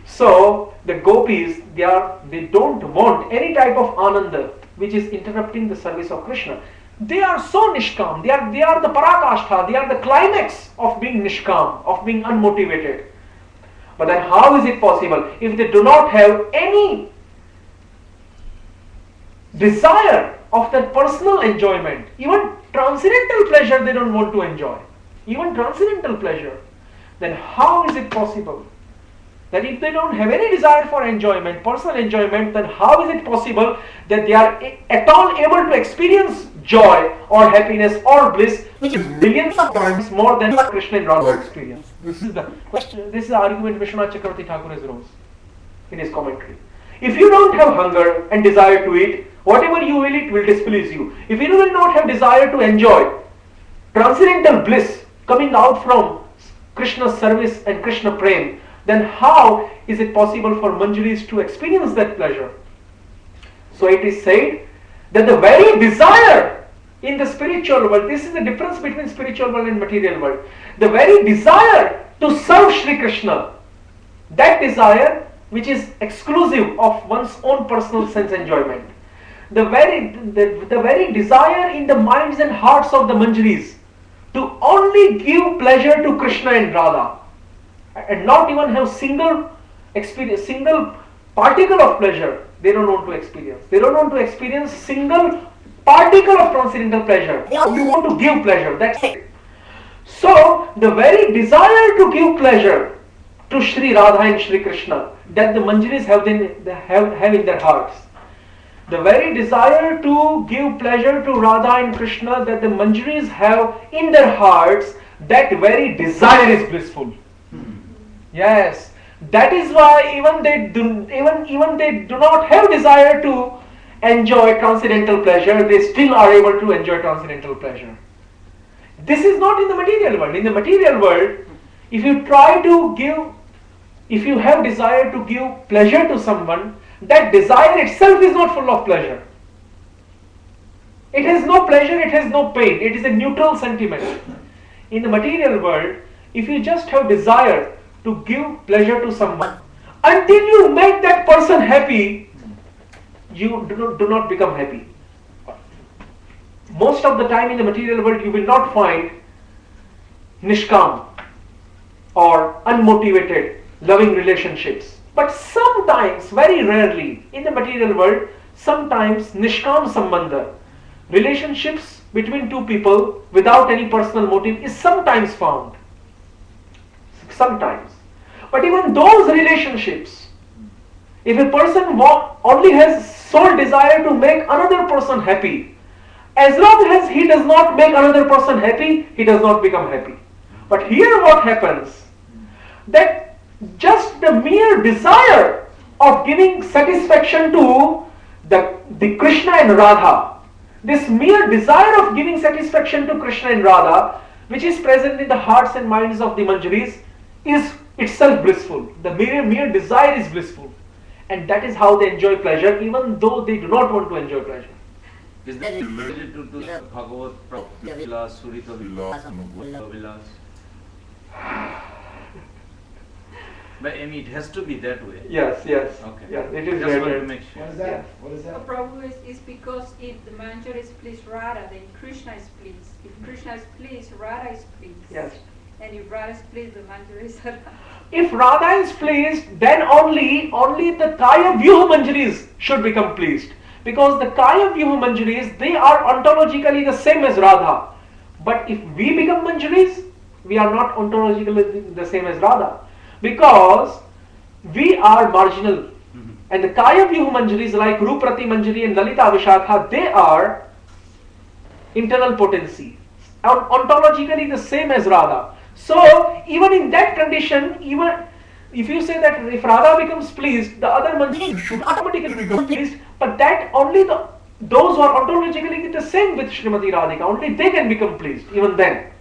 So the gopis, they don't want any type of ananda which is interrupting the service of Krishna. They are so nishkam. They are the parakashtha. They are the climax of being nishkam, of being unmotivated. But then how is it possible if they do not have any desire of their personal enjoyment? Even transcendental pleasure they don't want to enjoy. Even transcendental pleasure. Then how is it possible that if they don't have any desire for enjoyment, personal enjoyment, then how is it possible that they are at all able to experience joy or happiness or bliss, which is millions of times more than what Krishna and Radha experience? This is the question. This is the argument Vishwanath Chakravarti Thakur has raised in his commentary. If you don't have hunger and desire to eat, whatever you will eat will displease you. If you will not have desire to enjoy transcendental bliss coming out from Krishna's service and Krishna prem, then how is it possible for Manjaris to experience that pleasure? So it is said that the very desire in the spiritual world, this is the difference between spiritual world and material world, the very desire to serve Shri Krishna, that desire which is exclusive of one's own personal sense enjoyment, the very desire in the minds and hearts of the Manjaris to only give pleasure to Krishna and Radha, and not even have single particle of pleasure, they don't want to experience. They don't want to experience single particle of transcendental pleasure. They only want to give pleasure. That's it. So the very desire to give pleasure to Shri Radha and Shri Krishna that the Manjaris have in their hearts, the very desire to give pleasure to Radha and Krishna that the Manjaris have in their hearts, that very desire is blissful. Yes, that is why even they do not have desire to enjoy transcendental pleasure, they still are able to enjoy transcendental pleasure. This is not in the material world. In the material world, if you have desire to give pleasure to someone, that desire itself is not full of pleasure. It has no pleasure, it has no pain. It is a neutral sentiment. In the material world, if you just have desire to give pleasure to someone, until you make that person happy, you do not become happy. Most of the time in the material world, you will not find nishkam or unmotivated loving relationships. But sometimes, very rarely, in the material world, sometimes nishkam sambandha, relationships between two people without any personal motive, is sometimes found. Sometimes. But even those relationships, if a person only has sole desire to make another person happy, as long as he does not make another person happy, he does not become happy. But here what happens, that just the mere desire of giving satisfaction to the Krishna and Radha, this mere desire of giving satisfaction to Krishna and Radha, which is present in the hearts and minds of the Manjaris, is itself blissful. The mere desire is blissful. And that is how they enjoy pleasure, even though they do not want to enjoy pleasure. Is that related to Bhagavad Vilas, Surita Vilas? But I mean, it has to be that way. Yes. Okay. Yes, it is Just very want to make sure. What is that? Yes. What is The that? problem is because if the Manjaris please Radha, then Krishna is pleased. If Krishna is pleased, Radha is pleased. Yes. And if Radha is pleased, the Manjaris are If Radha is pleased, then only the Kaya Vyuha Manjaris should become pleased. Because the Kaya Vyuha Manjaris, they are ontologically the same as Radha. But if we become Manjaris, we are not ontologically the same as Radha. Because we are marginal. And the Kaya Vyuha Manjaris like Ruprati Manjari and Lalita Vishakha, they are internal potency. Ontologically the same as Radha. So even in that condition, even if you say that if Radha becomes pleased, the other Manjari should automatically become pleased, but that only those who are ontologically the same with Srimati Radhika, only they can become pleased, even then.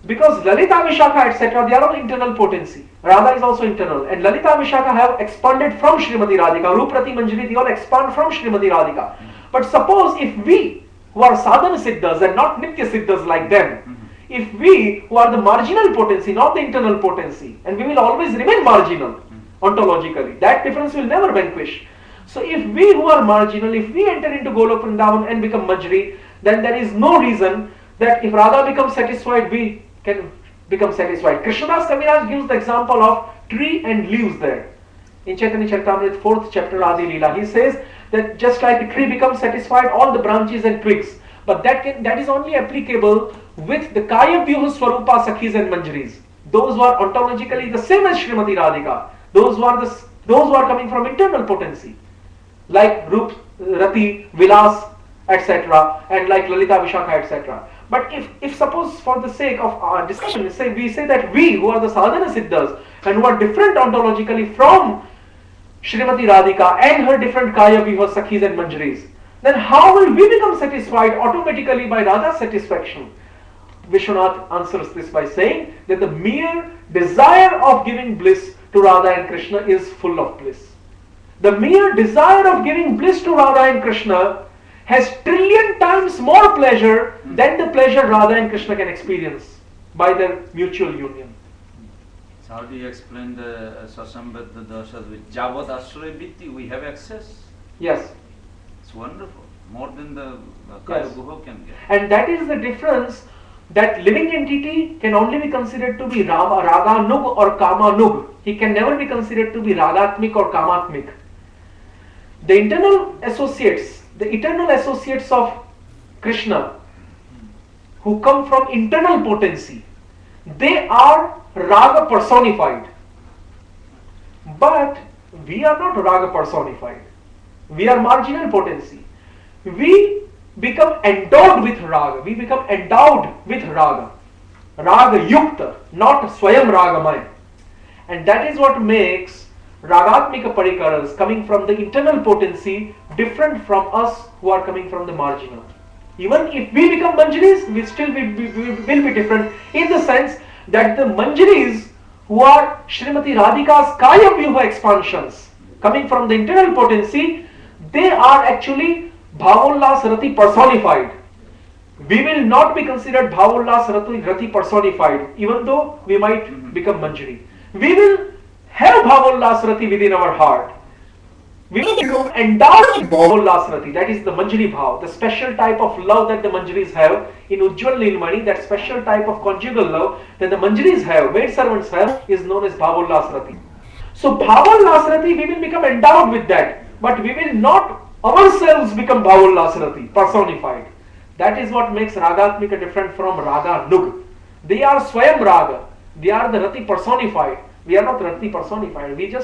Because Lalita, Vishakha, etc., they are all internal potency. Radha is also internal. And Lalita, Vishakha have expanded from Srimati Radhika. Ruprati, Manjari, they all expand from Srimati Radhika. But suppose if we, who are sadhana siddhas and not nitya siddhas like them, if we, who are the marginal potency, not the internal potency, and we will always remain marginal, ontologically, that difference will never vanquish. So if we who are marginal, if we enter into Golok Vrindavan and become Manjari, then there is no reason that if Radha becomes satisfied, we can become satisfied. Krishnadas Kaviraj gives the example of tree and leaves there. In Chaitanya Charitamrita 4th chapter Adi Leela, he says that just like the tree becomes satisfied, all the branches and twigs, but that is only applicable with the Kaya Vyuha Swarupa Sakhis and Manjaris. Those who are ontologically the same as Srimati Radhika, those who are coming from internal potency, like Rup, Rati, Vilas, etc., and like Lalita, Vishakha, etc. But if suppose for the sake of our discussion, we say that we who are the sadhana siddhas and who are different ontologically from Srimati Radhika and her different Kaya Vyuha Sakhis and Manjaris, then how will we become satisfied automatically by Radha's satisfaction? Vishwanath answers this by saying that the mere desire of giving bliss to Radha and Krishna is full of bliss. The mere desire of giving bliss to Radha and Krishna has trillion times more pleasure than the pleasure Radha and Krishna can experience by their mutual union. So how do you explain the Sasambhadha Dashas with Javat Ashraya Vitti? We have access. Yes. It's wonderful. More than the Kaya Yes. Guha can get. And that is the difference, that living entity can only be considered to be Raga Nug or Kama Nug. He can never be considered to be Ragatmik or Kamatmik. The internal associates, the eternal associates of Krishna, who come from internal potency, they are Raga personified. But we are not Raga personified. We are marginal potency. We become endowed with Raga. We become endowed with Raga. Raga Yukta, not Swayam Ragamaya. And that is what makes Ragatmika Parikaras coming from the internal potency different from us who are coming from the marginal. Even if we become Manjaris, we still will be different in the sense that the Manjaris who are Srimati Radhika's Kaya Vyuha expansions coming from the internal potency, they are actually Bhavollas Rati personified. We will not be considered Bhavollas Rati personified, even though we might become Manjari. We will have Bhavollas Rati within our heart. We will become endowed with Bhavollas Rati, that is the Manjari Bhav, the special type of love that the Manjaris have. In Ujjwal Nilmani, that special type of conjugal love that the Manjaris have, maid servants have, is known as Bhavollas Rati. So Bhavollas Rati, we will become endowed with that, but we will not ourselves become Bhavollas Rati, personified. That is what makes Ragatmika different from Raga Nug. They are Swayam Raga. They are the Rati personified. We are not Rati personified. We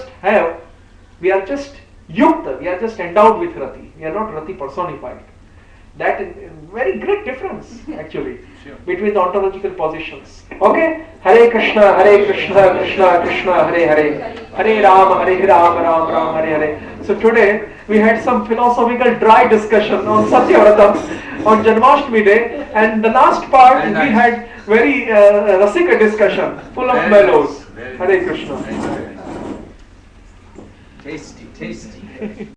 are just Yukta. We are just endowed with Rati. We are not Rati personified. That is a very great difference actually between the ontological positions. Okay? Hare Krishna, Krishna Krishna, Hare Hare, Hare Rama, Ram Ram, Hare Hare. So today we had some philosophical dry discussion on Satyavratam on Janmashtami day, and the last part we had very Rasika discussion full of mellows. Hare Krishna. Tasty, tasty.